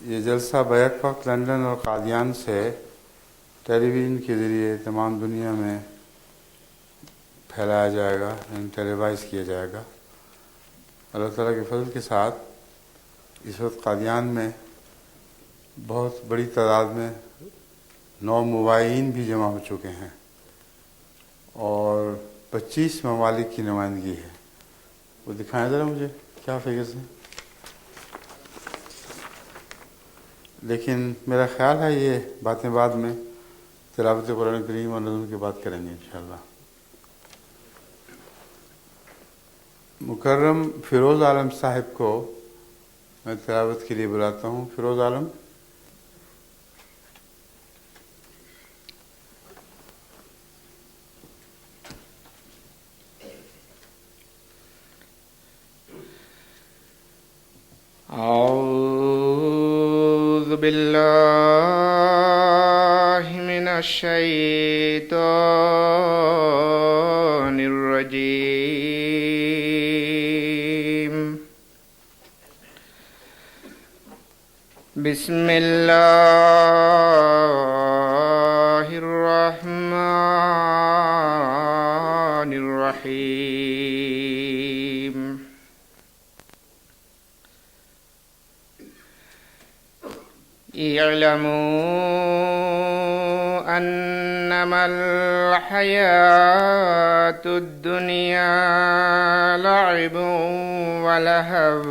یہ جلسہ بیک وقت لندن اور قادیان سے ٹیلی ویژن کے ذریعے تمام دنیا میں پھیلایا جائے گا، ٹیلی وائز کیا جائے گا۔ اللہ تعالیٰ کے فضل کے ساتھ اس وقت قادیان میں بہت بڑی تعداد میں 9 مباحثین بھی جمع ہو چکے ہیں اور 25 ممالک کی نمائندگی ہے۔ وہ دکھائیں ذرا مجھے کیا فگرز ہیں، لیکن میرا خیال ہے یہ باتیں بعد میں تلاوت قرآن کریم اور نظم کی بات کریں گے انشاءاللہ۔ مکرم فیروز عالم صاحب کو میں تلاوت کے لیے بلاتا ہوں۔ فیروز عالم۔ اعوذ باللہ من الشیطان الرجیم، بسم اللہ الرحمن الرحیم۔ اعلموا انما الحیاة الدنیا لعب ولہو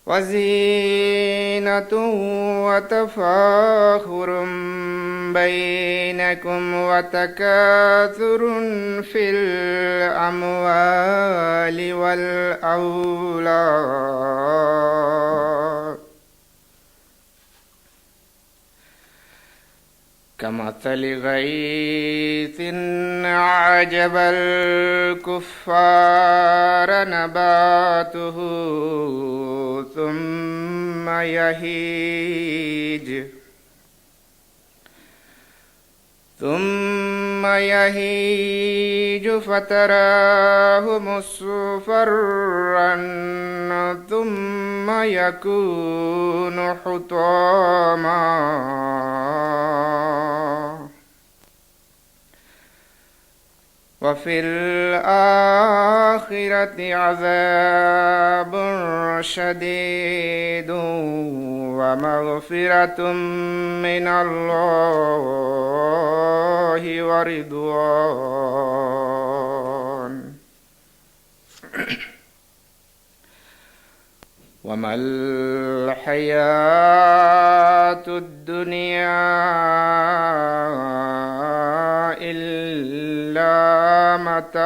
وزینة وتفاخر بینکم وتکاثر فی الاموال والاولاد، کمثل غیث اعجب الکفار نباته ثم يهيج فتراه مصفرا ثم يكون حطاما، وفي الآخرة عذاب شديد ومغفرة من الله ورضوان، وما الحياة الدنيا إلا متاع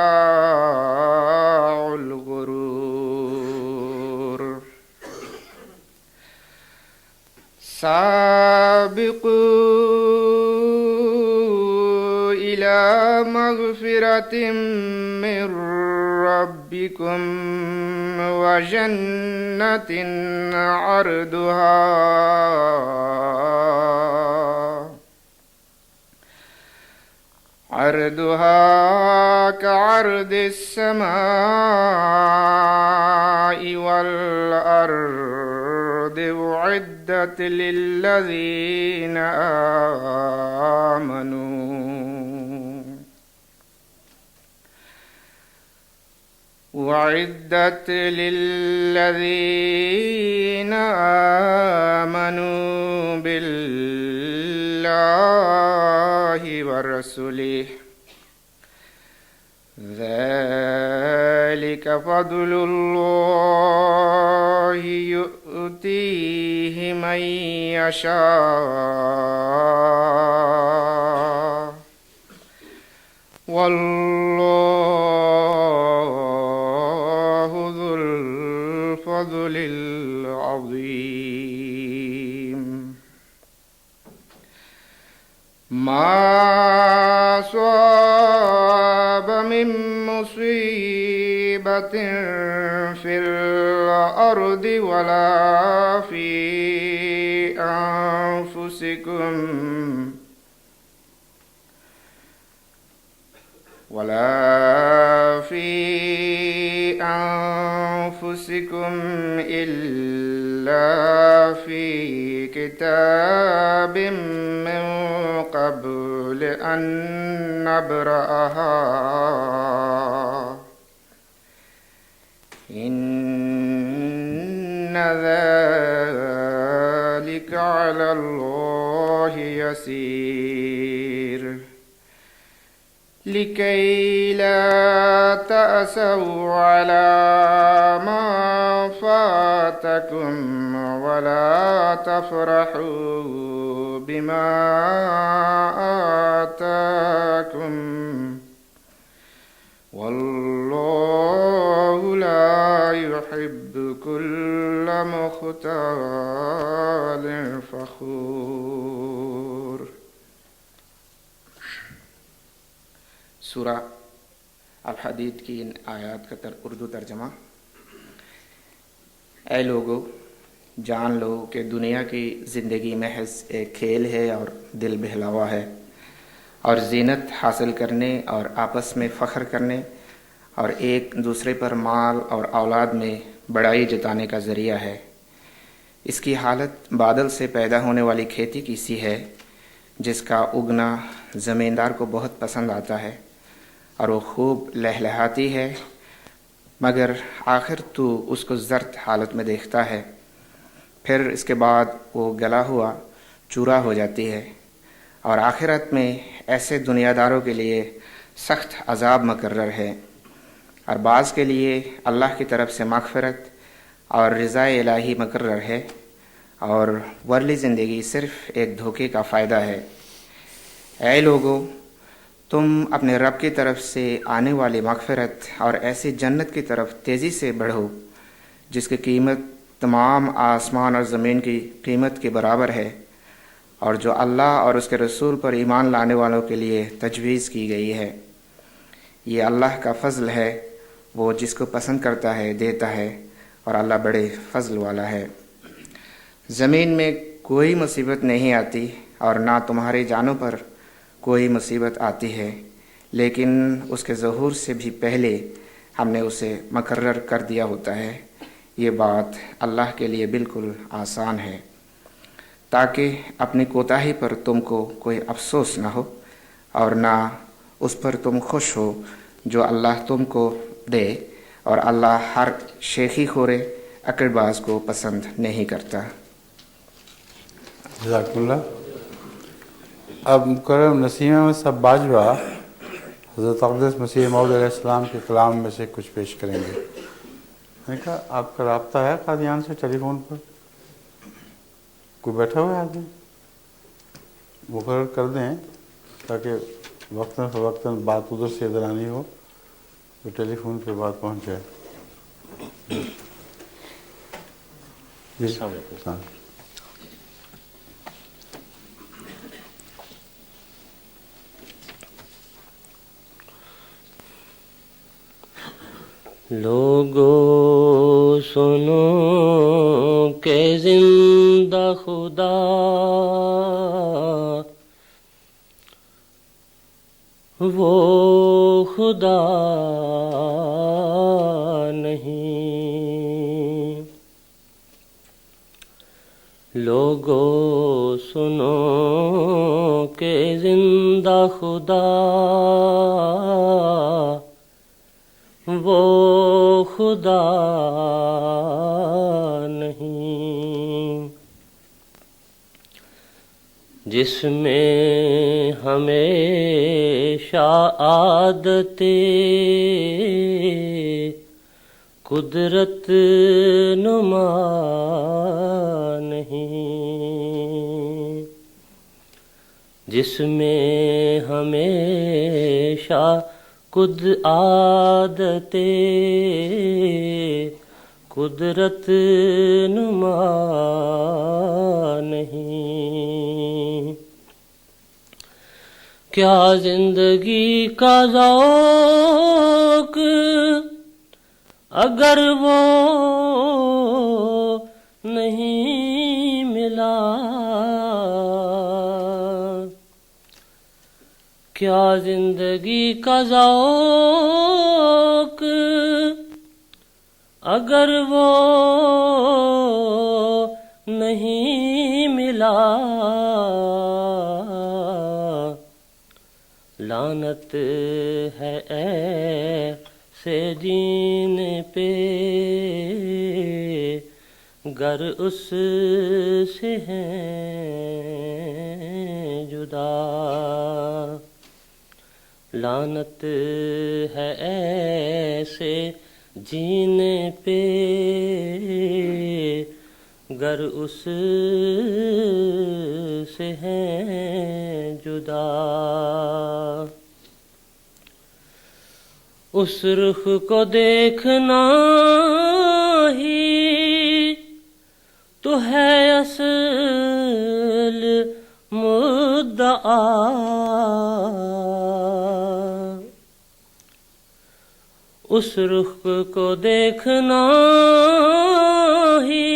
الغرور۔ سابقوا إلى مغفرة من ربكم وجنة عرضها كعرض السماء والأرض، أعدت للذين آمنوا بالله ورسوله، ذلك فضل الله يؤتيه من يشاء، والله ذو الفضل العظيم۔ ما أصاب من مصيبة في الأرض ولا في أنفسكم ولا في أنفسكم إلا في كتاب من قبل أن نبرأها إن ذلك على الله يسير لكي لا تأسوا على ما فاتكم ولا تفرحوا بما آتاكم والله لا يحب كل مختال فخور۔ سورہ الحدید کی ان آیات کا اردو ترجمہ۔ اے لوگو، جان لو کہ دنیا کی زندگی محض ایک کھیل ہے اور دل بہلاوا ہے، اور زینت حاصل کرنے اور آپس میں فخر کرنے اور ایک دوسرے پر مال اور اولاد میں بڑائی جتانے کا ذریعہ ہے۔ اس کی حالت بادل سے پیدا ہونے والی کھیتی کی سی ہے، جس کا اگنا زمیندار کو بہت پسند آتا ہے اور وہ خوب لہلہاتی ہے، مگر آخر تو اس کو زرد حالت میں دیکھتا ہے، پھر اس کے بعد وہ گلا ہوا چورا ہو جاتی ہے، اور آخرت میں ایسے دنیا داروں کے لیے سخت عذاب مقرر ہے، اور بعض کے لیے اللہ کی طرف سے مغفرت اور رضا الہی مقرر ہے، اور ورلی زندگی صرف ایک دھوکے کا فائدہ ہے۔ اے لوگو، تم اپنے رب کی طرف سے آنے والی مغفرت اور ایسی جنت کی طرف تیزی سے بڑھو جس کی قیمت تمام آسمان اور زمین کی قیمت کے برابر ہے، اور جو اللہ اور اس کے رسول پر ایمان لانے والوں کے لیے تجویز کی گئی ہے۔ یہ اللہ کا فضل ہے، وہ جس کو پسند کرتا ہے دیتا ہے، اور اللہ بڑے فضل والا ہے۔ زمین میں کوئی مصیبت نہیں آتی اور نہ تمہاری جانوں پر کوئی مصیبت آتی ہے، لیکن اس کے ظہور سے بھی پہلے ہم نے اسے مقرر کر دیا ہوتا ہے۔ یہ بات اللہ کے لیے بالکل آسان ہے، تاکہ اپنی کوتاہی پر تم کو کوئی افسوس نہ ہو اور نہ اس پر تم خوش ہو جو اللہ تم کو دے، اور اللہ ہر شیخی خورے عقل باز کو پسند نہیں کرتا۔ جزاک اللہ۔ اب مکرم نسیمہ میں سب باجوہ حضرت اقدس مسیح موعود علیہ السلام کے کلام میں سے کچھ پیش کریں گے۔ میں نے کہا آپ کا رابطہ ہے قادیان سے ٹیلی فون پر؟ کوئی بیٹھا ہوا ہے آدمی؟ مقرر کر دیں تاکہ وقتاً فوقتاً بات ادھر سے ادھر آنی ہو تو ٹیلی فون پہ بات پہنچ جائے۔ جی السلام علیکم۔ لوگو سنو کہ زندہ خدا وہ خدا نہیں۔ لوگو سنو کہ زندہ خدا وہ خدا نہیں، جس میں ہمیشہ عادت قدرت نما نہیں، جس میں ہمیشہ عادت قدرت نما نہیں۔ کیا زندگی کا ذوق اگر وہ نہیں ملا، کیا زندگی کا ذوق اگر وہ نہیں ملا لعنت ہے ایسے جینے پہ گر اس سے ہیں جدا لعنت ہے ایسے جینے پہ گر اس سے ہیں جدا اس رخ کو دیکھنا ہی تو ہے اصل مدعا اس رخ کو دیکھنا ہی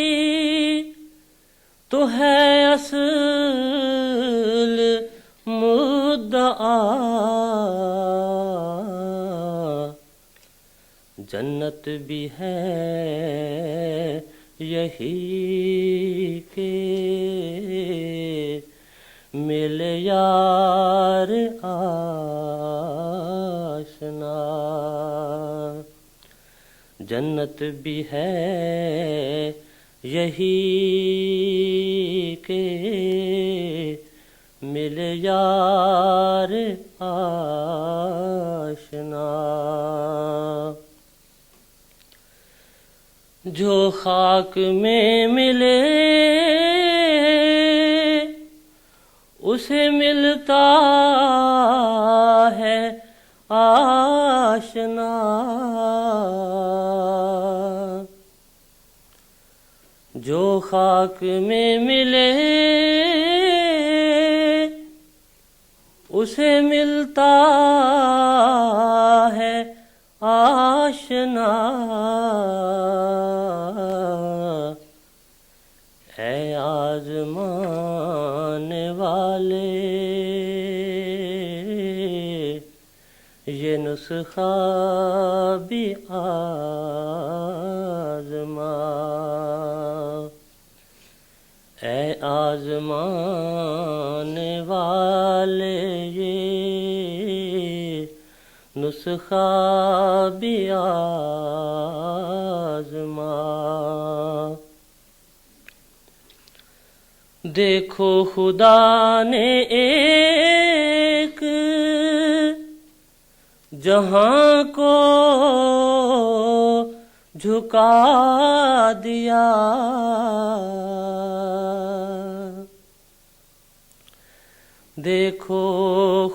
تو ہے اصل مدعا جنت بھی ہے یہی کہ مل یار آشنا جنت بھی ہے یہی کہ مل یار آشنا جو خاک میں ملے اسے ملتا ہے آشنا جو خاک میں ملے اسے ملتا ہے آشنا اے آزمانے والے یہ نسخہ بھی آزما اے آزمانے والے یہ نسخہ بھی آزما دیکھو خدا نے ایک جہاں کو جھکا دیا دیکھو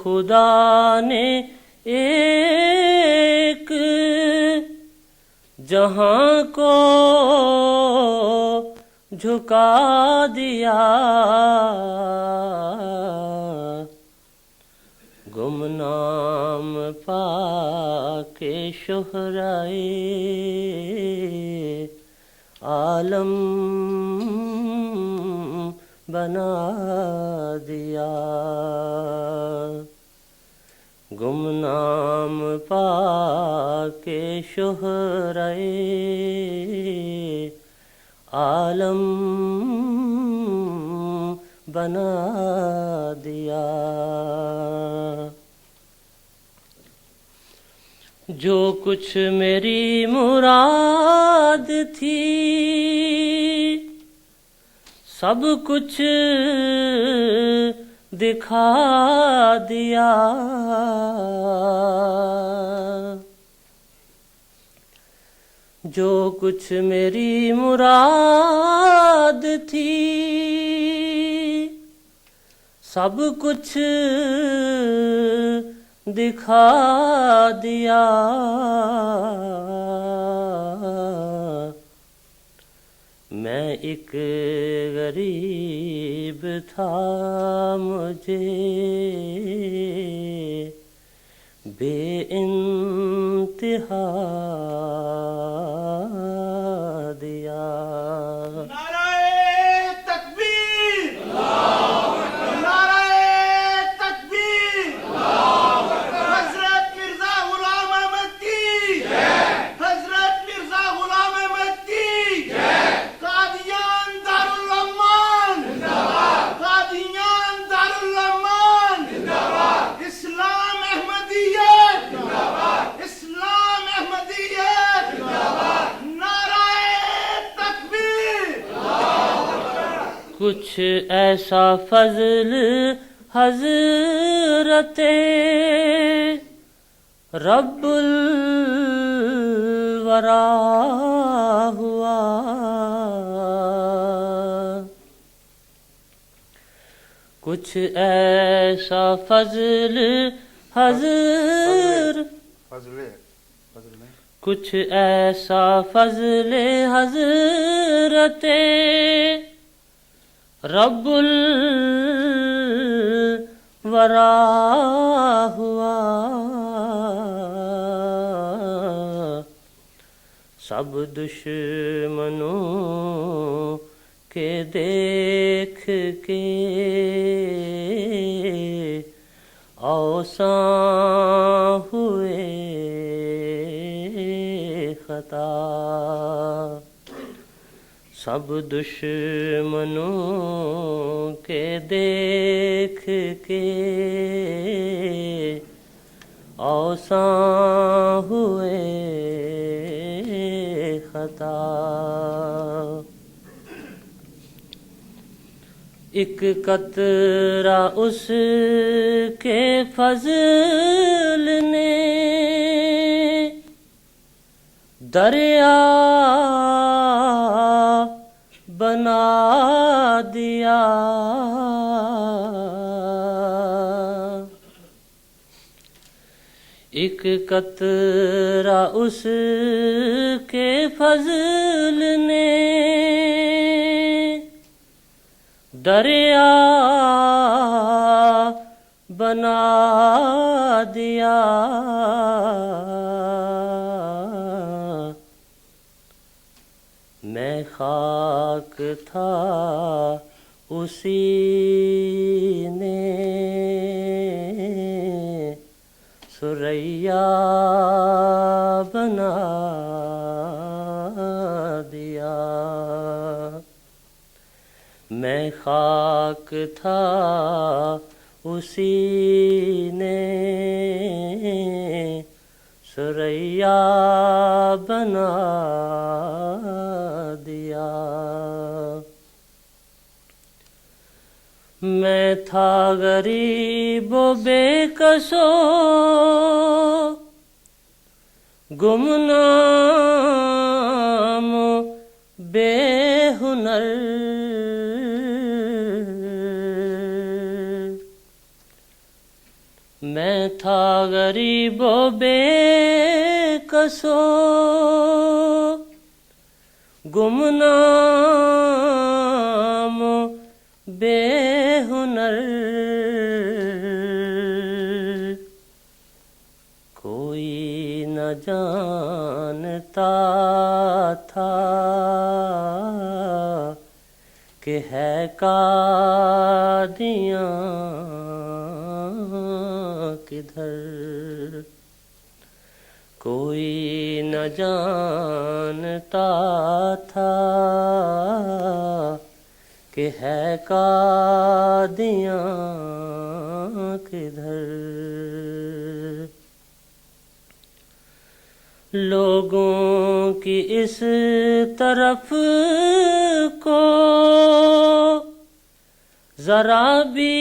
خدا نے ایک جہاں کو جھکا دیا گمنام پا کے شہرائے عالم بنا دیا گمنام پا کے شہرائے عالم بنا دیا جو کچھ میری مراد تھی سب کچھ دکھا دیا جو کچھ میری مراد تھی سب کچھ دکھا دیا میں ایک غریب تھا مجھے بے انتہا دیا حضرت مرزا غلام کچھ ایسا فضل حضرت رب الورا ہوا، کچھ ایسا فضل کچھ ایسا فضل حضرت رب الورا ہوا، سب دشمنوں کے دیکھ کے اوساں ہوئے خطا، سب دشمنوں کے دیکھ کے اوساں ہوئے خطا، ایک قطرہ اس کے فضل نے دریا بنا دیا، ایک قطرہ اس کے فضل نے دریا بنا دیا، میں خاک تھا اسی نے ثریا بنا دیا، میں خاک تھا اسی نے ثریا بنا دیا، میں تھا غریب و بے کس و گمنام بے ہنر، میں تھا غریب و بے کس و گمنام بے ہنر، کوئی نہ جانتا تھا کہ ہے قادیاں کدھر، کوئی نہ جانتا تھا کہ ہے قادیاں کدھر، لوگوں کی اس طرف کو ذرا بھی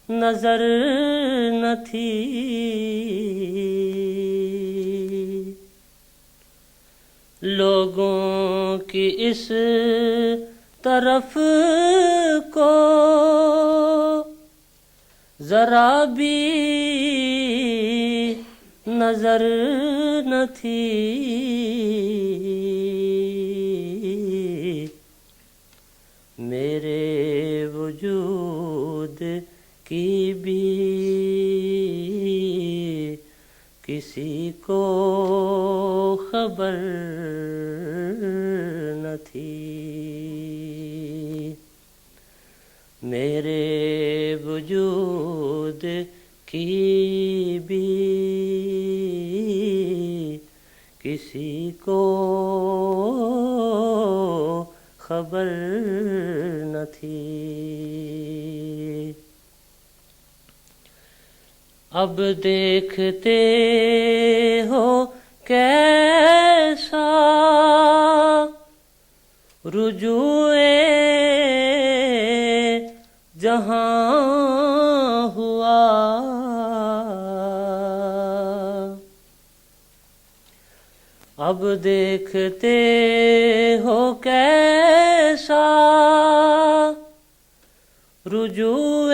نظر نہ تھی، لوگوں کی اس طرف کو ذرا بھی نظر نہ تھی، میرے وجود کی بھی کسی کو خبر نہ تھی، میرے وجود کی بھی کسی کو خبر نہ تھی، اب دیکھتے ہو کیسا رجوع جہاں ہوا، اب دیکھتے ہو کیسا رجوع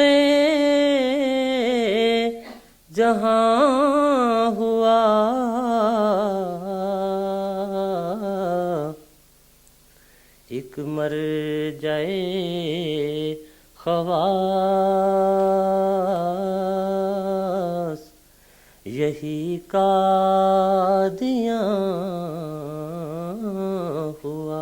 جہاں ہوا، ایک مر جائے خواص یہی قادیاں ہوا۔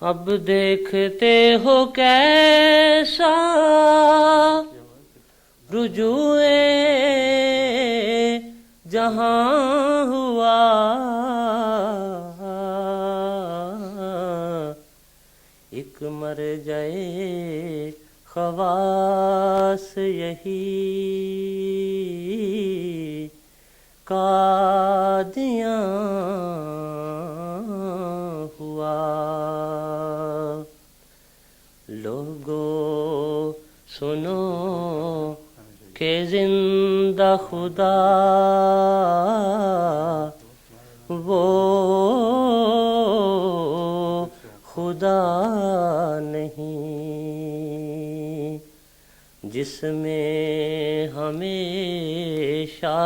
اب دیکھتے ہو کیسا رجوع جہاں ہوا، ایک مر جائے خواص یہی قادیاں ہوا۔ لوگو سنو کہ زندہ خدا وہ خدا نہیں جس میں ہمیشہ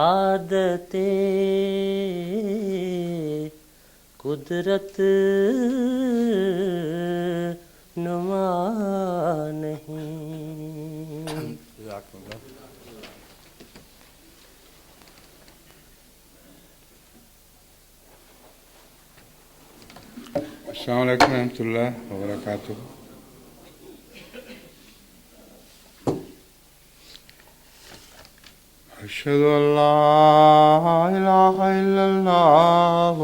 عادت قدرت نما نہیں۔ السلام علیکم ورحمۃ اللہ وبرکاتہ۔ اشہد ان لا الہ الا اللہ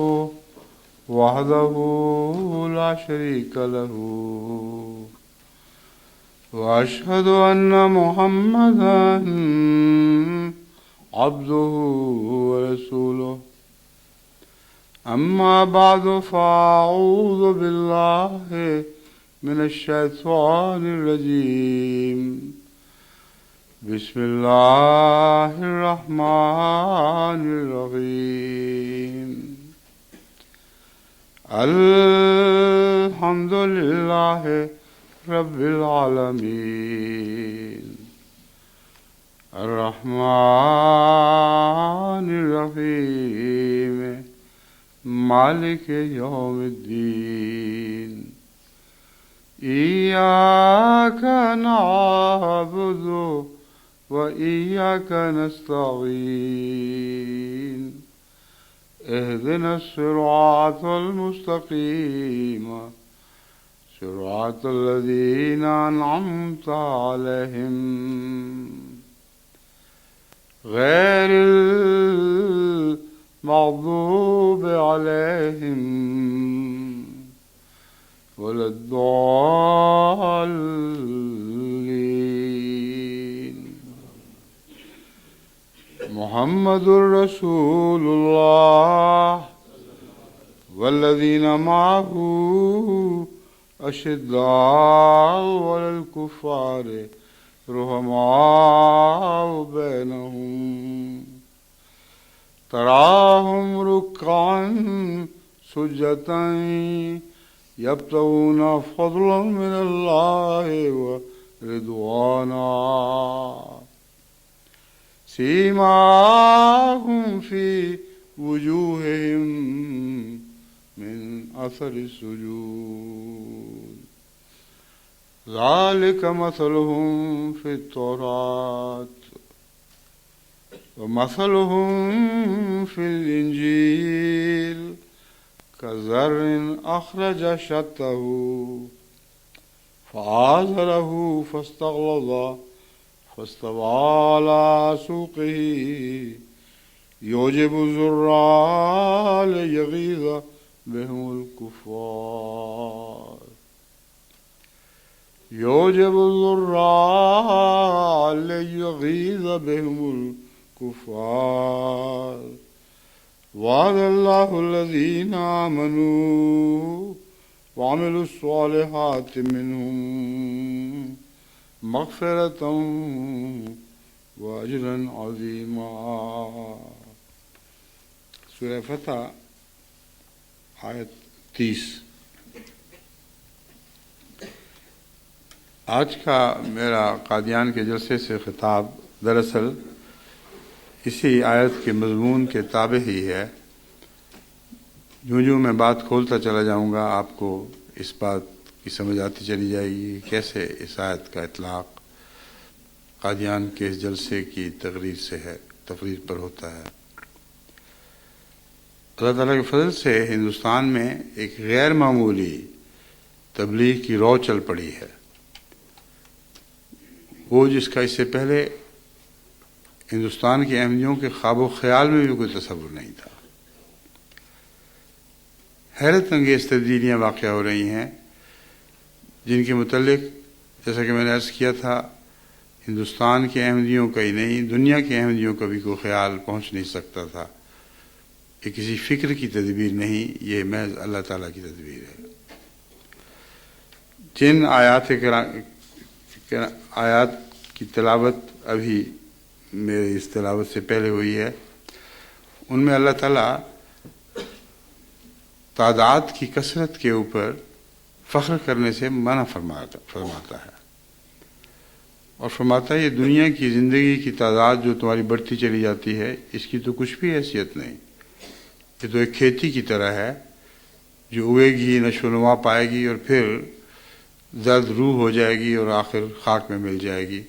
وحدہ لا شریک لہ واشہد ان محمدا عبدہ ورسولہ۔ اما بعد فاعوذ باللہ من الشیطان الرجیم، بسم اللہ الرحمن الرحیم۔ الحمد للہ رب العالمین، الرحمن الرحیم، مالک یوم الدین۔ ایاک نعبد وإياك نستعين، اهدنا الصراط المستقيم، صراط الذين أنعمت عليهم غير المغضوب عليهم ولا الضالين۔ محمد رسول اللہ والذین معه اشداء علی الکفار رحماء بینہم، تراہم رکعا سجدا یبتغون فضلا من اللہ ورضوانا، سیماہم فی وجوہہم من اثر السجود، ذالک مثلہم فی التوراۃ ومثلہم فی الانجیل كزرع أخرج شطه فآزره فاستغلظ فاستوى على سوقه يعجب الزراع ليغيظ بهم الكفار يوجب الضراء ليغيظ بهم الكفار وعد الله الذين آمنوا وعملوا الصالحات منهم مغفرة وأجرا عظيما. سورہ فتح آیت 30. آج کا میرا قادیان کے جلسے سے خطاب دراصل اسی آیت کے مضمون کے تابع ہی ہے. جو میں بات کھولتا چلا جاؤں گا آپ کو اس بات کی سمجھ آتی چلی جائے گی کیسے اس آیت کا اطلاق قادیان کے اس جلسے کی تقریر پر ہوتا ہے. اللہ تعالیٰ کے فضل سے ہندوستان میں ایک غیر معمولی تبلیغ کی رو چل پڑی ہے، وہ جس کا اس سے پہلے ہندوستان کے احمدیوں کے خواب و خیال میں بھی کوئی تصور نہیں تھا. حیرت انگیز تبدیلیاں واقع ہو رہی ہیں جن کے متعلق جیسا کہ میں نے عرض کیا تھا ہندوستان کے احمدیوں کا ہی نہیں دنیا کے احمدیوں کا بھی کوئی خیال پہنچ نہیں سکتا تھا. یہ کسی فکر کی تدبیر نہیں، یہ محض اللہ تعالیٰ کی تدبیر ہے. جن آیات کی تلاوت ابھی میری اس تلاوت سے پہلے ہوئی ہے ان میں اللہ تعالیٰ تعداد کی کثرت کے اوپر فخر کرنے سے منع فرماتا ہے اور فرماتا ہے یہ دنیا کی زندگی کی تعداد جو تمہاری بڑھتی چلی جاتی ہے اس کی تو کچھ بھی حیثیت نہیں. یہ تو ایک کھیتی کی طرح ہے جو اگے گی، نشو و نما پائے گی اور پھر زرد روح ہو جائے گی اور آخر خاک میں مل جائے گی.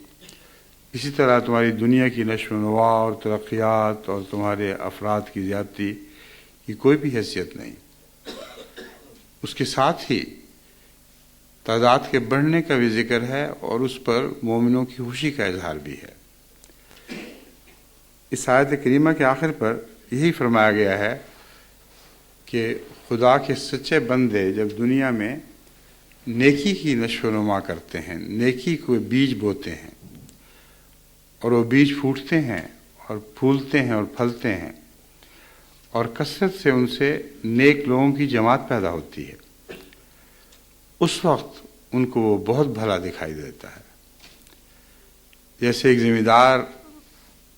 اسی طرح تمہاری دنیا کی نشو و نما اور ترقیات اور تمہارے افراد کی زیادتی کی کوئی بھی حیثیت نہیں. اس کے ساتھ ہی تعداد کے بڑھنے کا بھی ذکر ہے اور اس پر مومنوں کی خوشی کا اظہار بھی ہے. اس آیت کریمہ کے آخر پر یہی فرمایا گیا ہے کہ خدا کے سچے بندے جب دنیا میں نیکی کی نشو و نما کرتے ہیں، نیکی کو بیج بوتے ہیں اور وہ بیج پھوٹتے ہیں اور پھولتے ہیں اور پھلتے ہیں اور کثرت سے ان سے نیک لوگوں کی جماعت پیدا ہوتی ہے، اس وقت ان کو وہ بہت بھلا دکھائی دیتا ہے. جیسے ایک ذمہ دار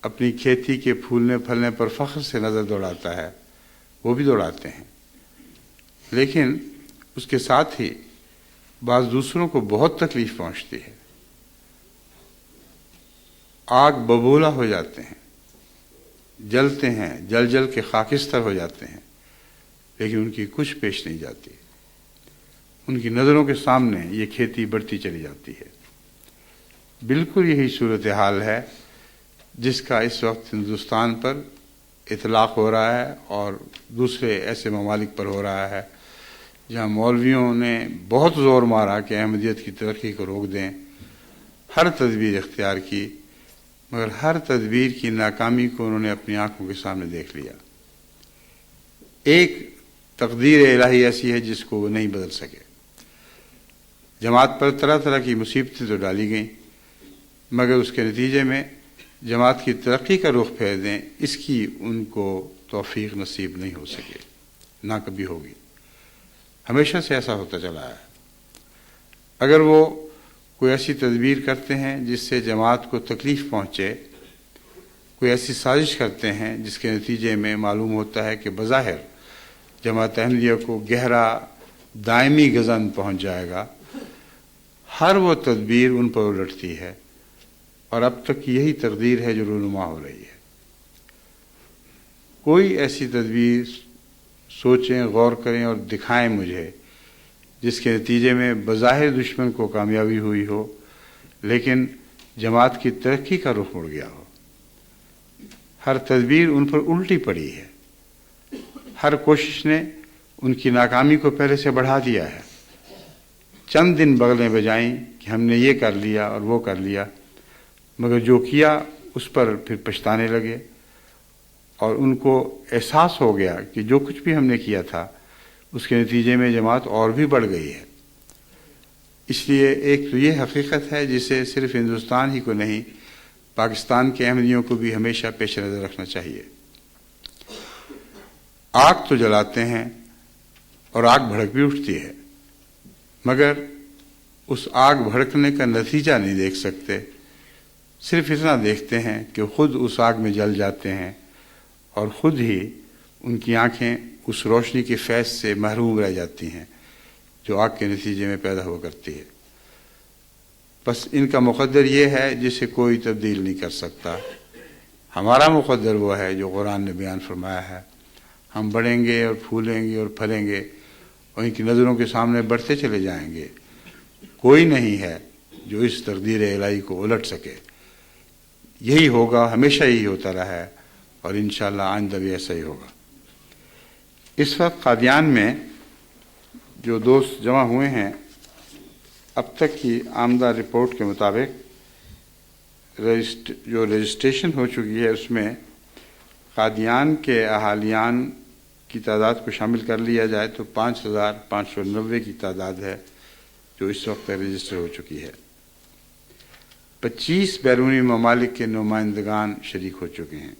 اپنی کھیتی کے پھولنے پھلنے پر فخر سے نظر دوڑاتا ہے، وہ بھی دوڑاتے ہیں، لیکن اس کے ساتھ ہی بعض دوسروں کو بہت تکلیف پہنچتی ہے. آگ ببولا ہو جاتے ہیں، جلتے ہیں، جل کے خاکستر ہو جاتے ہیں، لیکن ان کی کچھ پیش نہیں جاتی. ان کی نظروں کے سامنے یہ کھیتی بڑھتی چلی جاتی ہے. بالکل یہی صورتحال ہے جس کا اس وقت ہندوستان پر اطلاق ہو رہا ہے اور دوسرے ایسے ممالک پر ہو رہا ہے جہاں مولویوں نے بہت زور مارا کہ احمدیت کی ترقی کو روک دیں، ہر تدبیر اختیار کی، مگر ہر تدبیر کی ناکامی کو انہوں نے اپنی آنکھوں کے سامنے دیکھ لیا. ایک تقدیر الہی ایسی ہے جس کو وہ نہیں بدل سکے. جماعت پر طرح طرح کی مصیبتیں تو ڈالی گئیں مگر اس کے نتیجے میں جماعت کی ترقی کا رخ پھیر دیں اس کی ان کو توفیق نصیب نہیں ہو سکے، نہ کبھی ہوگی. ہمیشہ سے ایسا ہوتا چلا ہے. اگر وہ کوئی ایسی تدبیر کرتے ہیں جس سے جماعت کو تکلیف پہنچے، کوئی ایسی سازش کرتے ہیں جس کے نتیجے میں معلوم ہوتا ہے کہ بظاہر جماعت احمدیہ کو گہرا دائمی غضن پہنچ جائے گا، ہر وہ تدبیر ان پر الٹتی ہے اور اب تک یہی تقدیر ہے جو رونما ہو رہی ہے. کوئی ایسی تدبیر سوچیں، غور کریں اور دکھائیں مجھے جس کے نتیجے میں بظاہر دشمن کو کامیابی ہوئی ہو لیکن جماعت کی ترقی کا رخ مڑ گیا ہو. ہر تدبیر ان پر الٹی پڑی ہے، ہر کوشش نے ان کی ناکامی کو پہلے سے بڑھا دیا ہے. چند دن بغلیں بجائیں کہ ہم نے یہ کر لیا اور وہ کر لیا، مگر جو کیا اس پر پھر پچھتانے لگے اور ان کو احساس ہو گیا کہ جو کچھ بھی ہم نے کیا تھا اس کے نتیجے میں جماعت اور بھی بڑھ گئی ہے۔ اس لیے ایک تو یہ حقیقت ہے جسے صرف ہندوستان ہی کو نہیں، پاکستان کے احمدیوں کو بھی ہمیشہ پیش نظر رکھنا چاہیے۔ آگ تو جلاتے ہیں اور آگ بھڑک بھی اٹھتی ہے، مگر اس آگ بھڑکنے کا نتیجہ نہیں دیکھ سکتے، صرف اتنا دیکھتے ہیں کہ خود اس آگ میں جل جاتے ہیں اور خود ہی ان کی آنکھیں اس روشنی کے فیض سے محروم رہ جاتی ہیں جو آگ کے نتیجے میں پیدا ہوا کرتی ہے۔ بس ان کا مقدر یہ ہے جسے کوئی تبدیل نہیں کر سکتا۔ ہمارا مقدر وہ ہے جو قرآن نے بیان فرمایا ہے، ہم بڑھیں گے اور پھولیں گے اور پھلیں گے اور ان کی نظروں کے سامنے بڑھتے چلے جائیں گے۔ کوئی نہیں ہے جو اس تقدیر الہی کو الٹ سکے۔ یہی ہوگا، ہمیشہ یہی ہوتا رہا ہے اور انشاءاللہ آئندہ بھی ایسا ہی ہوگا۔ اس وقت قادیان میں جو دوست جمع ہوئے ہیں، اب تک کی آمدہ رپورٹ کے مطابق جو رجسٹریشن ہو چکی ہے اس میں قادیان کے اہالیان کی تعداد کو شامل کر لیا جائے تو 5,590 کی تعداد ہے جو اس وقت رجسٹر ہو چکی ہے۔ 25 بیرونی ممالک کے نمائندگان شریک ہو چکے ہیں۔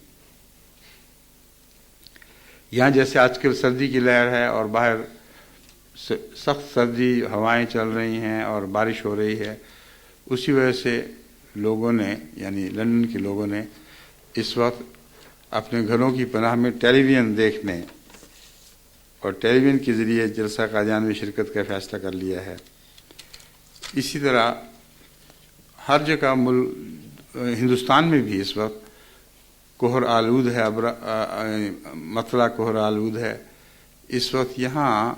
یہاں جیسے آج کل سردی کی لہر ہے اور باہر سخت سردی ہوائیں چل رہی ہیں اور بارش ہو رہی ہے، اسی وجہ سے لوگوں نے، یعنی لندن کے لوگوں نے اس وقت اپنے گھروں کی پناہ میں ٹیلی ویژن دیکھنے اور ٹیلی ویژن کے ذریعے جلسہ قادیان میں شرکت کا فیصلہ کر لیا ہے۔ اسی طرح ہر جگہ ہندوستان میں بھی اس وقت کوہر آلود ہے، مطلع کوہر آلود ہے۔ اس وقت یہاں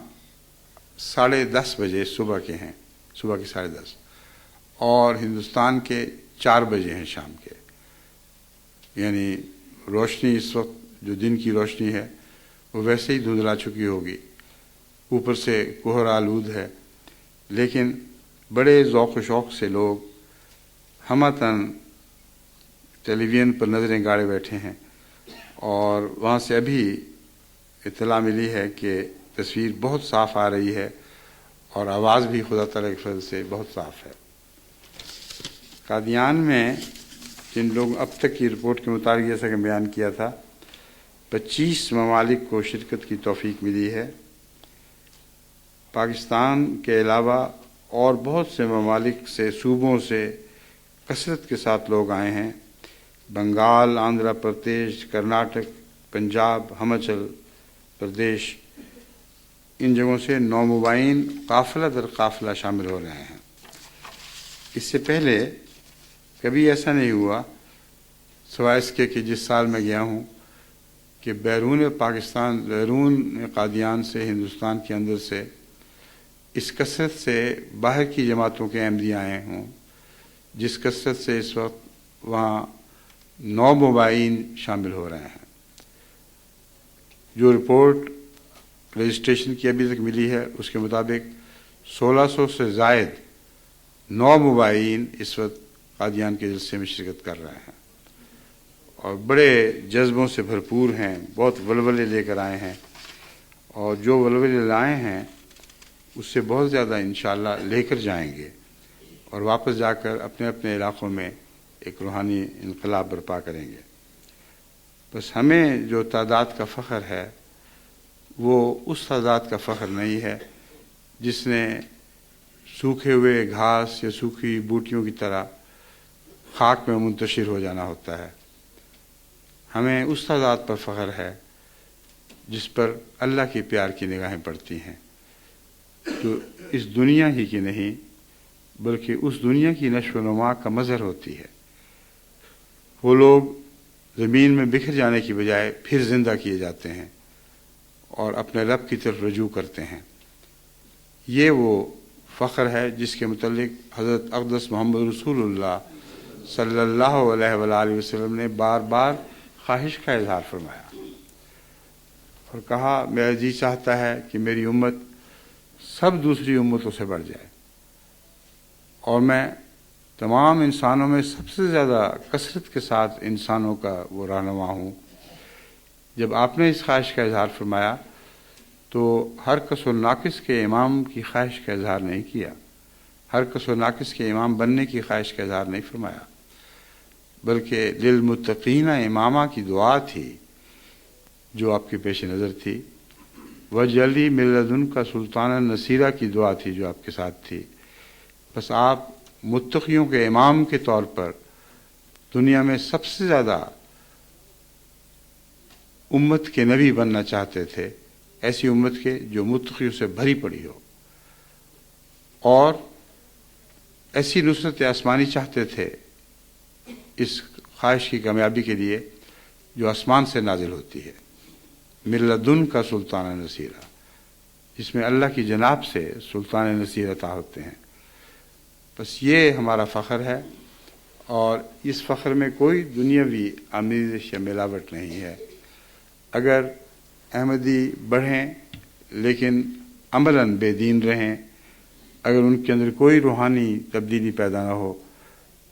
10:30 بجے صبح کے ہیں، صبح کے 10:30، اور ہندوستان کے 4 بجے ہیں شام کے، یعنی روشنی اس وقت جو دن کی روشنی ہے وہ ویسے ہی دھندلا چکی ہوگی، اوپر سے کوہر آلود ہے، لیکن بڑے ذوق و شوق سے لوگ ہمتاً ٹیلی ویژن پر نظریں گاڑے بیٹھے ہیں، اور وہاں سے ابھی اطلاع ملی ہے کہ تصویر بہت صاف آ رہی ہے اور آواز بھی خدا تعالیٰ کے فضل سے بہت صاف ہے۔ قادیان میں جن لوگ اب تک کی رپورٹ کے مطابق جیسا کہ بیان کیا تھا 25 ممالک کو شرکت کی توفیق ملی ہے۔ پاکستان کے علاوہ اور بہت سے ممالک سے، صوبوں سے کثرت کے ساتھ لوگ آئے ہیں۔ بنگال، آندھرا پردیش، کرناٹک، پنجاب، ہماچل پردیش، ان جگہوں سے نومبائن قافلہ در قافلہ شامل ہو رہے ہیں۔ اس سے پہلے کبھی ایسا نہیں ہوا سوائے اس کے کہ جس سال میں گیا ہوں کہ بیرون پاکستان، بیرون قادیان سے، ہندوستان کے اندر سے اس کثرت سے باہر کی جماعتوں کے احمدی آئے ہوں، جس کثرت سے اس وقت وہاں 9 مبائن شامل ہو رہے ہیں۔ جو رپورٹ رجسٹریشن کی ابھی تک ملی ہے اس کے مطابق 1600 سے زائد 9 مبائن اس وقت قادیان کے جلسے میں شرکت کر رہے ہیں اور بڑے جذبوں سے بھرپور ہیں، بہت ولولے لے کر آئے ہیں، اور جو ولولے لائے ہیں اس سے بہت زیادہ انشاءاللہ لے کر جائیں گے اور واپس جا کر اپنے اپنے علاقوں میں ایک روحانی انقلاب برپا کریں گے۔ بس ہمیں جو تعداد کا فخر ہے وہ اس تعداد کا فخر نہیں ہے جس نے سوکھے ہوئے گھاس یا سوکھی بوٹیوں کی طرح خاک میں منتشر ہو جانا ہوتا ہے۔ ہمیں اس تعداد پر فخر ہے جس پر اللہ کے پیار کی نگاہیں پڑتی ہیں، جو اس دنیا ہی کی نہیں بلکہ اس دنیا کی نشو و نما کا مظہر ہوتی ہے۔ وہ لوگ زمین میں بکھر جانے کی بجائے پھر زندہ کیے جاتے ہیں اور اپنے رب کی طرف رجوع کرتے ہیں۔ یہ وہ فخر ہے جس کے متعلق حضرت اقدس محمد رسول اللہ صلی اللہ علیہ وآلہ وسلم نے بار بار خواہش کا اظہار فرمایا اور کہا، میرا جی چاہتا ہے کہ میری امت سب دوسری امتوں سے بڑھ جائے اور میں تمام انسانوں میں سب سے زیادہ کثرت کے ساتھ انسانوں کا وہ رہنما ہوں۔ جب آپ نے اس خواہش کا اظہار فرمایا تو ہر کس و ناقص کے امام کی خواہش کا اظہار نہیں کیا، ہر کس و ناقص کے امام بننے کی خواہش کا اظہار نہیں فرمایا، بلکہ للمتقین امامہ کی دعا تھی جو آپ کے پیش نظر تھی، وجلی من لدنک سلطانا نصیرہ کی دعا تھی جو آپ کے ساتھ تھی۔ بس آپ متقیوں کے امام کے طور پر دنیا میں سب سے زیادہ امت کے نبی بننا چاہتے تھے، ایسی امت کے جو متقیوں سے بھری پڑی ہو، اور ایسی نصرت آسمانی چاہتے تھے اس خواہش کی کامیابی کے لیے جو آسمان سے نازل ہوتی ہے، من لدنک سلطان نصیرہ، جس میں اللہ کی جناب سے سلطان نصیر عطا ہوتے ہیں۔ بس یہ ہمارا فخر ہے، اور اس فخر میں کوئی دنیاوی آمیزش یا ملاوٹ نہیں ہے۔ اگر احمدی بڑھیں لیکن عملاً بے دین رہیں، اگر ان کے اندر کوئی روحانی تبدیلی پیدا نہ ہو،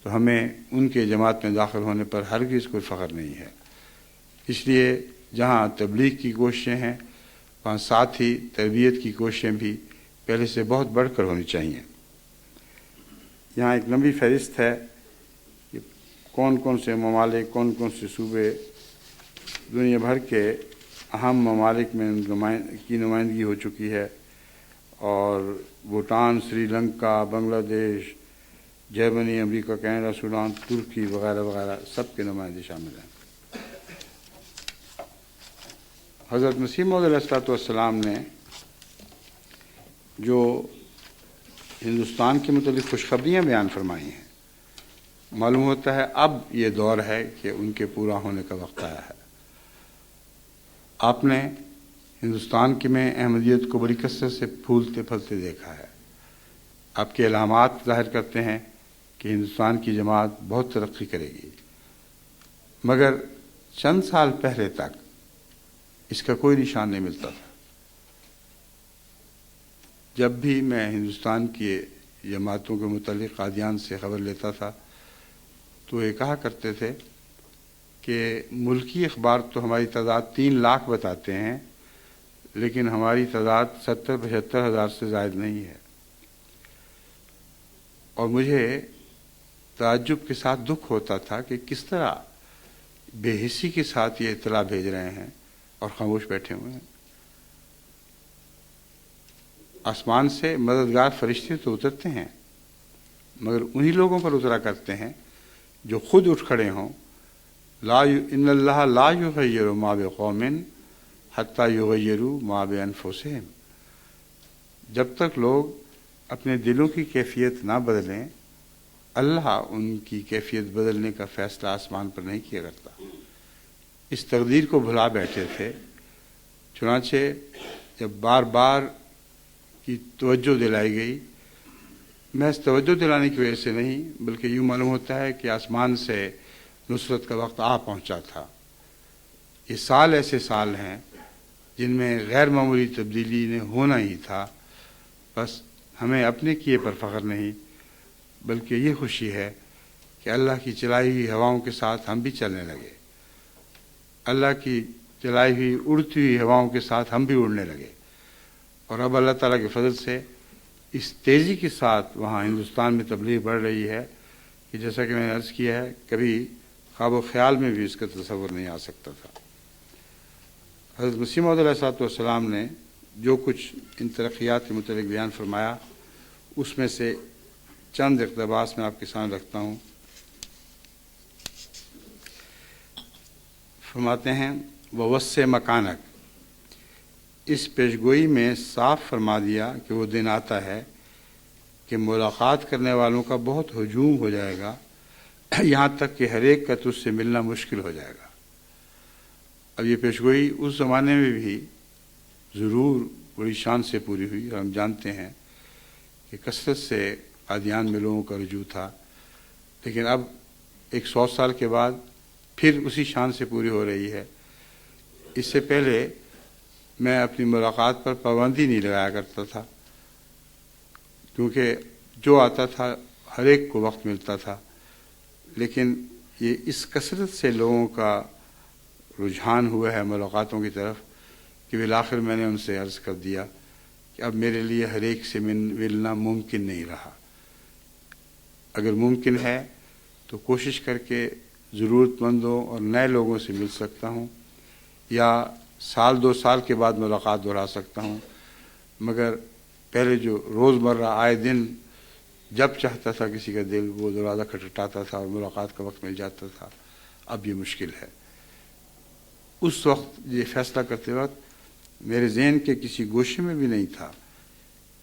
تو ہمیں ان کے جماعت میں داخل ہونے پر ہرگز کوئی فخر نہیں ہے۔ اس لیے جہاں تبلیغ کی کوششیں ہیں وہاں ساتھ ہی تربیت کی کوششیں بھی پہلے سے بہت بڑھ کر ہونی چاہیے۔ یہاں ایک لمبی فہرست ہے کہ کون کون سے ممالک، کون کون سے صوبے دنیا بھر کے اہم ممالک میں کی نمائندگی ہو چکی ہے، اور بھوٹان، سری لنکا، بنگلہ دیش، جرمنی، امریکہ، کینیڈا، سوڈان، ترکی وغیرہ وغیرہ سب کے نمائندے شامل ہیں۔ حضرت مسیح موعود علیہ السلام نے جو ہندوستان کے متعلق خوشخبریاں بیان فرمائی ہیں، معلوم ہوتا ہے اب یہ دور ہے کہ ان کے پورا ہونے کا وقت آیا ہے۔ آپ نے ہندوستان کے میں احمدیت کو بڑی کثرت سے پھولتے پھلتے دیکھا ہے۔ آپ کے علامات ظاہر کرتے ہیں کہ ہندوستان کی جماعت بہت ترقی کرے گی، مگر چند سال پہلے تک اس کا کوئی نشان نہیں ملتا تھا۔ جب بھی میں ہندوستان کی جماعتوں کے متعلق قادیان سے خبر لیتا تھا تو یہ کہا کرتے تھے کہ ملکی اخبار تو ہماری تعداد 3 لاکھ بتاتے ہیں، لیکن ہماری تعداد 70-75 ہزار سے زائد نہیں ہے۔ اور مجھے تعجب کے ساتھ دکھ ہوتا تھا کہ کس طرح بے حسی کے ساتھ یہ اطلاع بھیج رہے ہیں اور خاموش بیٹھے ہوئے ہیں۔ آسمان سے مددگار فرشتے تو اترتے ہیں، مگر انہی لوگوں پر اترا کرتے ہیں جو خود اٹھ کھڑے ہوں۔ ان اللہ لا یغیر ما بقوم حتی یغیروا ما بانفسہم۔ جب تک لوگ اپنے دلوں کی کیفیت نہ بدلیں، اللہ ان کی کیفیت بدلنے کا فیصلہ آسمان پر نہیں کیا کرتا۔ اس تقدیر کو بھلا بیٹھے تھے، چنانچہ جب بار بار کی توجہ دلائی گئی، محض توجہ دلانے کی وجہ سے نہیں بلکہ یوں معلوم ہوتا ہے کہ آسمان سے نصرت کا وقت آ پہنچا تھا۔ یہ سال ایسے سال ہیں جن میں غیر معمولی تبدیلی نے ہونا ہی تھا۔ بس ہمیں اپنے کیے پر فخر نہیں بلکہ یہ خوشی ہے کہ اللہ کی چلائی ہوئی ہواؤں کے ساتھ ہم بھی چلنے لگے، اللہ کی چلائی ہوئی اڑتی ہوئی ہواؤں کے ساتھ ہم بھی اڑنے لگے، اور اب اللہ تعالیٰ کے فضل سے اس تیزی کے ساتھ وہاں ہندوستان میں تبلیغ بڑھ رہی ہے کہ جیسا کہ میں نے عرض کیا ہے کبھی خواب و خیال میں بھی اس کا تصور نہیں آ سکتا تھا۔ حضرت مسیح موعود علیہ السلام نے جو کچھ ان ترقیات کے متعلق بیان فرمایا اس میں سے چند اقتباس میں آپ کے سامنے رکھتا ہوں۔ فرماتے ہیں ووسع مکانک، اس پیشگوئی میں صاف فرما دیا کہ وہ دن آتا ہے کہ ملاقات کرنے والوں کا بہت ہجوم ہو جائے گا، یہاں تک کہ ہر ایک کا تجھ سے ملنا مشکل ہو جائے گا۔ اب یہ پیشگوئی اس زمانے میں بھی ضرور بڑی شان سے پوری ہوئی، اور ہم جانتے ہیں کہ کثرت سے قادیان میں لوگوں کا رجوع تھا، لیکن اب 100 سال کے بعد پھر اسی شان سے پوری ہو رہی ہے۔ اس سے پہلے میں اپنی ملاقات پر پابندی نہیں لگایا کرتا تھا، کیونکہ جو آتا تھا ہر ایک کو وقت ملتا تھا، لیکن یہ اس کثرت سے لوگوں کا رجحان ہوا ہے ملاقاتوں کی طرف کہ بالآخر میں نے ان سے عرض کر دیا کہ اب میرے لیے ہر ایک سے ملنا ممکن نہیں رہا. اگر ممکن ہے تو کوشش کر کے ضرورت مندوں اور نئے لوگوں سے مل سکتا ہوں، یا سال 2 سال کے بعد ملاقات دہرا سکتا ہوں، مگر پہلے جو روزمرہ آئے دن جب چاہتا تھا کسی کا دل وہ دروازہ کھٹکھٹاتا تھا اور ملاقات کا وقت مل جاتا تھا، اب یہ مشکل ہے. اس وقت یہ فیصلہ کرتے وقت میرے ذہن کے کسی گوشے میں بھی نہیں تھا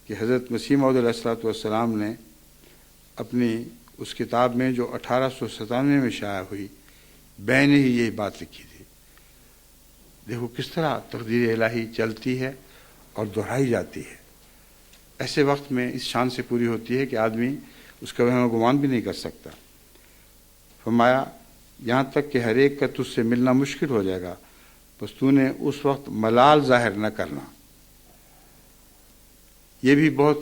کہ حضرت مسیح موعود علیہ السلام نے اپنی اس کتاب میں جو 1897 میں شائع ہوئی بین ہی یہی بات لکھی تھی. دیکھو کس طرح تقدیر الہی چلتی ہے اور دہرائی جاتی ہے. ایسے وقت میں اس شان سے پوری ہوتی ہے کہ آدمی اس کا وہم و گمان بھی نہیں کر سکتا. فرمایا یہاں تک کہ ہر ایک کا تجھ سے ملنا مشکل ہو جائے گا، بس تو نے اس وقت ملال ظاہر نہ کرنا. یہ بھی بہت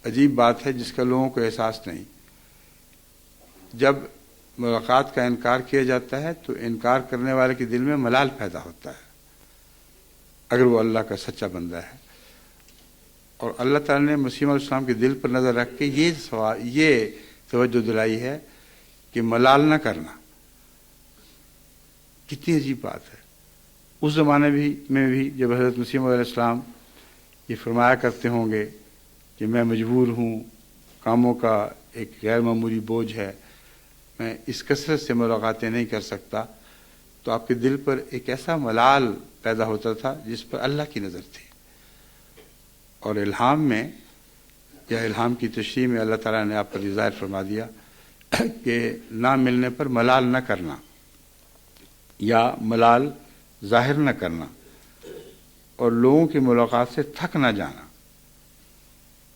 عجیب بات ہے جس کا لوگوں کو احساس نہیں. جب ملاقات کا انکار کیا جاتا ہے تو انکار کرنے والے کے دل میں ملال پیدا ہوتا ہے اگر وہ اللہ کا سچا بندہ ہے. اور اللہ تعالیٰ نے مسیح علیہ السلام کے دل پر نظر رکھ کے یہ توجہ دلائی ہے کہ ملال نہ کرنا. کتنی عجیب بات ہے. اس زمانے میں بھی جب حضرت مسیح علیہ السلام یہ فرمایا کرتے ہوں گے کہ میں مجبور ہوں، کاموں کا ایک غیر معمولی بوجھ ہے، میں اس کثرت سے ملاقاتیں نہیں کر سکتا، تو آپ کے دل پر ایک ایسا ملال پیدا ہوتا تھا جس پر اللہ کی نظر تھی. اور الہام میں یا الہام کی تشریح میں اللہ تعالیٰ نے آپ پر یہ ظاہر فرما دیا کہ نہ ملنے پر ملال نہ کرنا یا ملال ظاہر نہ کرنا اور لوگوں کی ملاقات سے تھک نہ جانا.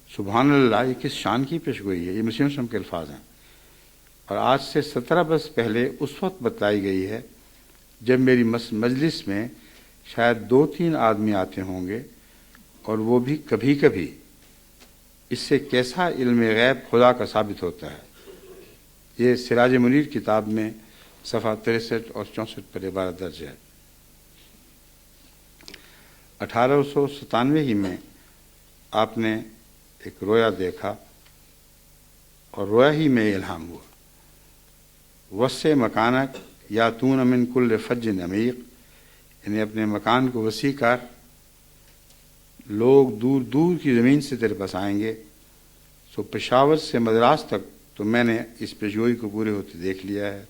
سبحان اللہ، یہ کس شان کی پیشگوئی ہے. یہ مسیح وسلم کے الفاظ ہیں اور آج سے 17 برس پہلے اس وقت بتلائی گئی ہے جب میری مجلس میں شاید 2-3 آدمی آتے ہوں گے اور وہ بھی کبھی کبھی. اس سے کیسا علم غیب خدا کا ثابت ہوتا ہے. یہ سراج منیر کتاب میں صفحہ 63 اور 64 پر عبارت درج ہے. 1897 ہی میں آپ نے ایک رویا دیکھا اور رویا ہی میں الہام ہوا. وسع مکانک یا تون من کل فج عمیق، یعنی اپنے مکان کو وسیع کر، لوگ دور دور کی زمین سے تیرے پاس آئیں گے. سو پشاور سے مدراس تک تو میں نے اس پیشگوئی کو پورے ہوتے دیکھ لیا ہے،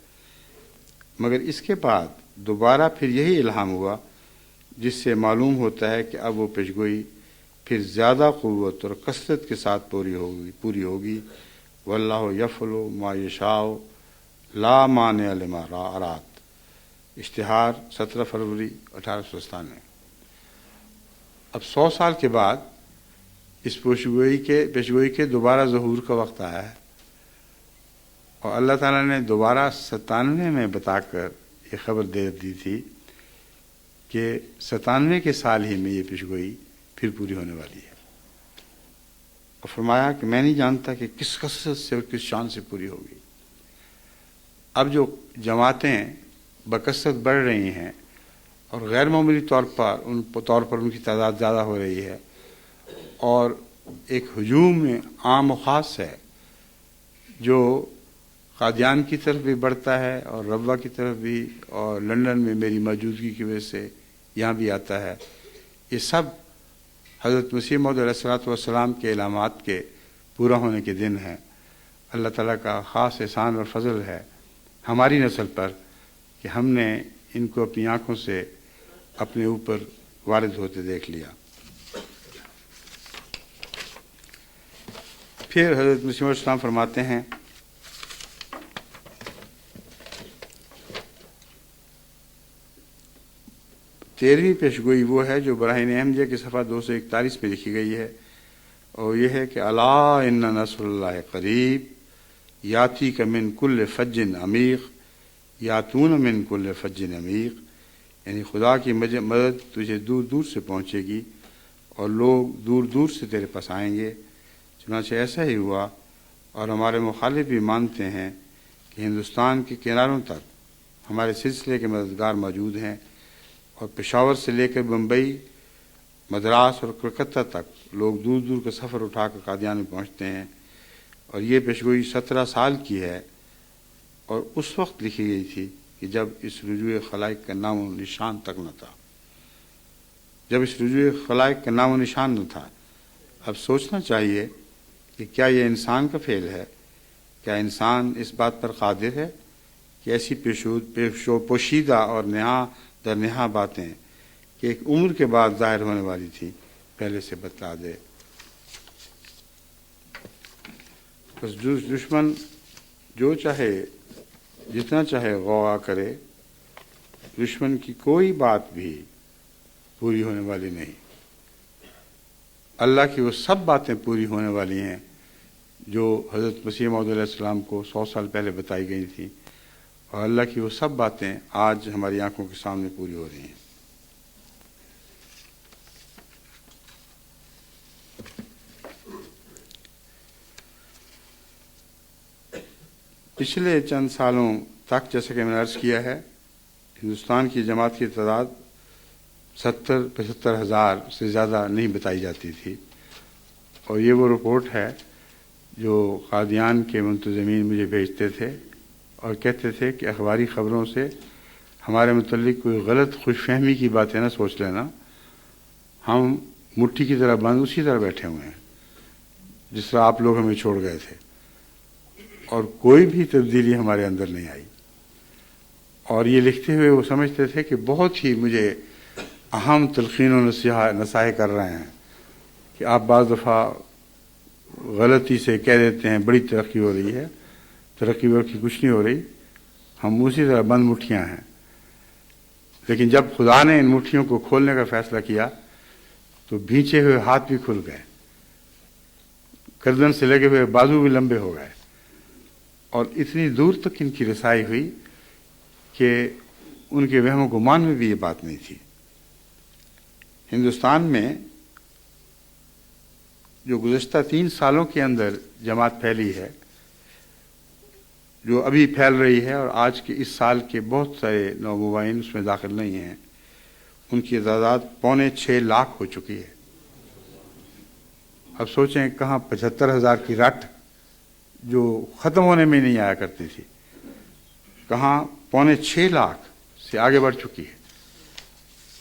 مگر اس کے بعد دوبارہ پھر یہی الہام ہوا جس سے معلوم ہوتا ہے کہ اب وہ پیشگوئی پھر زیادہ قوت اور کثرت کے ساتھ پوری ہوگی. واللہ یفعل ما یشاء لا مانع لما اراد. اشتہار 17 فروری 1897. اب 100 سال کے بعد اس پیشگوئی کے دوبارہ ظہور کا وقت آیا ہے اور اللہ تعالیٰ نے دوبارہ 97 میں بتا کر یہ خبر دے دی تھی کہ 97 کے سال ہی میں یہ پیشگوئی پھر پوری ہونے والی ہے. اور فرمایا کہ میں نہیں جانتا کہ کس کثرت سے اور کس شان سے پوری ہوگی. اب جو جماعتیں بکثرت بڑھ رہی ہیں اور غیر معمولی طور پر ان کی تعداد زیادہ ہو رہی ہے اور ایک ہجوم عام و خاص ہے جو قادیان کی طرف بھی بڑھتا ہے اور ربوہ کی طرف بھی اور لندن میں میری موجودگی کی وجہ سے یہاں بھی آتا ہے. یہ سب حضرت مسیح موعود علیہ السلام کے علامات کے پورا ہونے کے دن ہیں. اللہ تعالیٰ کا خاص احسان اور فضل ہے ہماری نسل پر کہ ہم نے ان کو اپنی آنکھوں سے اپنے اوپر وارد ہوتے دیکھ لیا. پھر حضرت مسیح علیہ السلام فرماتے ہیں تیرہویں پیشگوئی وہ ہے جو براہین احمدیہ کی صفحہ 241 میں لکھی گئی ہے اور یہ ہے کہ الا ان نصر اللہ قریب یاتی کا من کل فج عمیق یاتون من کل فج عمیق، یعنی خدا کی مدد تجھے دور دور سے پہنچے گی اور لوگ دور دور سے تیرے پاس آئیں گے. چنانچہ ایسا ہی ہوا اور ہمارے مخالف بھی مانتے ہیں کہ ہندوستان کے کناروں تک ہمارے سلسلے کے مددگار موجود ہیں اور پشاور سے لے کر بمبئی مدراس اور کلکتہ تک لوگ دور دور کا سفر اٹھا کر قادیان میں پہنچتے ہیں، اور یہ پیشگوئی 17 سال کی ہے، اور اس وقت لکھی گئی تھی کہ جب اس رجوع خلائق کا نام و نشان تک نہ تھا، جب اس رجوع خلائق کا نام و نشان نہ تھا۔ اب سوچنا چاہیے کہ کیا یہ انسان کا فعل ہے؟ کیا انسان اس بات پر قادر ہے کہ ایسی پوشیدہ اور نہا در نہا باتیں کہ ایک عمر کے بعد ظاہر ہونے والی تھی پہلے سے بتلا دے؟ بس دشمن جو چاہے جتنا چاہے غوغا کرے، دشمن کی کوئی بات بھی پوری ہونے والی نہیں۔ اللہ کی وہ سب باتیں پوری ہونے والی ہیں جو حضرت مسیح موعود علیہ السلام کو 100 سال پہلے بتائی گئی تھیں، اور اللہ کی وہ سب باتیں آج ہماری آنکھوں کے سامنے پوری ہو رہی ہیں۔ پچھلے چند سالوں تک جیسا کہ میں نے عرض کیا ہے، ہندوستان کی جماعت کی تعداد 70-75 ہزار سے زیادہ نہیں بتائی جاتی تھی، اور یہ وہ رپورٹ ہے جو قادیان کے منتظمین مجھے بھیجتے تھے اور کہتے تھے کہ اخباری خبروں سے ہمارے متعلق کوئی غلط خوش فہمی کی باتیں نہ سوچ لینا، ہم مٹھی کی طرح بند اسی طرح بیٹھے ہوئے ہیں جس طرح آپ لوگ ہمیں چھوڑ گئے تھے، اور کوئی بھی تبدیلی ہمارے اندر نہیں آئی۔ اور یہ لکھتے ہوئے وہ سمجھتے تھے کہ بہت ہی مجھے اہم تلقین و نصائح کر رہے ہیں کہ آپ بعض دفعہ غلطی سے کہہ دیتے ہیں بڑی ترقی ہو رہی ہے، ترقی ورقی کچھ نہیں ہو رہی، ہم اسی طرح بند مٹھیاں ہیں۔ لیکن جب خدا نے ان مٹھیوں کو کھولنے کا فیصلہ کیا تو بھینچے ہوئے ہاتھ بھی کھل گئے، گردن سے لگے ہوئے بازو بھی لمبے ہو گئے، اور اتنی دور تک ان کی رسائی ہوئی کہ ان کے وہم و گمان میں بھی یہ بات نہیں تھی۔ ہندوستان میں جو گزشتہ 3 سالوں کے اندر جماعت پھیلی ہے، جو ابھی پھیل رہی ہے، اور آج کے اس سال کے بہت سارے نومبائن اس میں داخل نہیں ہیں، ان کی تعداد 5.25 لاکھ ہو چکی ہے۔ اب سوچیں کہاں 75,000 کی رٹ جو ختم ہونے میں نہیں آیا کرتی تھی، کہاں 5.25 لاکھ سے آگے بڑھ چکی ہے۔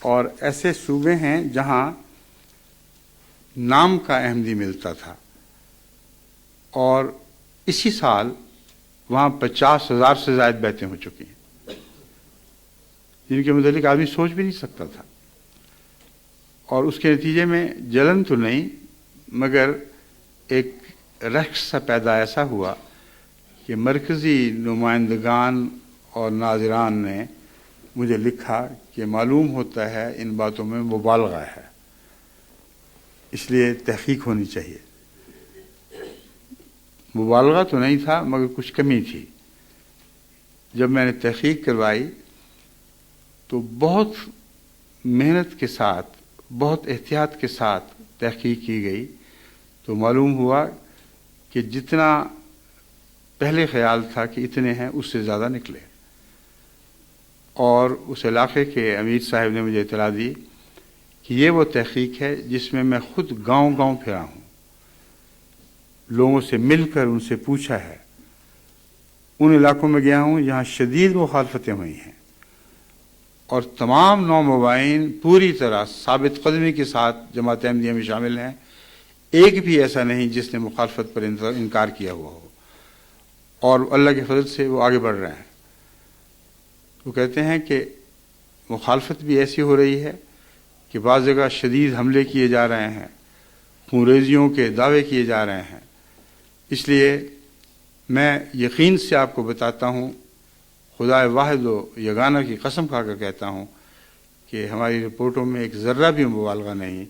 اور ایسے صوبے ہیں جہاں نام کا احمدی ملتا تھا، اور اسی سال وہاں 50,000 سے زائد بیعتیں ہو چکی ہیں، جن کے متعلق آدمی سوچ بھی نہیں سکتا تھا۔ اور اس کے نتیجے میں جلن تو نہیں مگر ایک رشک سا پیدا ایسا ہوا کہ مرکزی نمائندگان اور ناظران نے مجھے لکھا کہ معلوم ہوتا ہے ان باتوں میں مبالغہ ہے، اس لیے تحقیق ہونی چاہیے۔ مبالغہ تو نہیں تھا مگر کچھ کمی تھی۔ جب میں نے تحقیق کروائی تو بہت محنت کے ساتھ، بہت احتیاط کے ساتھ تحقیق کی گئی تو معلوم ہوا کہ جتنا پہلے خیال تھا کہ اتنے ہیں اس سے زیادہ نکلے۔ اور اس علاقے کے امیر صاحب نے مجھے اطلاع دی کہ یہ وہ تحقیق ہے جس میں میں خود گاؤں گاؤں پھرا ہوں، لوگوں سے مل کر ان سے پوچھا ہے، ان علاقوں میں گیا ہوں جہاں شدید مخالفتیں ہوئی ہیں، اور تمام 9 مبائن پوری طرح ثابت قدمی کے ساتھ جماعت احمدیہ میں شامل ہیں، ایک بھی ایسا نہیں جس نے مخالفت پر انکار کیا ہوا ہو، اور اللہ کے فضل سے وہ آگے بڑھ رہے ہیں۔ وہ کہتے ہیں کہ مخالفت بھی ایسی ہو رہی ہے کہ بعض جگہ شدید حملے کیے جا رہے ہیں، خونریزیوں کے دعوے کیے جا رہے ہیں۔ اس لیے میں یقین سے آپ کو بتاتا ہوں، خدا واحد و یگانہ کی قسم کھا کر کہتا ہوں کہ ہماری رپورٹوں میں ایک ذرہ بھی مبالغہ نہیں،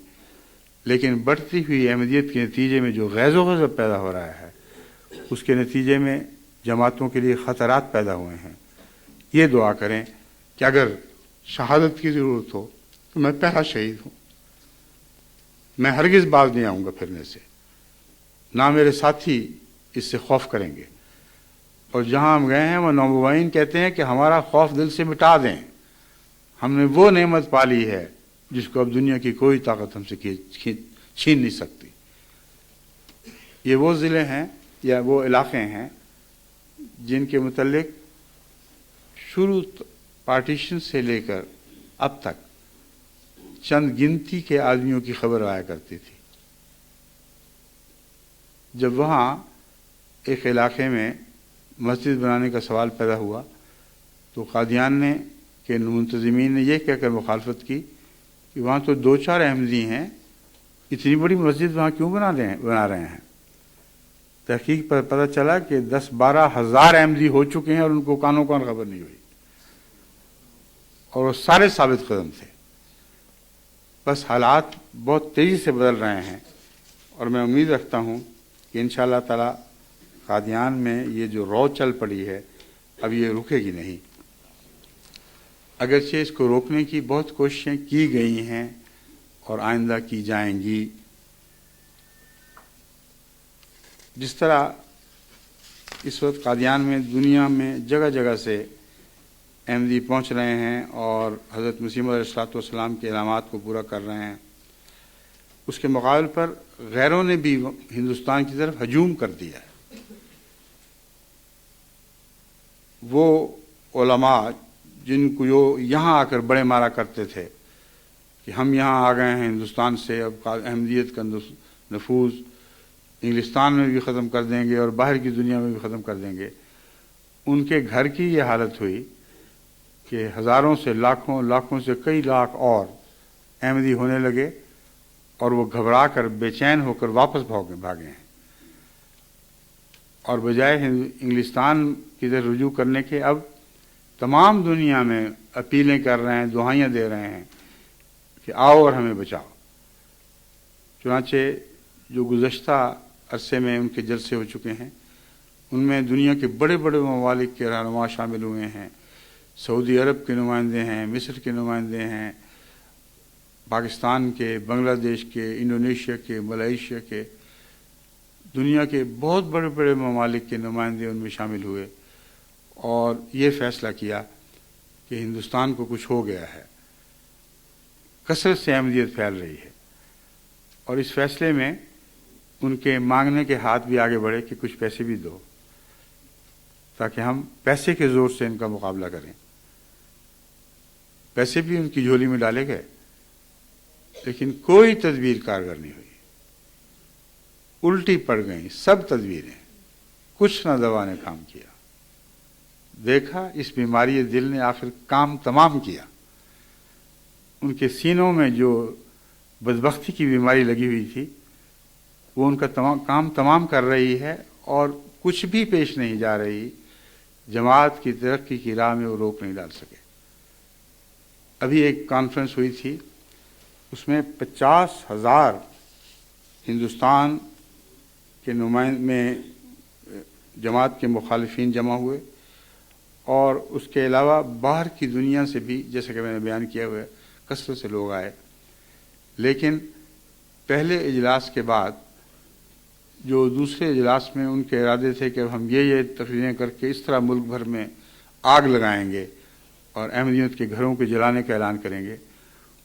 لیکن بڑھتی ہوئی احمدیت کے نتیجے میں جو غیظ و غضب پیدا ہو رہا ہے، اس کے نتیجے میں جماعتوں کے لیے خطرات پیدا ہوئے ہیں۔ یہ دعا کریں کہ اگر شہادت کی ضرورت ہو تو میں پہلا شہید ہوں، میں ہرگز باز نہیں آؤں گا پھرنے سے، نہ میرے ساتھی اس سے خوف کریں گے۔ اور جہاں ہم گئے ہیں وہ نومبائن کہتے ہیں کہ ہمارا خوف دل سے مٹا دیں، ہم نے وہ نعمت پالی ہے جس کو اب دنیا کی کوئی طاقت ہم سے چھین نہیں سکتی۔ یہ وہ ضلع ہیں یا وہ علاقے ہیں جن کے متعلق شروع پارٹیشن سے لے کر اب تک چند گنتی کے آدمیوں کی خبر آیا کرتی تھی۔ جب وہاں ایک علاقے میں مسجد بنانے کا سوال پیدا ہوا تو قادیان نے کے منتظمین نے یہ کہہ کر مخالفت کی کہ وہاں تو 2-4 احمدی ہیں، اتنی بڑی مسجد وہاں کیوں بنا رہے ہیں؟ تحقیق پر پتہ چلا کہ 10-12 ہزار احمدی ہو چکے ہیں اور ان کو کانوں کان خبر نہیں ہوئی، اور وہ سارے ثابت قدم تھے۔ بس حالات بہت تیزی سے بدل رہے ہیں، اور میں امید رکھتا ہوں کہ انشاءاللہ تعالی قادیان میں یہ جو رو چل پڑی ہے اب یہ رکے گی نہیں۔ اگرچہ اس کو روکنے کی بہت کوششیں کی گئی ہیں اور آئندہ کی جائیں گی۔ جس طرح اس وقت قادیان میں دنیا میں جگہ جگہ سے احمدی پہنچ رہے ہیں اور حضرت مسیح موعود علیہ السلام کے علامات کو پورا کر رہے ہیں، اس کے مقابل پر غیروں نے بھی ہندوستان کی طرف ہجوم کر دیا ہے۔ وہ علماء جن کو یہاں آ کر بڑے مارا کرتے تھے کہ ہم یہاں آ گئے ہیں ہندوستان سے، اب احمدیت کا نفوذ انگلستان میں بھی ختم کر دیں گے اور باہر کی دنیا میں بھی ختم کر دیں گے، ان کے گھر کی یہ حالت ہوئی کہ ہزاروں سے لاکھوں سے کئی لاکھ اور احمدی ہونے لگے، اور وہ گھبرا کر بے چین ہو کر واپس بھاگے ہیں، اور بجائے انگلستان کی طرف رجوع کرنے کے اب تمام دنیا میں اپیلیں کر رہے ہیں، دعائیاں دے رہے ہیں کہ آؤ اور ہمیں بچاؤ۔ چنانچہ جو گزشتہ عرصے میں ان کے جلسے ہو چکے ہیں ان میں دنیا کے بڑے بڑے ممالک کے رہنما شامل ہوئے ہیں، سعودی عرب کے نمائندے ہیں، مصر کے نمائندے ہیں، پاکستان کے، بنگلہ دیش کے، انڈونیشیا کے، ملائیشیا کے، دنیا کے بہت بڑے بڑے ممالک کے نمائندے ان میں شامل ہوئے، اور یہ فیصلہ کیا کہ ہندوستان کو کچھ ہو گیا ہے، کثرت سے احمدیت پھیل رہی ہے، اور اس فیصلے میں ان کے مانگنے کے ہاتھ بھی آگے بڑھے کہ کچھ پیسے بھی دو تاکہ ہم پیسے کے زور سے ان کا مقابلہ کریں۔ پیسے بھی ان کی جھولی میں ڈالے گئے، لیکن کوئی تدبیر کارگر نہیں ہوئی، الٹی پڑ گئیں سب تدبیریں، کچھ نہ دوا نے کام کیا۔ دیکھا اس بیماری دل نے آخر کام تمام کیا۔ ان کے سینوں میں جو بدبختی کی بیماری لگی ہوئی تھی وہ ان کا کام تمام کر رہی ہے، اور کچھ بھی پیش نہیں جا رہی، جماعت کی ترقی کی راہ میں وہ روک نہیں ڈال سکے۔ ابھی ایک کانفرنس ہوئی تھی، اس میں 50,000 ہندوستان کے میں جماعت کے مخالفین جمع ہوئے، اور اس کے علاوہ باہر کی دنیا سے بھی، جیسا کہ میں نے بیان کیا ہوا ہے، کثرت سے لوگ آئے۔ لیکن پہلے اجلاس کے بعد جو دوسرے اجلاس میں ان کے ارادے تھے کہ اب ہم یہ تقریریں کر کے اس طرح ملک بھر میں آگ لگائیں گے اور احمدیت کے گھروں کے جلانے کا اعلان کریں گے،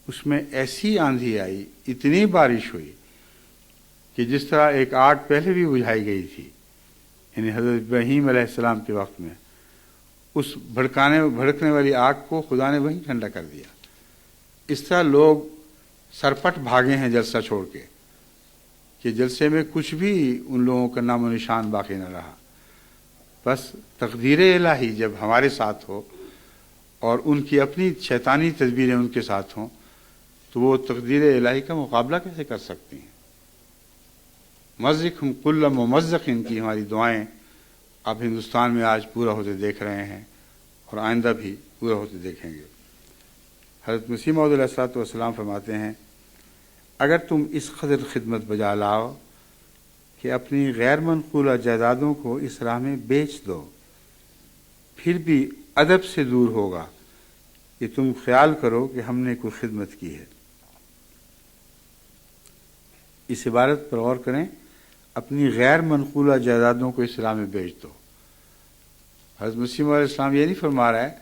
اس میں ایسی آندھی آئی، اتنی بارش ہوئی کہ جس طرح ایک آگ پہلے بھی بجھائی گئی تھی، یعنی حضرت ابراہیم علیہ السلام کے وقت میں، اس بھڑکنے والی آگ کو خدا نے وہیں ٹھنڈا کر دیا۔ اس طرح لوگ سرپٹ بھاگے ہیں جلسہ چھوڑ کے کہ جلسے میں کچھ بھی ان لوگوں کا نام و نشان باقی نہ رہا۔ بس تقدیر الہی جب ہمارے ساتھ ہو اور ان کی اپنی شیطانی تدبیریں ان کے ساتھ ہوں تو وہ تقدیر الہی کا مقابلہ کیسے کر سکتی ہیں؟ مزقہم کل ممزق، ان کی ہماری دعائیں آپ ہندوستان میں آج پورا ہوتے دیکھ رہے ہیں اور آئندہ بھی پورا ہوتے دیکھیں گے۔ حضرت مسیح موعود علیہ السلام فرماتے ہیں، اگر تم اس قدر خدمت بجا لاؤ کہ اپنی غیر منقولہ جائیدادوں کو اس راہ میں بیچ دو، پھر بھی ادب سے دور ہوگا کہ تم خیال کرو کہ ہم نے کوئی خدمت کی ہے۔ اس عبارت پر غور کریں، اپنی غیر منقولہ جائیدادوں کو اس راہ میں بیچ دو۔ حضرت مسیح موعود علیہ السلام یہ نہیں فرما رہا ہے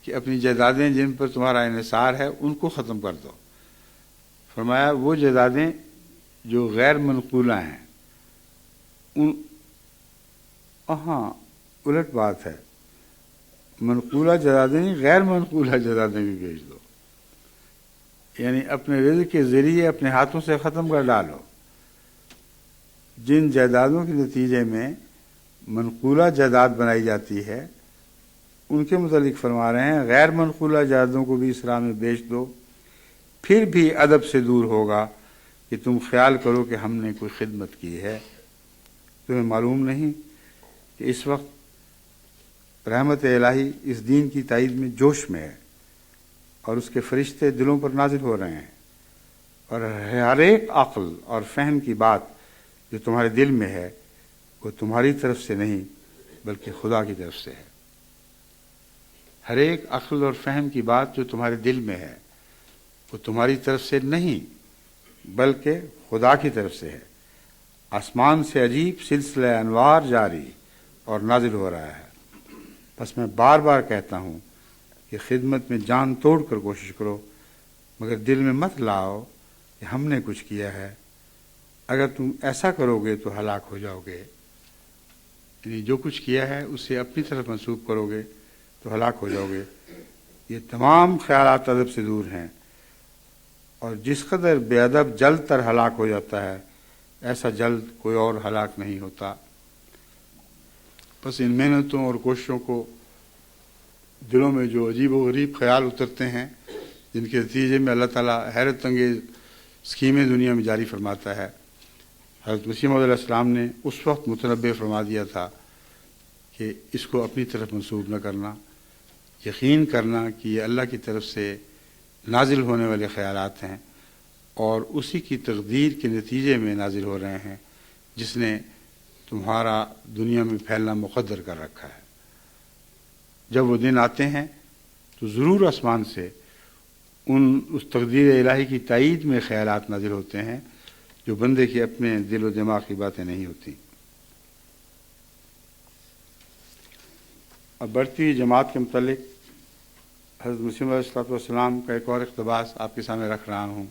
کہ اپنی جائیدادیں جن پر تمہارا انحصار ہے ان کو ختم کر دو، فرمایا وہ جائیدادیں جو غیر منقولہ ہیں ان ہاں الٹ بات ہے، منقولہ جائیدادیں نہیں، غیر منقولہ جائیدادیں بھی بیچ دو، یعنی اپنے رزق کے ذریعے اپنے ہاتھوں سے ختم کر ڈالو۔ جن جائیدادوں کے نتیجے میں منقولہ جائیداد بنائی جاتی ہے ان کے متعلق فرما رہے ہیں غیر منقولہ جائیدادوں کو بھی اس راہ میں بیچ دو، پھر بھی ادب سے دور ہوگا کہ تم خیال کرو کہ ہم نے کوئی خدمت کی ہے۔ تمہیں معلوم نہیں کہ اس وقت رحمت الہی اس دین کی تائید میں جوش میں ہے اور اس کے فرشتے دلوں پر نازل ہو رہے ہیں، اور ہر ایک عقل اور فہم کی بات جو تمہارے دل میں ہے وہ تمہاری طرف سے نہیں بلکہ خدا کی طرف سے ہے۔ ہر ایک عقل اور فہم کی بات جو تمہارے دل میں ہے وہ تمہاری طرف سے نہیں بلکہ خدا کی طرف سے ہے۔ آسمان سے عجیب سلسلہ انوار جاری اور نازل ہو رہا ہے۔ بس میں بار بار کہتا ہوں کہ خدمت میں جان توڑ کر کوشش کرو، مگر دل میں مت لاؤ کہ ہم نے کچھ کیا ہے۔ اگر تم ایسا کرو گے تو ہلاک ہو جاؤ گے، یعنی جو کچھ کیا ہے اسے اپنی طرف منسوب کرو گے تو ہلاک ہو جاؤ گے۔ یہ تمام خیالات ادب سے دور ہیں، اور جس قدر بے ادب جلد تر ہلاک ہو جاتا ہے ایسا جلد کوئی اور ہلاک نہیں ہوتا۔ بس ان محنتوں اور کوششوں کو دلوں میں جو عجیب و غریب خیال اترتے ہیں جن کے نتیجے میں اللہ تعالیٰ حیرت انگیز اسکیمیں دنیا میں جاری فرماتا ہے، حضرت مسیح موعود علیہ السلام نے اس وقت متنبع فرما دیا تھا کہ اس کو اپنی طرف منسوب نہ کرنا، یقین کرنا کہ یہ اللہ کی طرف سے نازل ہونے والے خیالات ہیں اور اسی کی تقدیر کے نتیجے میں نازل ہو رہے ہیں جس نے تمہارا دنیا میں پھیلنا مقدر کر رکھا ہے۔ جب وہ دن آتے ہیں تو ضرور آسمان سے اس تقدیر الہی کی تائید میں خیالات نازل ہوتے ہیں جو بندے کے اپنے دل و دماغ کی باتیں نہیں ہوتی۔ اب بڑھتی ہوئی جماعت کے متعلق حضرت مسیح علیہ السلام کا ایک اور اقتباس آپ کے سامنے رکھ رہا ہوں۔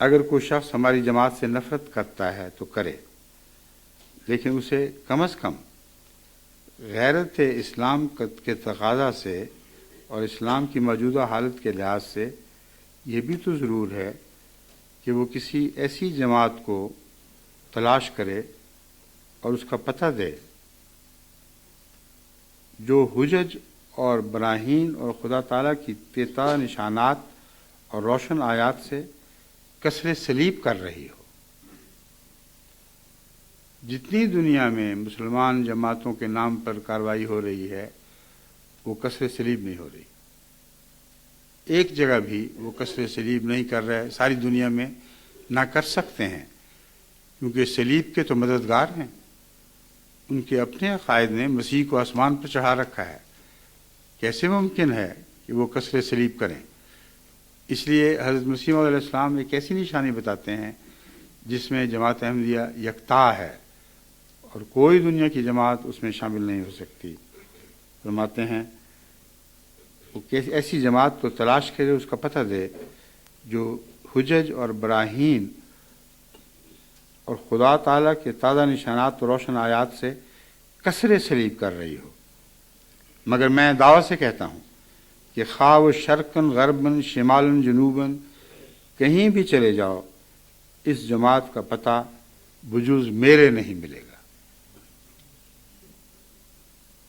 اگر کوئی شخص ہماری جماعت سے نفرت کرتا ہے تو کرے، لیکن اسے کم از کم غیرت اسلام کے تقاضا سے اور اسلام کی موجودہ حالت کے لحاظ سے یہ بھی تو ضرور ہے کہ وہ کسی ایسی جماعت کو تلاش کرے اور اس کا پتہ دے جو حجج اور براہین اور خدا تعالیٰ کی تیتا نشانات اور روشن آیات سے کسر صلیب کر رہی ہو۔ جتنی دنیا میں مسلمان جماعتوں کے نام پر کارروائی ہو رہی ہے وہ کسر صلیب نہیں ہو رہی، ایک جگہ بھی وہ کسر صلیب نہیں کر رہے، ساری دنیا میں نہ کر سکتے ہیں کیونکہ صلیب کے تو مددگار ہیں، ان کے اپنے عقائد نے مسیح کو آسمان پر چڑھا رکھا ہے، کیسے ممکن ہے کہ وہ کسر صلیب کریں؟ اس لیے حضرت مسیح علیہ السلام ایک ایسی نشانی بتاتے ہیں جس میں جماعت احمدیہ یکتا ہے اور کوئی دنیا کی جماعت اس میں شامل نہیں ہو سکتی۔ فرماتے ہیں وہ ایسی جماعت کو تلاش کرے، اس کا پتہ دے جو حجج اور براہین اور خدا تعالیٰ کے تازہ نشانات و روشن آیات سے کسر صلیب کر رہی ہو۔ مگر میں دعویٰ سے کہتا ہوں کہ خواہ و شرقاً غرباً شمالاً جنوباً کہیں بھی چلے جاؤ اس جماعت کا پتہ بجوز میرے نہیں ملے گا،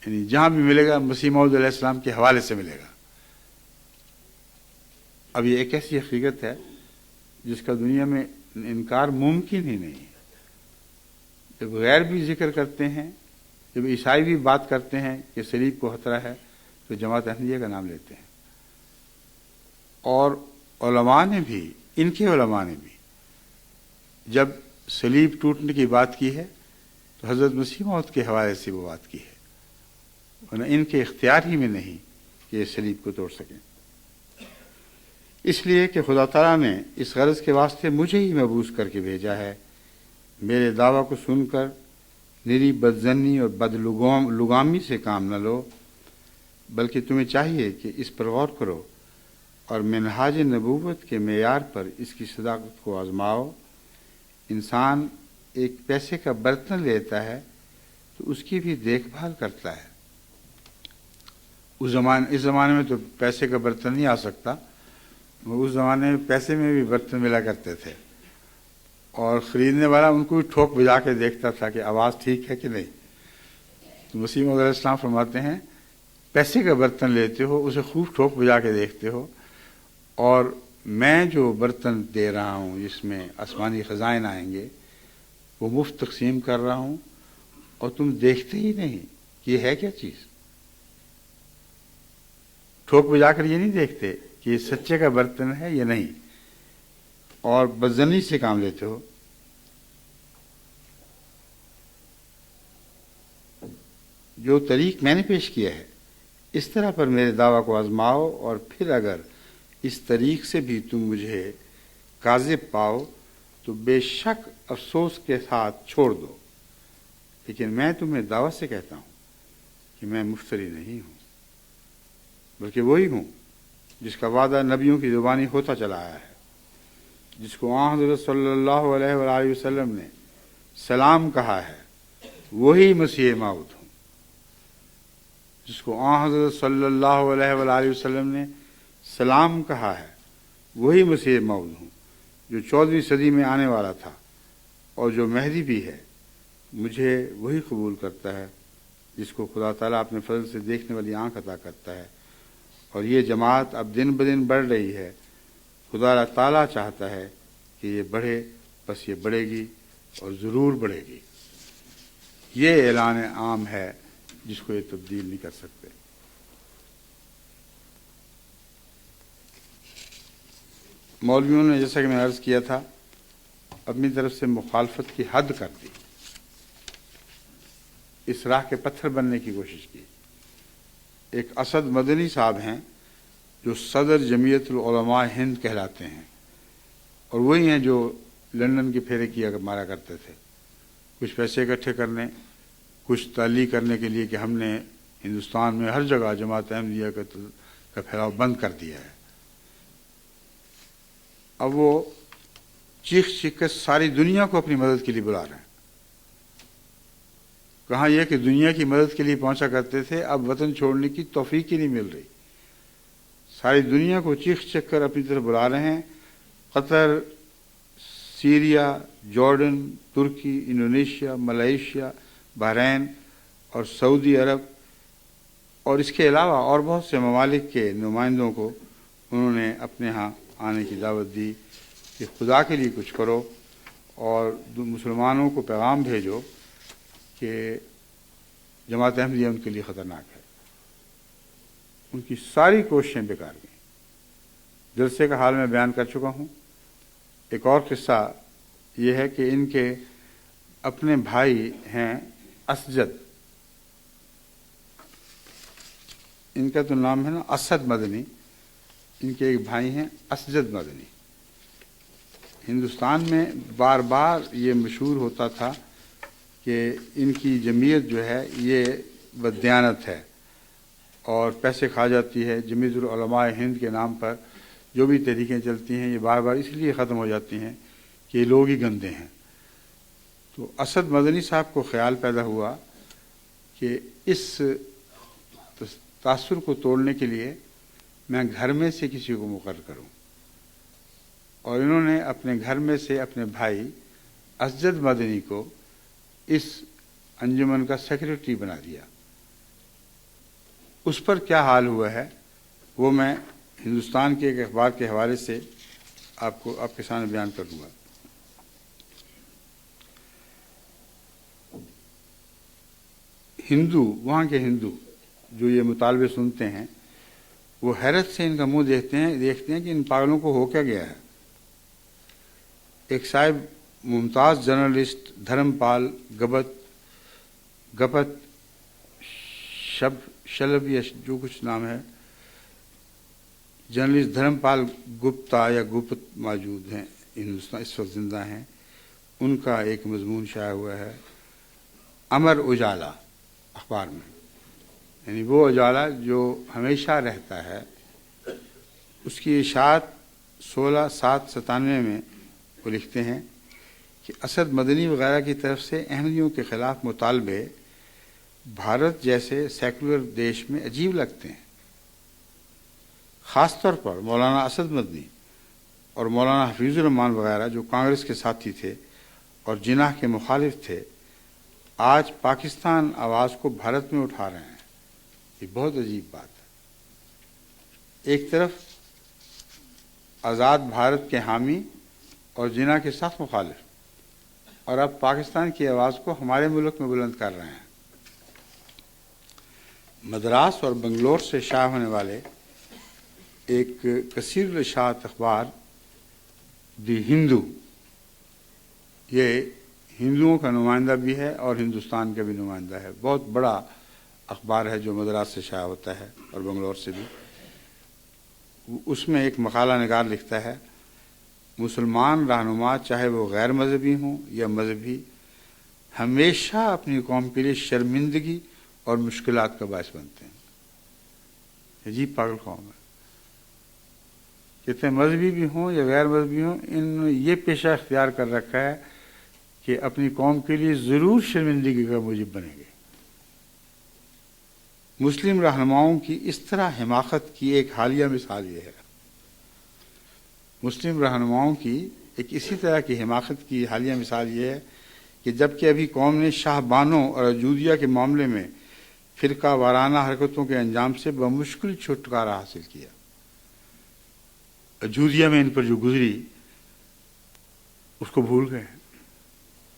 یعنی جہاں بھی ملے گا مسیح موعود علیہ السلام کے حوالے سے ملے گا۔ اب یہ ایک ایسی حقیقت ہے جس کا دنیا میں انکار ممکن ہی نہیں ہے۔ جب غیر بھی ذکر کرتے ہیں، جب عیسائی بھی بات کرتے ہیں کہ صلیب کو خطرہ ہے تو جماعت احمدیہ کا نام لیتے ہیں، اور علماء نے بھی، ان کے علماء نے بھی جب صلیب ٹوٹنے کی بات کی ہے تو حضرت مسیح موعود کے حوالے سے وہ بات کی ہے، ورنہ ان کے اختیار ہی میں نہیں کہ یہ صلیب کو توڑ سکیں۔ اس لیے کہ خدا تعالیٰ نے اس غرض کے واسطے مجھے ہی مبعوث کر کے بھیجا ہے، میرے دعویٰ کو سن کر نری بدظنی اور لگامی سے کام نہ لو، بلکہ تمہیں چاہیے کہ اس پر غور کرو اور منہاج نبوت کے معیار پر اس کی صداقت کو آزماؤ۔ انسان ایک پیسے کا برتن لیتا ہے تو اس کی بھی دیکھ بھال کرتا ہے۔ اس زمانے میں تو پیسے کا برتن نہیں آ سکتا، اس زمانے میں پیسے میں بھی برتن ملا کرتے تھے، اور خریدنے والا ان کو بھی ٹھوک بجا کے دیکھتا تھا کہ آواز ٹھیک ہے کہ نہیں۔ تو مسیح موعود علیہ السلام فرماتے ہیں پیسے کا برتن لیتے ہو، اسے خوب ٹھوک بجا کے دیکھتے ہو، اور میں جو برتن دے رہا ہوں جس میں آسمانی خزائن آئیں گے وہ مفت تقسیم کر رہا ہوں، اور تم دیکھتے ہی نہیں کہ یہ ہے کیا چیز۔ ٹھوک بجا کر یہ نہیں دیکھتے کہ یہ سچے کا برتن ہے یا نہیں، اور بدظنی سے کام لیتے ہو۔ جو طریق میں نے پیش کیا ہے اس طرح پر میرے دعویٰ کو آزماؤ، اور پھر اگر اس طریق سے بھی تم مجھے کاذب پاؤ تو بے شک افسوس کے ساتھ چھوڑ دو، لیکن میں تمہیں دعوت سے کہتا ہوں کہ میں مفتری نہیں ہوں، بلکہ وہی ہوں جس کا وعدہ نبیوں کی زبانی ہوتا چلا آیا ہے، جس کو آن حضرت صلی اللہ علیہ وآلہ وسلم نے سلام کہا ہے، وہی مسیح موعود ہوں۔ جس کو آن حضرت صلی اللہ علیہ وآلہ وسلم نے سلام کہا ہے، وہی مسیح موعود ہوں جو 14ویں صدی میں آنے والا تھا، اور جو مہدی بھی ہے۔ مجھے وہی قبول کرتا ہے جس کو خدا تعالیٰ اپنے فضل سے دیکھنے والی آنکھ عطا کرتا ہے، اور یہ جماعت اب دن بدن بڑھ رہی ہے۔ خدا تعالیٰ چاہتا ہے کہ یہ بڑھے، بس یہ بڑھے گی اور ضرور بڑھے گی۔ یہ اعلان عام ہے جس کو یہ تبدیل نہیں کر سکتے۔ مولویوں نے جیسا کہ میں عرض کیا تھا اپنی طرف سے مخالفت کی حد کر دی، اس راہ کے پتھر بننے کی کوشش کی۔ ایک اسد مدنی صاحب ہیں جو صدر جمعیت العلماء ہند کہلاتے ہیں، اور وہی ہیں جو لندن کے پھیرے کیا مارا کرتے تھے، کچھ پیسے اکٹھے کرنے، کچھ تعلیق کرنے کے لیے کہ ہم نے ہندوستان میں ہر جگہ جماعت احمدیہ کا پھیلاؤ بند کر دیا ہے۔ اب وہ چیخ چیخ کر ساری دنیا کو اپنی مدد کے لیے بلا رہے ہیں۔ کہاں یہ کہ دنیا کی مدد کے لیے پہنچا کرتے تھے، اب وطن چھوڑنے کی توفیق ہی نہیں مل رہی۔ ساری دنیا کو چیخ چیخ کر اپنی طرف بلا رہے ہیں۔ قطر، سیریا، جارڈن، ترکی، انڈونیشیا، ملائیشیا، بحرین اور سعودی عرب، اور اس کے علاوہ اور بہت سے ممالک کے نمائندوں کو انہوں نے اپنے ہاں آنے کی دعوت دی کہ خدا کے لیے کچھ کرو، اور مسلمانوں کو پیغام بھیجو کہ جماعت احمدیہ ان کے لیے خطرناک ہے۔ ان کی ساری کوششیں بیکار گئیں۔ جلسے کا حال میں بیان کر چکا ہوں۔ ایک اور قصہ یہ ہے کہ ان کے اپنے بھائی ہیں اسجد، ان کا تو نام ہے نا اسد مدنی، ان کے ایک بھائی ہیں اسجد مدنی۔ ہندوستان میں بار بار یہ مشہور ہوتا تھا کہ ان کی جمعیت جو ہے یہ بددیانت ہے اور پیسے کھا جاتی ہے۔ جمعیت العلماء ہند کے نام پر جو بھی تحریکیں چلتی ہیں یہ بار بار اس لیے ختم ہو جاتی ہیں کہ یہ لوگ ہی گندے ہیں۔ تو اسد مدنی صاحب کو خیال پیدا ہوا کہ اس تاثر کو توڑنے کے لیے میں گھر میں سے کسی کو مقرر کروں، اور انہوں نے اپنے گھر میں سے اپنے بھائی اسجد مدنی کو اس انجمن کا سیکریٹری بنا دیا۔ اس پر کیا حال ہوا ہے وہ میں ہندوستان کے ایک اخبار کے حوالے سے آپ کے سامنے بیان کر دوں گا۔ ہندو، وہاں کے ہندو جو یہ مطالبے سنتے ہیں وہ حیرت سے ان کا منہ دیکھتے ہیں کہ ان پاگلوں کو ہو کیا گیا ہے۔ ایک صاحب ممتاز جرنلسٹ دھرم پال گپت شلب یا جو کچھ نام ہے، جرنلسٹ دھرم پال گپتا یا گپت موجود ہیں ہندوستان، اس وقت زندہ ہیں۔ ان کا ایک مضمون شائع ہوا ہے امر اجالا اخبار میں، یعنی وہ اجالا جو ہمیشہ رہتا ہے اس کی اشاعت 16/7/97 میں وہ لکھتے ہیں کہ اسد مدنی وغیرہ کی طرف سے احمدیوں کے خلاف مطالبے بھارت جیسے سیکولر دیش میں عجیب لگتے ہیں، خاص طور پر مولانا اسد مدنی اور مولانا حفیظ الرحمان وغیرہ جو کانگریس کے ساتھی تھے اور جناح کے مخالف تھے، آج پاکستان آواز کو بھارت میں اٹھا رہے ہیں۔ یہ بہت عجیب بات ہے، ایک طرف آزاد بھارت کے حامی اور جناح کے سخت مخالف، اور اب پاکستان کی آواز کو ہمارے ملک میں بلند کر رہے ہیں۔ مدراس اور بنگلور سے شائع ہونے والے ایک کثیر الاشاعت اخبار دی ہندو، یہ ہندوؤں کا نمائندہ بھی ہے اور ہندوستان کا بھی نمائندہ ہے، بہت بڑا اخبار ہے جو مدراس سے شائع ہوتا ہے اور بنگلور سے بھی۔ اس میں ایک مقالہ نگار لکھتا ہے، مسلمان رہنما چاہے وہ غیر مذہبی ہوں یا مذہبی، ہمیشہ اپنی قوم کے لیے شرمندگی اور مشکلات کا باعث بنتے ہیں۔ عجیب پاگل قوم ہے، کتنے مذہبی بھی ہوں یا غیر مذہبی ہوں، ان یہ پیشہ اختیار کر رکھا ہے کہ اپنی قوم کے لیے ضرور شرمندگی کا موجب بنیں گے۔ مسلم رہنماؤں کی اس طرح حماقت کی ایک حالیہ مثال یہ ہے، مسلم رہنماؤں کی ایک اسی طرح کی حماقت کی حالیہ مثال یہ ہے کہ جبکہ ابھی قوم نے شاہ بانوں اور اجودیہ کے معاملے میں فرقہ وارانہ حرکتوں کے انجام سے بمشکل چھٹکارا حاصل کیا، اجودیہ میں ان پر جو گزری اس کو بھول گئے،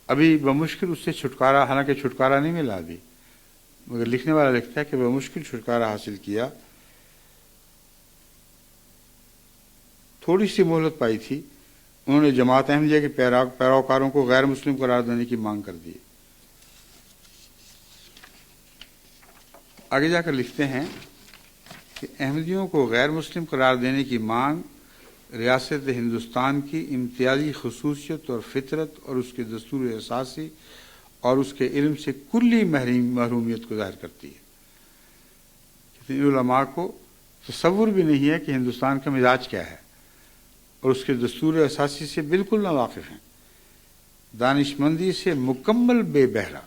ابھی بمشکل اس سے چھٹکارا، حالانکہ چھٹکارا نہیں ملا ابھی، مگر لکھنے والا لکھتا ہے کہ بمشکل چھٹکارا حاصل کیا۔ تھوڑی سی مہلت پائی تھی، انہوں نے جماعت احمدیہ کے پیروکاروں کو غیر مسلم قرار دینے کی مانگ کر دی۔ آگے جا کر لکھتے ہیں کہ احمدیوں کو غیر مسلم قرار دینے کی مانگ ریاست ہندوستان کی امتیازی خصوصیت اور فطرت اور اس کے دستور اساسی اور اس کے علم سے کلی محرومیت کو ظاہر کرتی ہے۔ ان علماء کو تصور بھی نہیں ہے کہ ہندوستان کا مزاج کیا ہے اور اس کے دستور اساسی سے بالکل ناواقف ہیں، دانش مندی سے مکمل بے بہرا۔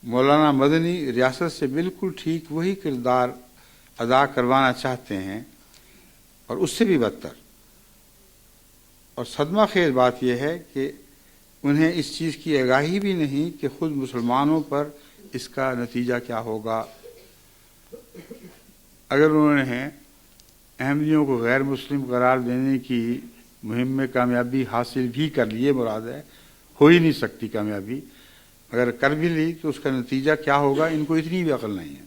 مولانا مدنی ریاست سے بالکل ٹھیک وہی کردار ادا کروانا چاہتے ہیں اور اس سے بھی بدتر، اور صدمہ خیز بات یہ ہے کہ انہیں اس چیز کی آگاہی بھی نہیں کہ خود مسلمانوں پر اس کا نتیجہ کیا ہوگا۔ اگر انہوں نے احمدیوں کو غیر مسلم قرار دینے کی مہم میں کامیابی حاصل بھی کر لی، مراد ہے ہو ہی نہیں سکتی کامیابی، اگر کر بھی لی تو اس کا نتیجہ کیا ہوگا ان کو اتنی بھی عقل نہیں ہے۔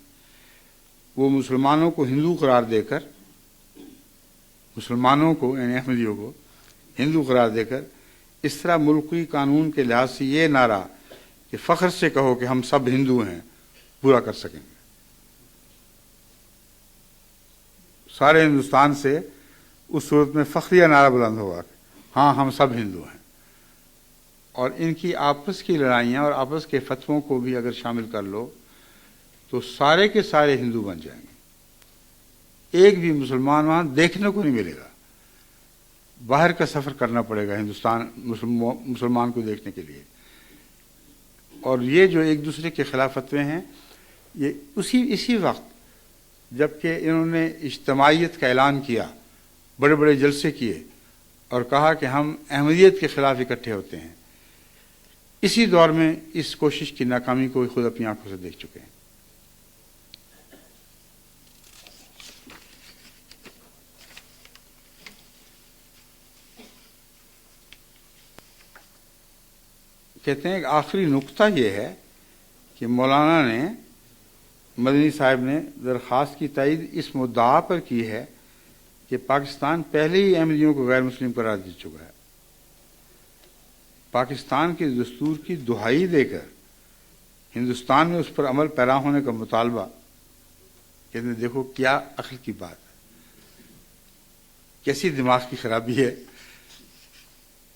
وہ مسلمانوں کو ہندو قرار دے کر، مسلمانوں کو یعنی احمدیوں کو ہندو قرار دے کر اس طرح ملکی قانون کے لحاظ سے یہ نعرہ کہ فخر سے کہو کہ ہم سب ہندو ہیں پورا کر سکیں گے۔ سارے ہندوستان سے اس صورت میں فخریہ نعرہ بلند ہوگا کہ ہاں ہم سب ہندو ہیں، اور ان کی آپس کی لڑائیاں اور آپس کے فتووں کو بھی اگر شامل کر لو تو سارے کے سارے ہندو بن جائیں گے، ایک بھی مسلمان وہاں دیکھنے کو نہیں ملے گا، باہر کا سفر کرنا پڑے گا ہندوستان مسلمان کو دیکھنے کے لیے۔ اور یہ جو ایک دوسرے کے خلاف فتوے ہیں، یہ اسی وقت جبکہ انہوں نے اجتماعیت کا اعلان کیا، بڑے بڑے جلسے کیے اور کہا کہ ہم احمدیت کے خلاف اکٹھے ہوتے ہیں، اسی دور میں اس کوشش کی ناکامی کو خود اپنی آنکھوں سے دیکھ چکے ہیں۔ کہتے ہیں کہ آخری نقطہ یہ ہے کہ مولانا نے مدنی صاحب نے درخواست کی تائید اس مدعا پر کی ہے کہ پاکستان پہلے ہی احمدیوں کو غیر مسلم قرار دے چکا ہے۔ پاکستان کے دستور کی دہائی دے کر ہندوستان میں اس پر عمل پیرا ہونے کا مطالبہ، کہتے ہیں دیکھو کیا عقل کی بات ہے، کیسی دماغ کی خرابی ہے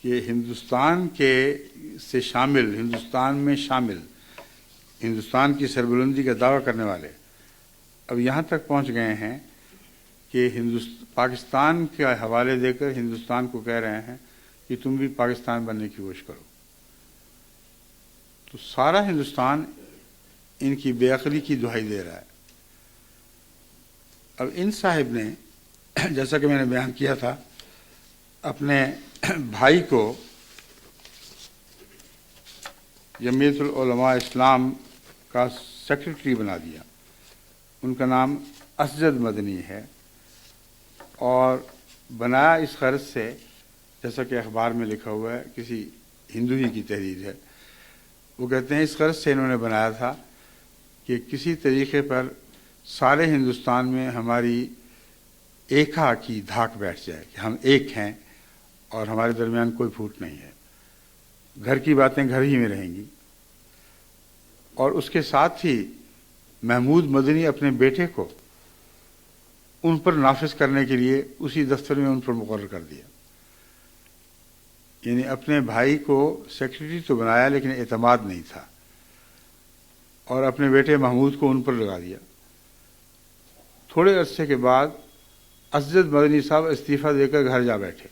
کہ ہندوستان میں شامل ہندوستان کی سربلندی کا دعویٰ کرنے والے اب یہاں تک پہنچ گئے ہیں کہ کہ پاکستان کے حوالے دے کر ہندوستان کو کہہ رہے ہیں کہ تم بھی پاکستان بننے کی کوشش کرو، تو سارا ہندوستان ان کی بے عقلی کی دہائی دے رہا ہے۔ اب ان صاحب نے جیسا کہ میں نے بیان کیا تھا اپنے بھائی کو جمعیت العلماء اسلام کا سیکرٹری بنا دیا۔ ان کا نام اسجد مدنی ہے، اور بنایا اس غرض سے، جیسا کہ اخبار میں لکھا ہوا ہے، کسی ہندو ہی کی تحریر ہے، وہ کہتے ہیں اس غرض سے انہوں نے بنایا تھا کہ کسی طریقے پر سارے ہندوستان میں ہماری ایکا کی دھاک بیٹھ جائے کہ ہم ایک ہیں اور ہمارے درمیان کوئی پھوٹ نہیں ہے، گھر کی باتیں گھر ہی میں رہیں گی۔ اور اس کے ساتھ ہی محمود مدنی اپنے بیٹے کو ان پر نافذ کرنے کے لیے اسی دفتر میں ان پر مقرر کر دیا، یعنی اپنے بھائی کو سیکرٹری تو بنایا لیکن اعتماد نہیں تھا، اور اپنے بیٹے محمود کو ان پر لگا دیا۔ تھوڑے عرصے کے بعد اسجد مدنی صاحب استعفیٰ دے کر گھر جا بیٹھے،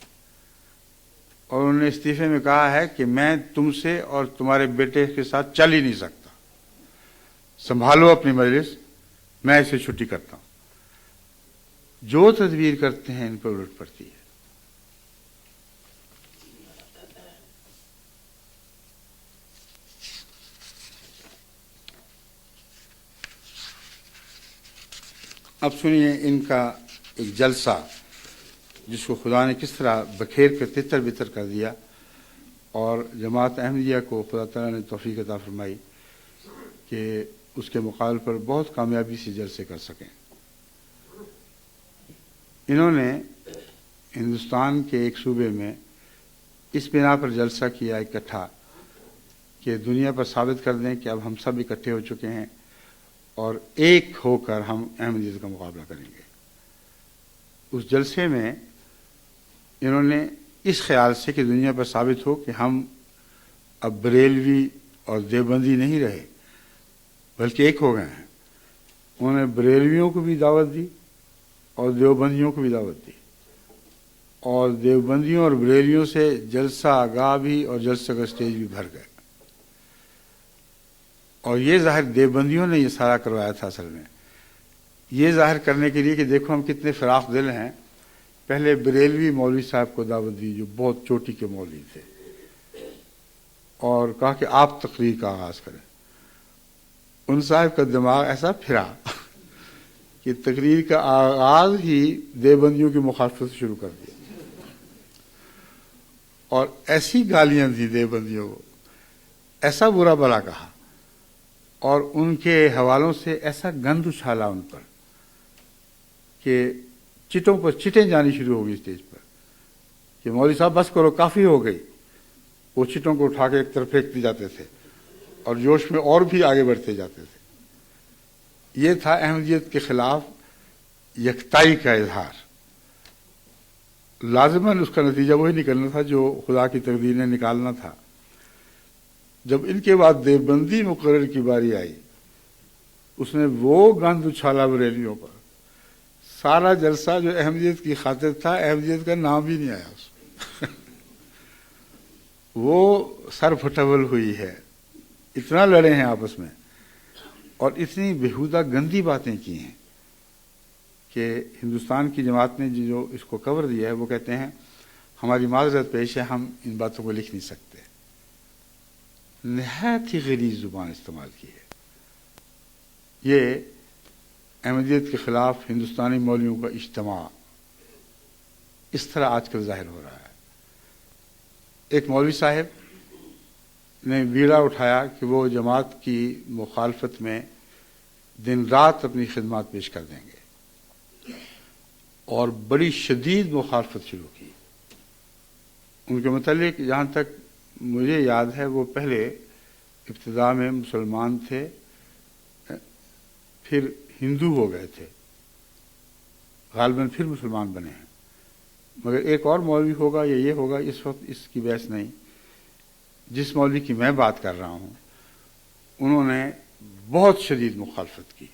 اور انہوں نے استعفے میں کہا ہے کہ میں تم سے اور تمہارے بیٹے کے ساتھ چل ہی نہیں سکتا، سنبھالو اپنی مجلس، میں اسے چھٹی کرتا ہوں۔ جو تدبیر کرتے ہیں ان پر الٹ پڑتی ہے۔ اب سنیے ان کا ایک جلسہ جس کو خدا نے کس طرح بکھیر کر تتر بتر کر دیا، اور جماعت احمدیہ کو خدا تعالیٰ نے توفیق عطا فرمائی کہ اس کے مقابل پر بہت کامیابی سے جلسے کر سکیں۔ انہوں نے ہندوستان کے ایک صوبے میں اس بنا پر جلسہ کیا اکٹھا کہ دنیا پر ثابت کر دیں کہ اب ہم سب اکٹھے ہو چکے ہیں اور ایک ہو کر ہم احمدیت کا مقابلہ کریں گے۔ اس جلسے میں انہوں نے اس خیال سے کہ دنیا پر ثابت ہو کہ ہم اب بریلوی اور دیوبندی نہیں رہے بلکہ ایک ہو گئے ہیں، انہوں نے بریلویوں کو بھی دعوت دی اور دیوبندیوں کو بھی دعوت دی، اور دیوبندیوں اور بریلویوں سے جلسہ آگاہ بھی اور جلسہ کا اسٹیج بھی بھر گئے، اور یہ ظاہر دیوبندیوں نے یہ سارا کروایا تھا اصل میں، یہ ظاہر کرنے کے لیے کہ دیکھو ہم کتنے فراخ دل ہیں۔ پہلے بریلوی مولوی صاحب کو دعوت دی جو بہت چوٹی کے مولوی تھے، اور کہا کہ آپ تقریر کا آغاز کریں۔ ان صاحب کا دماغ ایسا پھرا کہ تقریر کا آغاز ہی دیوبندیوں کی مخالفت سے شروع کر دیا، اور ایسی گالیاں دی دیوبندیوں کو، ایسا برا بلا کہا، اور ان کے حوالوں سے ایسا گند اچھالا ان پر کہ چٹوں پر چٹیں جانی شروع ہو گئی اسٹیج پر کہ مولوی صاحب بس کرو، کافی ہو گئی۔ وہ چٹوں کو اٹھا کے ایک طرف پھینکتے جاتے تھے اور جوش میں اور بھی آگے بڑھتے جاتے تھے۔ یہ تھا احمدیت کے خلاف یکتائی کا اظہار۔ لازماً اس کا نتیجہ وہی نکلنا تھا جو خدا کی تقدیر نے نکالنا تھا۔ جب ان کے بعد دیوبندی مقرر کی باری آئی، اس نے وہ گند اچھالا بریلیوں پر، سارا جلسہ جو احمدیت کی خاطر تھا احمدیت کا نام بھی نہیں آیا اس میں۔ وہ سر پھٹول ہوئی ہے، اتنا لڑے ہیں آپس میں اور اتنی بےہودہ گندی باتیں کی ہیں کہ ہندوستان کی جماعت نے جو اس کو کور دیا ہے وہ کہتے ہیں ہماری معذرت پیش ہے، ہم ان باتوں کو لکھ نہیں سکتے۔ نہایت ہی غلیظ زبان استعمال کی ہے۔ یہ احمدیت کے خلاف ہندوستانی مولویوں کا اجتماع اس طرح آج کل ظاہر ہو رہا ہے۔ ایک مولوی صاحب نے بیڑا اٹھایا کہ وہ جماعت کی مخالفت میں دن رات اپنی خدمات پیش کر دیں گے، اور بڑی شدید مخالفت شروع کی۔ ان کے متعلق جہاں تک مجھے یاد ہے وہ پہلے ابتدا میں مسلمان تھے، پھر ہندو ہو گئے تھے، غالباً پھر مسلمان بنے ہیں، مگر ایک اور مولوی ہوگا یا یہ ہوگا، اس وقت اس کی بحث نہیں۔ جس مولوی کی میں بات کر رہا ہوں انہوں نے بہت شدید مخالفت کی،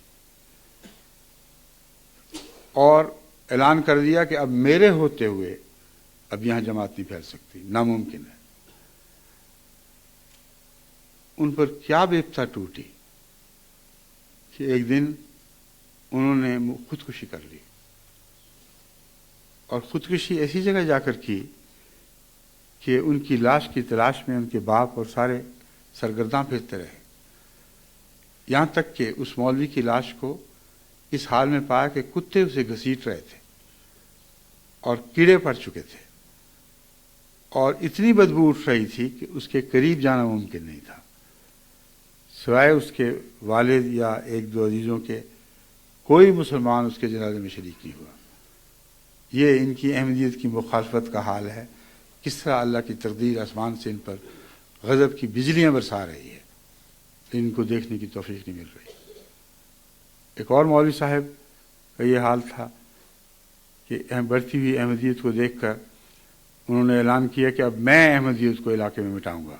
اور اعلان کر دیا کہ اب میرے ہوتے ہوئے اب یہاں جماعت نہیں پھیل سکتی، ناممکن ہے۔ ان پر کیا بیپتا ٹوٹی کہ ایک دن انہوں نے خودکشی کر لی، اور خودکشی ایسی جگہ جا کر کی کہ ان کی لاش کی تلاش میں ان کے باپ اور سارے سرگرداں پھرتے رہے، یہاں تک کہ اس مولوی کی لاش کو اس حال میں پایا کہ کتے اسے گھسیٹ رہے تھے اور کیڑے پڑ چکے تھے، اور اتنی بدبو اٹھ رہی تھی کہ اس کے قریب جانا ممکن نہیں تھا، سوائے اس کے والد یا ایک دو عزیزوں کے کوئی مسلمان اس کے جنازے میں شریک نہیں ہوا۔ یہ ان کی احمدیت کی مخالفت کا حال ہے، کس طرح اللہ کی تقدیر آسمان سے ان پر غضب کی بجلیاں برسا رہی ہے، ان کو دیکھنے کی توفیق نہیں مل رہی۔ ایک اور مولوی صاحب کا یہ حال تھا کہ بڑھتی ہوئی احمدیت کو دیکھ کر انہوں نے اعلان کیا کہ اب میں احمدیت کو علاقے میں مٹاؤں گا،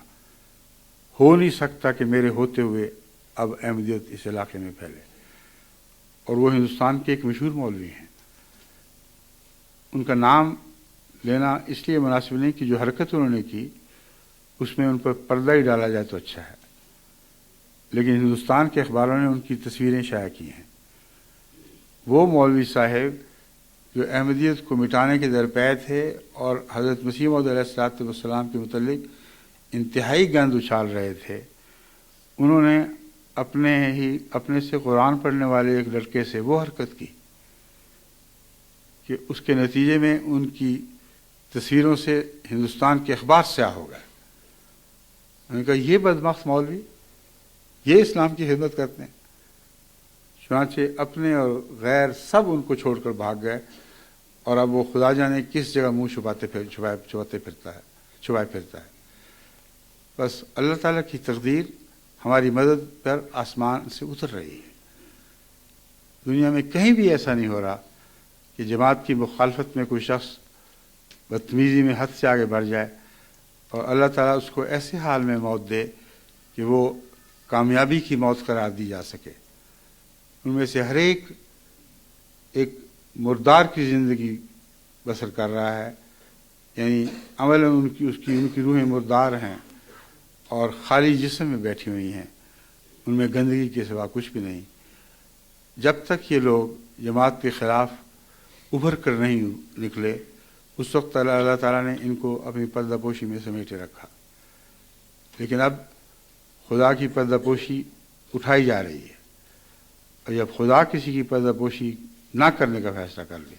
ہو نہیں سکتا کہ میرے ہوتے ہوئے اب احمدیت اس علاقے میں پھیلے۔ اور وہ ہندوستان کے ایک مشہور مولوی ہیں، ان کا نام لینا اس لیے مناسب نہیں کہ جو حرکت انہوں نے کی اس میں ان پر پردہ ہی ڈالا جائے تو اچھا ہے، لیکن ہندوستان کے اخباروں نے ان کی تصویریں شائع کی ہیں۔ وہ مولوی صاحب جو احمدیت کو مٹانے کے درپے تھے اور حضرت مسیح موعود علیہ السلام کے متعلق انتہائی گند اچھال رہے تھے، انہوں نے اپنے سے قرآن پڑھنے والے ایک لڑکے سے وہ حرکت کی کہ اس کے نتیجے میں ان کی تصویروں سے ہندوستان کے اخبار سیاہ ہو گئے۔ میں نے کہا یہ بدبخت مولوی یہ اسلام کی خدمت کرتے ہیں؟ چنانچہ اپنے اور غیر سب ان کو چھوڑ کر بھاگ گئے، اور اب وہ خدا جانے کس جگہ منہ چھپائے پھرتا ہے۔ بس اللہ تعالیٰ کی تقدیر ہماری مدد پر آسمان سے اتر رہی ہے۔ دنیا میں کہیں بھی ایسا نہیں ہو رہا کہ جماعت کی مخالفت میں کوئی شخص بدتمیزی میں حد سے آگے بڑھ جائے اور اللہ تعالیٰ اس کو ایسے حال میں موت دے کہ وہ کامیابی کی موت قرار دی جا سکے۔ ان میں سے ہر ایک مردار کی زندگی بسر کر رہا ہے، یعنی عمل ان کی روحیں مردار ہیں اور خالی جسم میں بیٹھی ہوئی ہیں، ان میں گندگی کے سوا کچھ بھی نہیں۔ جب تک یہ لوگ جماعت کے خلاف ابھر کر نہیں نکلے اس وقت اللہ تعالیٰ نے ان کو اپنی پردہ پوشی میں سمیٹے رکھا، لیکن اب خدا کی پردہ پوشی اٹھائی جا رہی ہے، اور جب خدا کسی کی پردہ پوشی نہ کرنے کا فیصلہ کر لے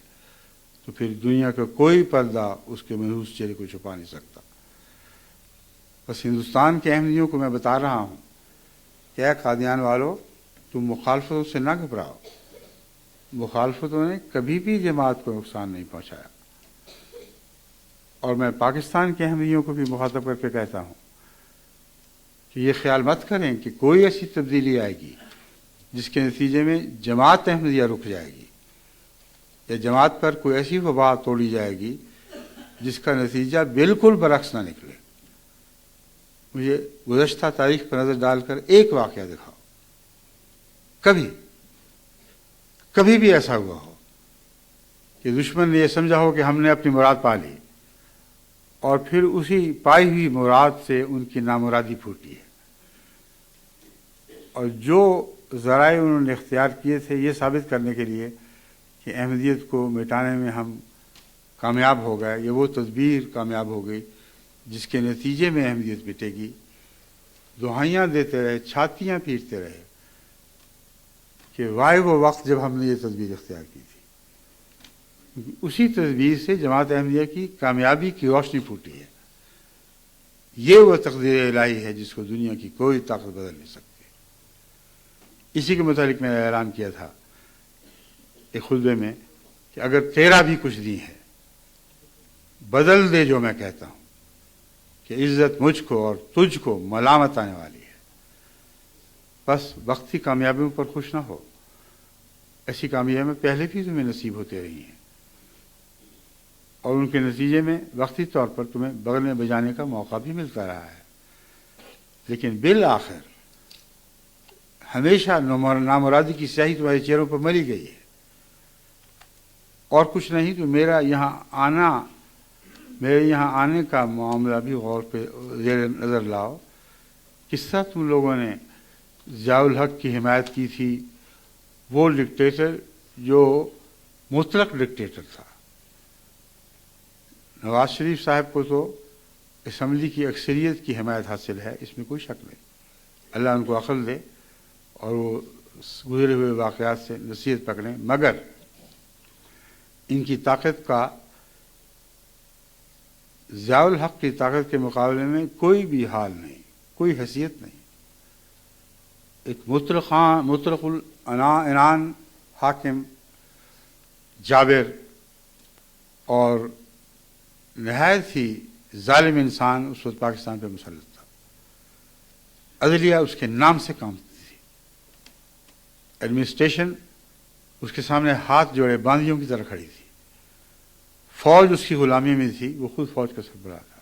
تو پھر دنیا کا کوئی پردہ اس کے منحوس چہرے کو چھپا نہیں سکتا۔ بس ہندوستان کے احمدیوں کو میں بتا رہا ہوں کہ اے قادیان والو، تم مخالفتوں سے نہ گھبراؤ، مخالفتوں نے کبھی بھی جماعت کو نقصان نہیں پہنچایا۔ اور میں پاکستان کے احمدیوں کو بھی مخاطب کر کے کہتا ہوں کہ یہ خیال مت کریں کہ کوئی ایسی تبدیلی آئے گی جس کے نتیجے میں جماعت احمدیہ رک جائے گی، یا جماعت پر کوئی ایسی وبا توڑی جائے گی جس کا نتیجہ بالکل برعکس نہ نکلے۔ مجھے گزشتہ تاریخ پر نظر ڈال کر ایک واقعہ دکھاؤ، کبھی بھی ایسا ہوا ہو کہ دشمن نے یہ سمجھا ہو کہ ہم نے اپنی مراد پا لی، اور پھر اسی پائی ہوئی مراد سے ان کی نامرادی پھوٹی ہے، اور جو ذرائع انہوں نے اختیار کیے تھے یہ ثابت کرنے کے لیے کہ احمدیت کو مٹانے میں ہم کامیاب ہو گئے، یہ وہ تدبیر کامیاب ہو گئی جس کے نتیجے میں احمدیت مٹے گی، دہائیاں دیتے رہے، چھاتیاں پیٹتے رہے کہ وائے وہ وقت جب ہم نے یہ تدبیر اختیار کی تھی۔ اسی تدبیر سے جماعت احمدیہ کی کامیابی کی روشنی پھوٹی ہے۔ یہ وہ تقدیر الہی ہے جس کو دنیا کی کوئی طاقت بدل نہیں سکتی۔ اسی کے متعلق میں نے اعلان کیا تھا ایک خطبے میں کہ اگر تیرا بھی کچھ دی ہے بدل دے جو میں کہتا ہوں کہ عزت مجھ کو اور تجھ کو ملامت آنے والی ہے۔ بس وقتی کامیابیوں پر خوش نہ ہو، ایسی کامیابیاں پہلے بھی تمہیں نصیب ہوتے رہی ہیں، اور ان کے نتیجے میں وقتی طور پر تمہیں بغل میں بجانے کا موقع بھی ملتا رہا ہے، لیکن بالآخر ہمیشہ نامرادی کی سیاہی تمہارے چہروں پر ملی گئی ہے، اور کچھ نہیں تو میرے یہاں آنے کا معاملہ بھی غور پہ زیر نظر لاؤ. کس طرح تم لوگوں نے ضیاء الحق کی حمایت کی تھی، وہ ڈکٹیٹر جو مطلق ڈکٹیٹر تھا. نواز شریف صاحب کو تو اسمبلی کی اکثریت کی حمایت حاصل ہے، اس میں کوئی شک نہیں. اللہ ان کو عقل دے اور وہ گزرے ہوئے واقعات سے نصیحت پکڑیں، مگر ان کی طاقت کا ضیاء الحق کی طاقت کے مقابلے میں کوئی بھی حال نہیں، کوئی حیثیت نہیں. ایک مطلق العنان حاکم جابر اور نہایت ہی ظالم انسان اس وقت پاکستان پہ مسلط تھا. عدلیہ اس کے نام سے کامتی تھی، ایڈمنسٹریشن اس کے سامنے ہاتھ جوڑے باندیوں کی طرح کھڑی تھی، فوج اس کی غلامی میں تھی، وہ خود فوج کا سربراہ تھا.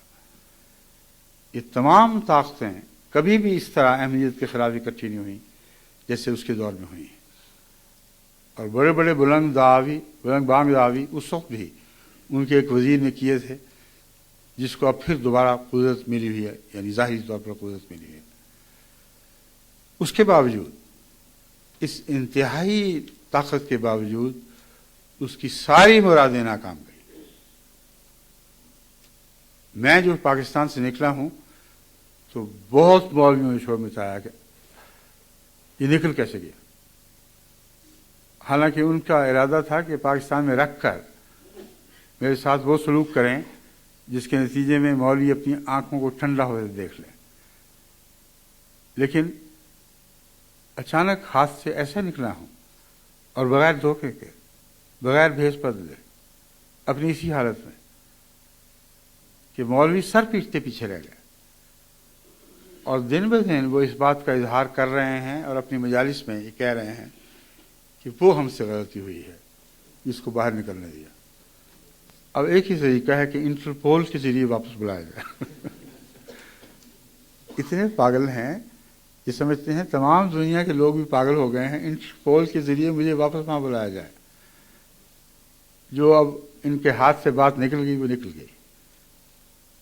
یہ تمام طاقتیں کبھی بھی اس طرح اہمیت کے خلاف اکٹھی نہیں ہوئیں جیسے اس کے دور میں ہوئی ہیں. اور بڑے بڑے بلند بانگ دعوی اس وقت بھی ان کے ایک وزیر نے کیے تھے، جس کو اب پھر دوبارہ قدرت ملی ہوئی ہے، یعنی ظاہری طور پر قدرت ملی ہوئی ہے. اس کے باوجود، اس انتہائی طاقت کے باوجود، اس کی ساری مرادیں ناکام گئی. میں جو پاکستان سے نکلا ہوں تو بہت مولویوں نے شور مچایا کہ یہ نکل کیسے گیا. حالانکہ ان کا ارادہ تھا کہ پاکستان میں رکھ کر میرے ساتھ وہ سلوک کریں جس کے نتیجے میں مولوی اپنی آنکھوں کو ٹھنڈا ہوتے دیکھ لیں. لیکن اچانک ہاتھ سے ایسا نکلا ہوں اور بغیر دھوکے کے، بغیر بھیس بدلے، اپنی اسی حالت میں کہ مولوی سر پیٹتے پیچھے رہ گئے. اور دن بہ دن وہ اس بات کا اظہار کر رہے ہیں اور اپنی مجالس میں یہ کہہ رہے ہیں کہ وہ ہم سے غلطی ہوئی ہے، اس کو باہر نکلنے دیا. اب ایک ہی طریقہ ہے کہ انٹرپول کے ذریعے واپس بلایا جائے. اتنے پاگل ہیں یہ سمجھتے ہیں تمام دنیا کے لوگ بھی پاگل ہو گئے ہیں، انٹرپول کے ذریعے مجھے واپس وہاں بلایا جائے. جو اب ان کے ہاتھ سے بات نکل گئی وہ نکل گئی.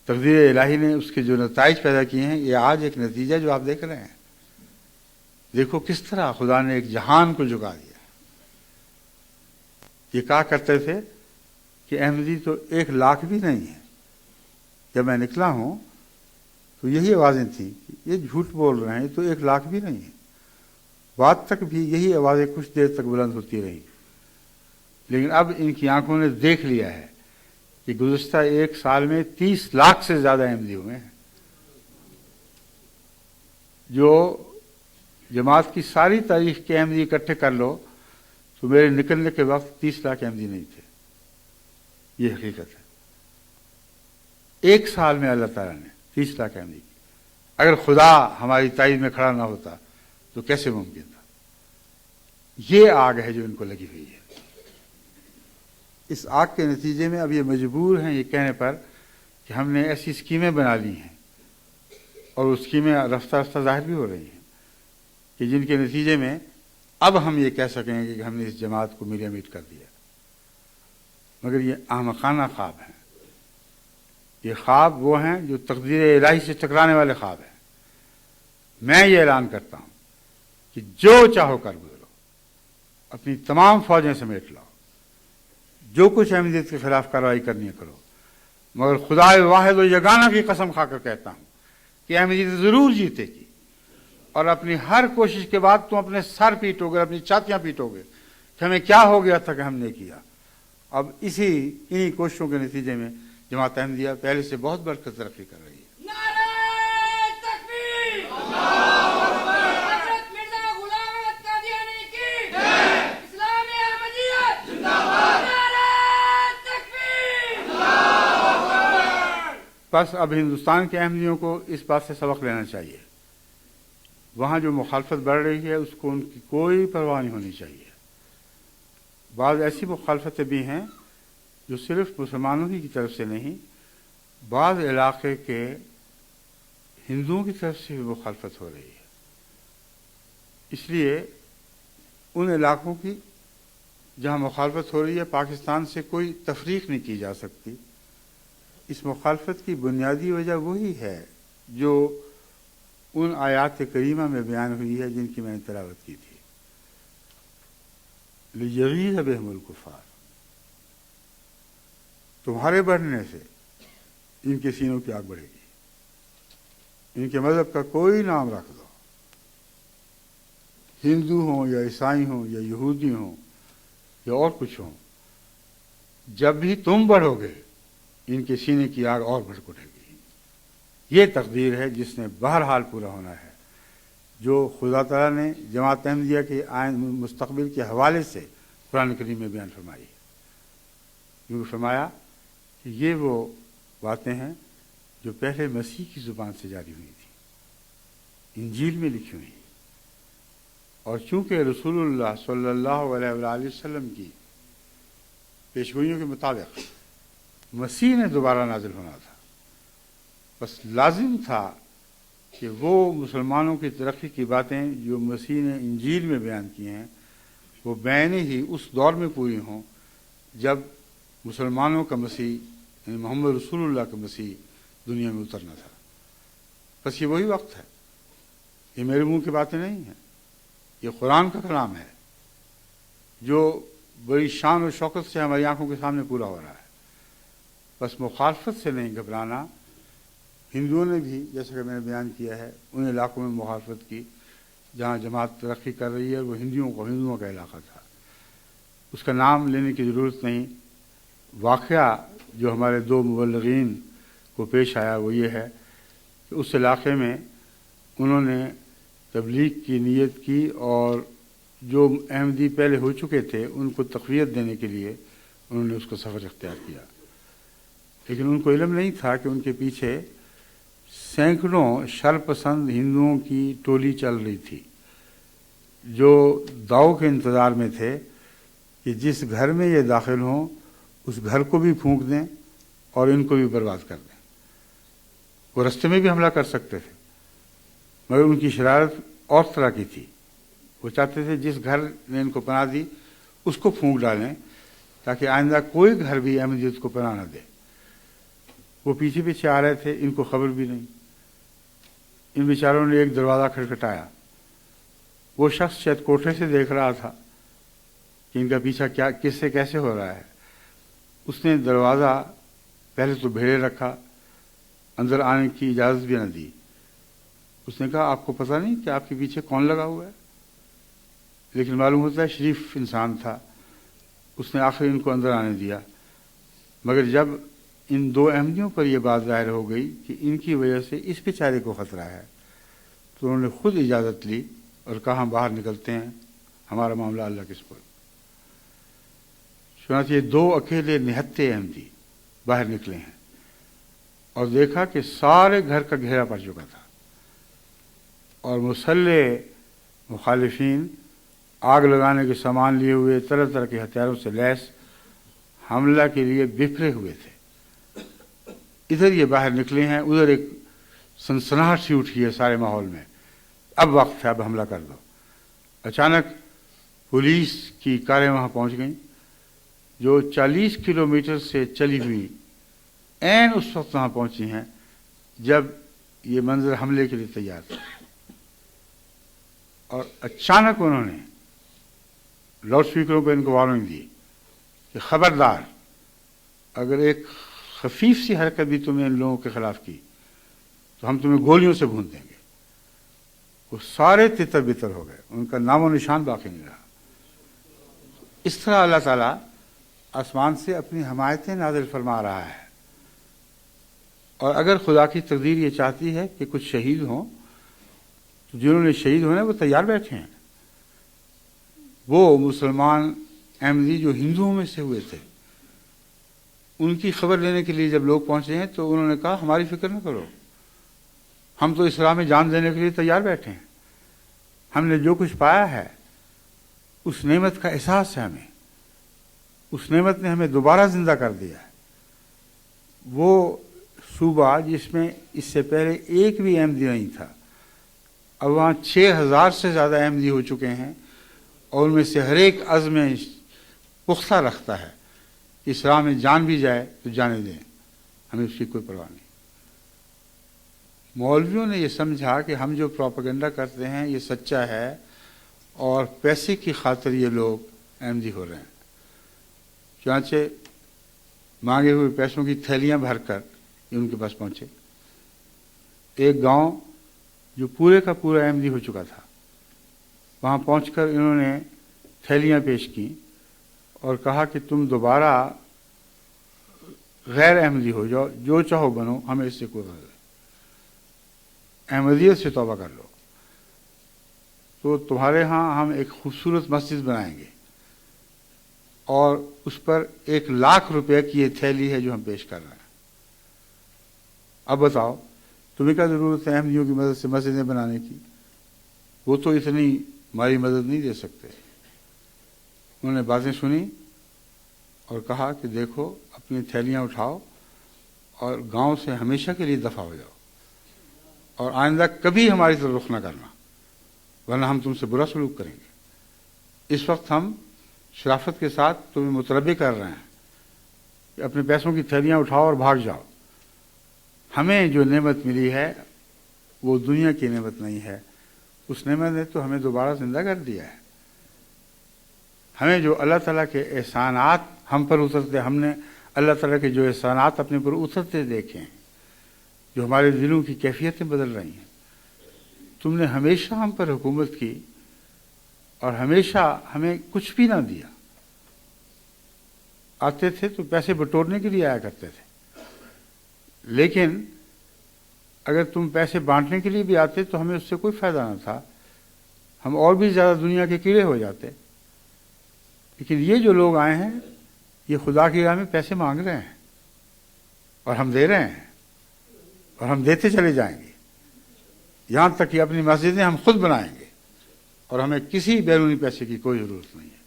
تقدیر الہی نے اس کے جو نتائج پیدا کیے ہیں، یہ آج ایک نتیجہ جو آپ دیکھ رہے ہیں. دیکھو کس طرح خدا نے ایک جہان کو جھکا دیا. یہ کہا کرتے تھے کہ احمدی تو 1,00,000 بھی نہیں ہے. جب میں نکلا ہوں تو یہی آوازیں تھیں کہ یہ جھوٹ بول رہے ہیں، یہ تو 1,00,000 بھی نہیں ہے. بات تک بھی یہی آوازیں کچھ دیر تک بلند ہوتی رہیں. لیکن اب ان کی آنکھوں نے دیکھ لیا ہے کہ گزشتہ 1 سال میں 30,00,000 سے زیادہ احمدی ہوئے ہیں. جو جماعت کی ساری تاریخ کے احمدی اکٹھے کر لو تو میرے نکلنے کے وقت 30,00,000 احمدی نہیں تھے. یہ حقیقت ہے. 1 سال میں اللہ تعالیٰ نے 30,00,000 احمدی کی. اگر خدا ہماری تائید میں کھڑا نہ ہوتا تو کیسے ممکن تھا. یہ آگ ہے جو ان کو لگی ہوئی ہے. اس آگ کے نتیجے میں اب یہ مجبور ہیں یہ کہنے پر کہ ہم نے ایسی اسکیمیں بنا لی ہیں، اور وہ اسکیمیں رفتہ رفتہ ظاہر بھی ہو رہی ہیں، کہ جن کے نتیجے میں اب ہم یہ کہہ سکیں گے کہ ہم نے اس جماعت کو میڈیا میٹ کر دیا. مگر یہ احمقانہ خواب ہیں. یہ خواب وہ ہیں جو تقدیر الہی سے ٹکرانے والے خواب ہیں. میں یہ اعلان کرتا ہوں کہ جو چاہو کر گزرو، اپنی تمام فوجیں سمیٹ لاؤ، جو کچھ احمدیت کے خلاف کارروائی کرنی ہے کرو، مگر خدا واحد و یگانہ کی قسم کھا کر کہتا ہوں کہ احمدیت ضرور جیتے گی. اور اپنی ہر کوشش کے بعد تم اپنے سر پیٹو گے، اپنی چھاتیاں پیٹو گے کہ ہمیں کیا ہو گیا تھا کہ ہم نے کیا. اب انہی کوششوں کے نتیجے میں جماعت احمدیہ پہلے سے بہت بڑھ کر ترقی کر رہی ہے. بس اب ہندوستان کے احمدیوں کو اس بات سے سبق لینا چاہیے. وہاں جو مخالفت بڑھ رہی ہے اس کو ان کی کوئی پرواہ نہیں ہونی چاہیے. بعض ایسی مخالفتیں بھی ہیں جو صرف مسلمانوں ہی کی طرف سے نہیں، بعض علاقے کے ہندوؤں کی طرف سے بھی مخالفت ہو رہی ہے. اس لیے ان علاقوں کی جہاں مخالفت ہو رہی ہے پاکستان سے کوئی تفریق نہیں کی جا سکتی. اس مخالفت کی بنیادی وجہ وہی ہے جو ان آیات کریمہ میں بیان ہوئی ہے جن کی میں نے تلاوت کی تھی. لِیَغِیظَ بِهِمُ الْکُفَّارَ، تمہارے بڑھنے سے ان کے سینوں کی آگ بڑھے گی. ان کے مذہب کا کوئی نام رکھ دو، ہندو ہوں یا عیسائی ہوں یا یہودی ہوں یا اور کچھ ہوں، جب بھی تم بڑھو گے ان کے سینے کی آگ اور بھڑک اٹھے گی. یہ تقدیر ہے جس نے بہرحال پورا ہونا ہے، جو خدا تعالیٰ نے جماعت احمدیہ کے مستقبل کے حوالے سے قرآن کریم میں بیان فرمائی ہے. کیونکہ فرمایا کہ یہ وہ باتیں ہیں جو پہلے مسیح کی زبان سے جاری ہوئی تھی، انجیل میں لکھی ہوئی. اور چونکہ رسول اللہ صلی اللہ علیہ وآلہ وسلم کی پیشگوئیوں کے مطابق مسیح نے دوبارہ نازل ہونا تھا، بس لازم تھا کہ وہ مسلمانوں کی ترقی کی باتیں جو مسیح نے انجیل میں بیان کی ہیں وہ بین ہی اس دور میں پوری ہوں جب مسلمانوں کا مسیح یعنی محمد رسول اللہ کا مسیح دنیا میں اترنا تھا. بس یہ وہی وقت ہے. یہ میرے منہ کی باتیں نہیں ہیں، یہ قرآن کا کلام ہے جو بڑی شان و شوکت سے ہماری آنکھوں کے سامنے پورا ہو رہا ہے. بس مخالفت سے نہیں گھبرانا. ہندوؤں نے بھی جیسا کہ میں نے بیان کیا ہے ان علاقوں میں مخالفت کی جہاں جماعت ترقی کر رہی ہے. وہ ہندوؤں کا علاقہ تھا، اس کا نام لینے کی ضرورت نہیں. واقعہ جو ہمارے دو مبلغین کو پیش آیا وہ یہ ہے کہ اس علاقے میں انہوں نے تبلیغ کی نیت کی اور جو احمدی پہلے ہو چکے تھے ان کو تقویت دینے کے لیے انہوں نے اس کو سفر اختیار کیا. لیکن ان کو علم نہیں تھا کہ ان کے پیچھے سینکڑوں شرپسند ہندوؤں کی ٹولی چل رہی تھی جو داؤ کے انتظار میں تھے کہ جس گھر میں یہ داخل ہوں اس گھر کو بھی پھونک دیں اور ان کو بھی برباد کر دیں. وہ رستے میں بھی حملہ کر سکتے تھے مگر ان کی شرارت اور طرح کی تھی. وہ چاہتے تھے جس گھر نے ان کو پناہ دی اس کو پھونک ڈالیں تاکہ آئندہ کوئی گھر بھی احمدیت کو پناہ نہ دے. وہ پیچھے پیچھے آ رہے تھے، ان کو خبر بھی نہیں. ان بیچاروں نے ایک دروازہ کھٹکھٹایا. وہ شخص شاید کوٹھے سے دیکھ رہا تھا کہ ان کا پیچھا کس سے کیسے ہو رہا ہے. اس نے دروازہ پہلے تو بھیڑے رکھا، اندر آنے کی اجازت بھی نہ دی. اس نے کہا آپ کو پتہ نہیں کہ آپ کے پیچھے کون لگا ہوا ہے؟ لیکن معلوم ہوتا ہے شریف انسان تھا. اس نے آخر ان کو اندر آنے دیا. مگر جب ان دو احمدیوں پر یہ بات ظاہر ہو گئی کہ ان کی وجہ سے اس بیچارے کو خطرہ ہے تو انہوں نے خود اجازت لی اور کہا ہم باہر نکلتے ہیں، ہمارا معاملہ اللہ کے سپرد. چنانچہ یہ دو اکیلے نہتے احمدی باہر نکلے ہیں اور دیکھا کہ سارے گھر کا گھیرا پڑ چکا تھا اور مسلح مخالفین آگ لگانے کے سامان لیے ہوئے طرح طرح کے ہتھیاروں سے لیس حملہ کے لیے بکھرے ہوئے تھے. ادھر یہ باہر نکلے ہیں، ادھر ایک سنسناہٹ سی اٹھی ہے سارے ماحول میں. اب وقت ہے، اب حملہ کر دو. اچانک پولیس کی کاریں وہاں پہنچ گئیں جو 40 کلومیٹر سے چلی ہوئی عین اس وقت وہاں پہنچی ہیں جب یہ منظر حملے کے لیے تیار تھا. اور اچانک انہوں نے لاؤڈ اسپیکروں پہ ان کو وارننگ دی کہ خبردار اگر ایک خفیف سی حرکت بھی تم نے ان لوگوں کے خلاف کی تو ہم تمہیں گولیوں سے بھون دیں گے. وہ سارے تتر بتر ہو گئے، ان کا نام و نشان باقی نہیں رہا. اس طرح اللہ تعالیٰ آسمان سے اپنی حمایتیں نازل فرما رہا ہے. اور اگر خدا کی تقدیر یہ چاہتی ہے کہ کچھ شہید ہوں تو جنہوں نے شہید ہونے وہ تیار بیٹھے ہیں. وہ مسلمان احمدی جو ہندوؤں میں سے ہوئے تھے ان کی خبر لینے کے لیے جب لوگ پہنچے ہیں تو انہوں نے کہا ہماری فکر نہ کرو، ہم تو اسلام میں جان دینے کے لیے تیار بیٹھے ہیں. ہم نے جو کچھ پایا ہے اس نعمت کا احساس ہے ہمیں، اس نعمت نے ہمیں دوبارہ زندہ کر دیا ہے. وہ صوبہ جس میں اس سے پہلے ایک بھی احمدی نہیں تھا، اب وہاں 6000 سے زیادہ احمدی ہو چکے ہیں اور ان میں سے ہر ایک عزم پختہ رکھتا ہے کہ اس راہ میں جان بھی جائے تو جانے دیں، ہمیں اس کی کوئی پرواہ نہیں۔ مولویوں نے یہ سمجھا کہ ہم جو پروپیگنڈا کرتے ہیں یہ سچا ہے اور پیسے کی خاطر یہ لوگ احمدی ہو رہے ہیں، چنانچہ مانگے ہوئے پیسوں کی تھیلیاں بھر کر یہ ان کے پاس پہنچے۔ ایک گاؤں جو پورے کا پورا احمدی ہو چکا تھا، وہاں پہنچ کر انہوں نے تھیلیاں پیش کی اور کہا کہ تم دوبارہ غیر احمدی ہو جاؤ، جو چاہو بنو، ہمیں اس سے کوئی غرض نہیں، احمدیت سے توبہ کر لو تو تمہارے ہاں ہم ایک خوبصورت مسجد بنائیں گے، اور اس پر 1,00,000 روپے کی یہ تھیلی ہے جو ہم پیش کر رہے ہیں۔ اب بتاؤ تمہیں کیا ضرورت ہے احمدیوں کی مدد سے مسجدیں بنانے کی؟ وہ تو اتنی ہماری مدد نہیں دے سکتے۔ انہوں نے باتیں سنی اور کہا کہ دیکھو اپنی تھیلیاں اٹھاؤ اور گاؤں سے ہمیشہ کے لیے دفع ہو جاؤ، اور آئندہ کبھی ہماری طرف رخ نہ کرنا، ورنہ ہم تم سے برا سلوک کریں گے۔ اس وقت ہم شرافت کے ساتھ تمہیں متنبہ کر رہے ہیں کہ اپنے پیسوں کی تھیلیاں اٹھاؤ اور بھاگ جاؤ۔ ہمیں جو نعمت ملی ہے وہ دنیا کی نعمت نہیں ہے، اس نعمت نے تو ہمیں دوبارہ زندہ کر دیا ہے۔ ہمیں جو اللہ تعالیٰ کے احسانات ہم پر اترتے، ہم نے اللہ تعالیٰ کے جو احسانات اپنے پر اترتے دیکھے ہیں، جو ہمارے دلوں کی کیفیتیں بدل رہی ہیں۔ تم نے ہمیشہ ہم پر حکومت کی اور ہمیشہ ہمیں کچھ بھی نہ دیا۔ آتے تھے تو پیسے بٹورنے کے لیے آیا کرتے تھے، لیکن اگر تم پیسے بانٹنے کے لیے بھی آتے تو ہمیں اس سے کوئی فائدہ نہ تھا، ہم اور بھی زیادہ دنیا کے کیڑے ہو جاتے۔ لیکن یہ جو لوگ آئے ہیں یہ خدا کی راہ میں پیسے مانگ رہے ہیں اور ہم دے رہے ہیں، اور ہم دیتے چلے جائیں گے، یہاں تک کہ اپنی مسجدیں ہم خود بنائیں گے اور ہمیں کسی بیرونی پیسے کی کوئی ضرورت نہیں ہے۔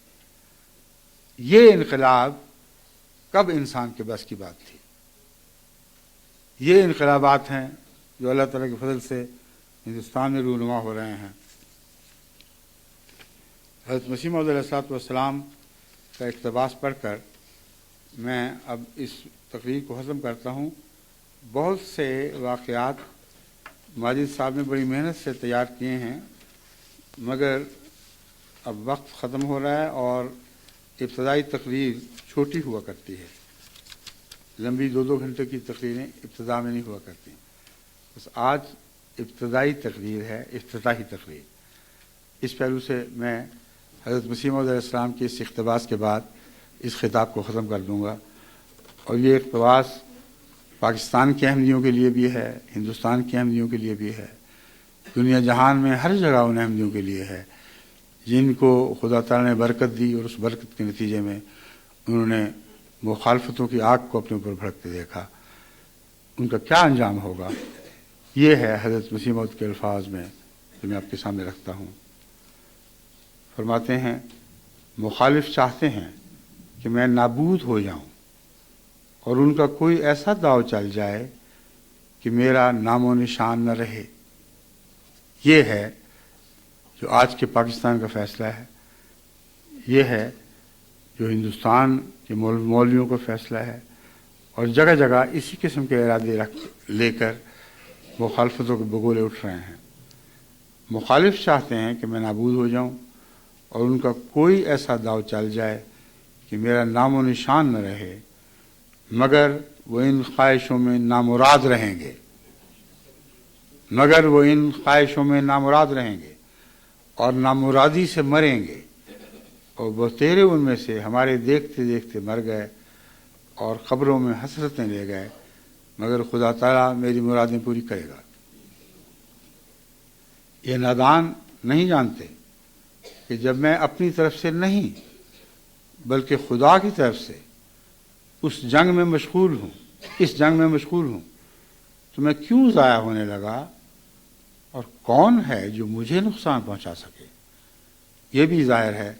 یہ انقلاب کب انسان کے بس کی بات تھی؟ یہ انقلابات ہیں جو اللہ تعالیٰ کے فضل سے ہندوستان میں رونما ہو رہے ہیں۔ حضرت مسیح موعود علیہ الصلوۃ والسلام کا اقتباس پڑھ کر میں اب اس تقریر کو ختم کرتا ہوں۔ بہت سے واقعات ماجد صاحب نے بڑی محنت سے تیار کیے ہیں، مگر اب وقت ختم ہو رہا ہے اور ابتدائی تقریر چھوٹی ہوا کرتی ہے، لمبی 2-2 گھنٹے کی تقریریں ابتدا میں نہیں ہوا کرتی۔ بس آج ابتدائی تقریر ہے، افتتاحی تقریر۔ اس پہلو سے میں حضرت مسیح موعود علیہ السلام کے اس اقتباس کے بعد اس خطاب کو ختم کر دوں گا، اور یہ اقتباس پاکستان کے احمدیوں کے لیے بھی ہے، ہندوستان کے احمدیوں کے لیے بھی ہے، دنیا جہان میں ہر جگہ ان احمدیوں کے لیے ہے جن کو خدا تعالیٰ نے برکت دی، اور اس برکت کے نتیجے میں انہوں نے مخالفتوں کی آگ کو اپنے اوپر بھڑکتے دیکھا۔ ان کا کیا انجام ہوگا، یہ ہے حضرت مسیح موعود کے الفاظ میں جو میں آپ کے سامنے رکھتا ہوں۔ فرماتے ہیں مخالف چاہتے ہیں کہ میں نابود ہو جاؤں اور ان کا کوئی ایسا داؤ چل جائے کہ میرا نام و نشان نہ رہے۔ یہ ہے جو آج کے پاکستان کا فیصلہ ہے، یہ ہے جو ہندوستان کے مولویوں کا فیصلہ ہے، اور جگہ جگہ اسی قسم کے ارادے لے کر مخالفتوں کے بگولے اٹھ رہے ہیں۔ مخالف چاہتے ہیں کہ میں نابود ہو جاؤں اور ان کا کوئی ایسا داؤ چل جائے کہ میرا نام و نشان نہ رہے، مگر وہ ان خواہشوں میں نامراد رہیں گے، مگر وہ ان خواہشوں میں نامراد رہیں گے اور نامرادی سے مریں گے، اور بتیرے ان میں سے ہمارے دیکھتے دیکھتے مر گئے اور قبروں میں حسرتیں لے گئے، مگر خدا تعالیٰ میری مرادیں پوری کرے گا۔ یہ نادان نہیں جانتے کہ جب میں اپنی طرف سے نہیں بلکہ خدا کی طرف سے اس جنگ میں مشغول ہوں، اس جنگ میں مشغول ہوں، تو میں کیوں ضائع ہونے لگا، اور کون ہے جو مجھے نقصان پہنچا سکے۔ یہ بھی ظاہر ہے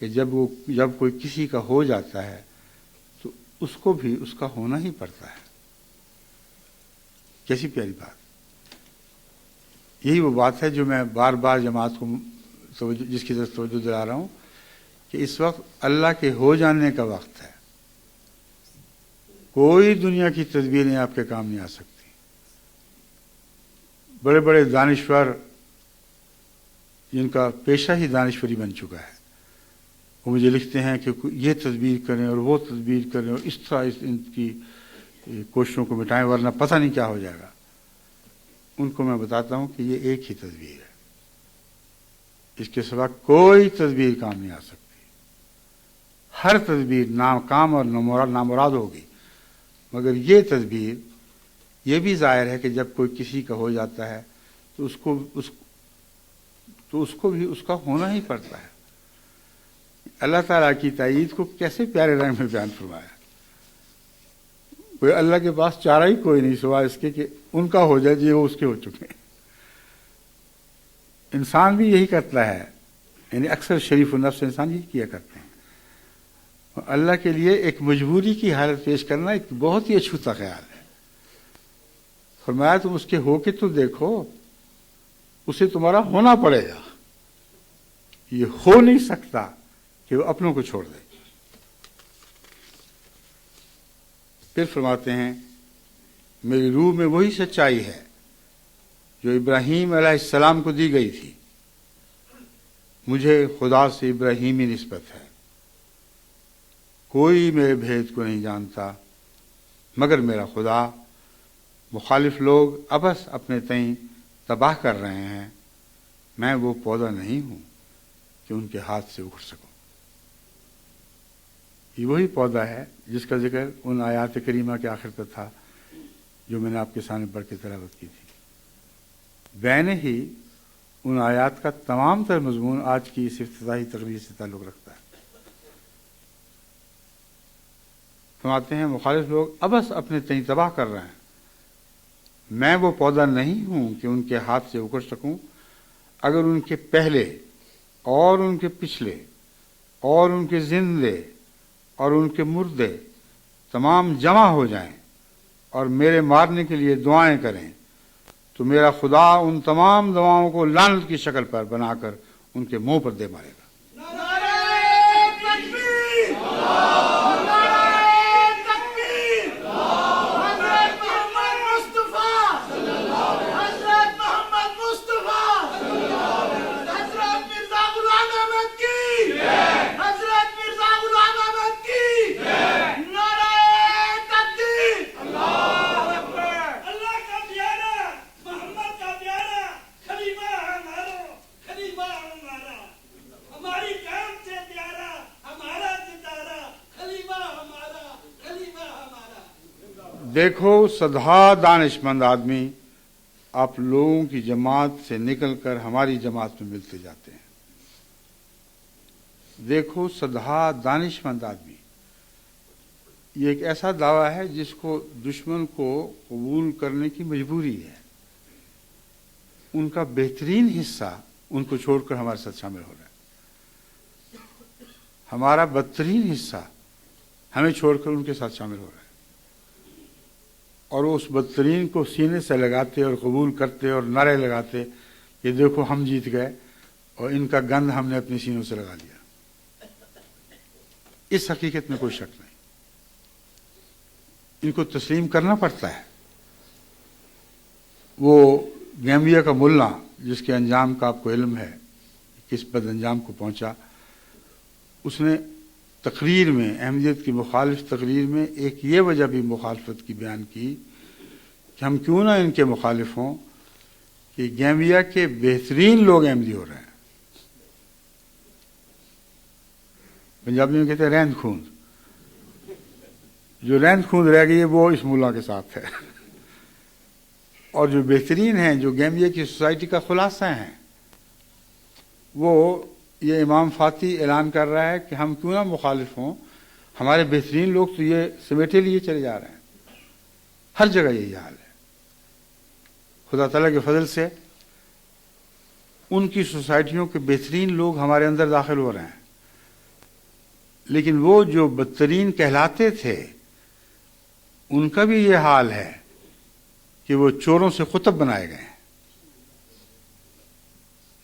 کہ جب کوئی کسی کا ہو جاتا ہے تو اس کو بھی اس کا ہونا ہی پڑتا ہے۔ کیسی پیاری بات۔ یہی وہ بات ہے جو میں بار بار جماعت کو جس کی طرف توجہ دلا رہا ہوں کہ اس وقت اللہ کے ہو جانے کا وقت ہے. کوئی دنیا کی تدبیریں آپ کے کام نہیں آ سکتی. بڑے بڑے دانشور جن کا پیشہ ہی دانشوری بن چکا ہے، وہ مجھے لکھتے ہیں کہ یہ تدبیر کریں اور وہ تدبیر کریں اور اس طرح ان کی کوششوں کو مٹائیں ورنہ پتہ نہیں کیا ہو جائے گا. ان کو میں بتاتا ہوں کہ یہ ایک ہی تدبیر ہے، اس کے سوا کوئی تدبیر کام نہیں آ سکتی. ہر تدبیر ناکام اور نامراد ہوگی، مگر یہ تدبیر یہ بھی ظاہر ہے کہ جب کوئی کسی کا ہو جاتا ہے تو اس کو بھی اس کا ہونا ہی پڑتا ہے. اللہ تعالیٰ کی تائید کو کیسے پیارے رنگ میں بیان فرمایا. کوئی اللہ کے پاس چارہ ہی کوئی نہیں سوائے اس کے کہ ان کا ہو جائے جو اس کے ہو چکے ہیں. انسان بھی یہی کرتا ہے، یعنی اکثر شریف النفس انسان یہی کیا کرتے ہیں. اللہ کے لیے ایک مجبوری کی حالت پیش کرنا ایک بہت ہی اچھوتا خیال ہے. فرمایا تم اس کے ہو کے تو دیکھو، اسے تمہارا ہونا پڑے گا. یہ ہو نہیں سکتا کہ وہ اپنوں کو چھوڑ دے. پھر فرماتے ہیں میری روح میں وہی سچائی ہے جو ابراہیم علیہ السلام کو دی گئی تھی. مجھے خدا سے ابراہیمی نسبت ہے. کوئی میرے بھید کو نہیں جانتا مگر میرا خدا. مخالف لوگ ابس اپنے تئیں تباہ کر رہے ہیں. میں وہ پودا نہیں ہوں کہ ان کے ہاتھ سے اکھڑ سکوں. یہ وہی پودا ہے جس کا ذکر ان آیات کریمہ کے آخر پر تھا جو میں نے آپ کے سامنے پڑھ کے تلاوت کی تھی. بین ہی ان آیات کا تمام تر مضمون آج کی اس افتتاحی تقریر سے تعلق رکھتا ہے. فرماتے ہیں مخالف لوگ ابس اپنے تئیں تباہ کر رہے ہیں. میں وہ پودا نہیں ہوں کہ ان کے ہاتھ سے اکھڑ سکوں. اگر ان کے پہلے اور ان کے پچھلے اور ان کے زندے اور ان کے مردے تمام جمع ہو جائیں اور میرے مارنے کے لیے دعائیں کریں تو میرا خدا ان تمام دعاؤں کو لعنت کی شکل پر بنا کر ان کے منہ پر دے مارے گا. دیکھو صدہا دانش مند آدمی آپ لوگوں کی جماعت سے نکل کر ہماری جماعت میں ملتے جاتے ہیں. دیکھو صدہا دانش مند آدمی، یہ ایک ایسا دعویٰ ہے جس کو دشمن کو قبول کرنے کی مجبوری ہے. ان کا بہترین حصہ ان کو چھوڑ کر ہمارے ساتھ شامل ہو رہا ہے. ہمارا بدترین حصہ ہمیں چھوڑ کر ان کے ساتھ شامل ہو رہا ہے. اور وہ اس بدترین کو سینے سے لگاتے اور قبول کرتے اور نعرے لگاتے کہ دیکھو ہم جیت گئے اور ان کا گند ہم نے اپنے سینوں سے لگا لیا. اس حقیقت میں کوئی شک نہیں. ان کو تسلیم کرنا پڑتا ہے. وہ گیمبیا کا ملا جس کے انجام کا آپ کو علم ہے، کس بد انجام کو پہنچا، اس نے تقریر میں احمدیت کی مخالف تقریر میں ایک یہ وجہ بھی مخالفت کی بیان کی کہ ہم کیوں نہ ان کے مخالف ہوں کہ گیمبیا کے بہترین لوگ احمدی ہو رہے ہیں. پنجابی میں کہتے ہیں رہند خوند. جو رہند خوند رہ گئی ہے وہ اس ملا کے ساتھ ہے. اور جو بہترین ہیں، جو گیمبیا کی سوسائٹی کا خلاصہ ہیں، وہ یہ امام فاتی اعلان کر رہا ہے کہ ہم کیوں نہ مخالف ہوں، ہمارے بہترین لوگ تو یہ سمیٹے لیے چلے جا رہے ہیں. ہر جگہ یہی حال ہے. خدا تعالیٰ کے فضل سے ان کی سوسائٹیوں کے بہترین لوگ ہمارے اندر داخل ہو رہے ہیں. لیکن وہ جو بدترین کہلاتے تھے ان کا بھی یہ حال ہے کہ وہ چوروں سے قطب بنائے گئے ہیں.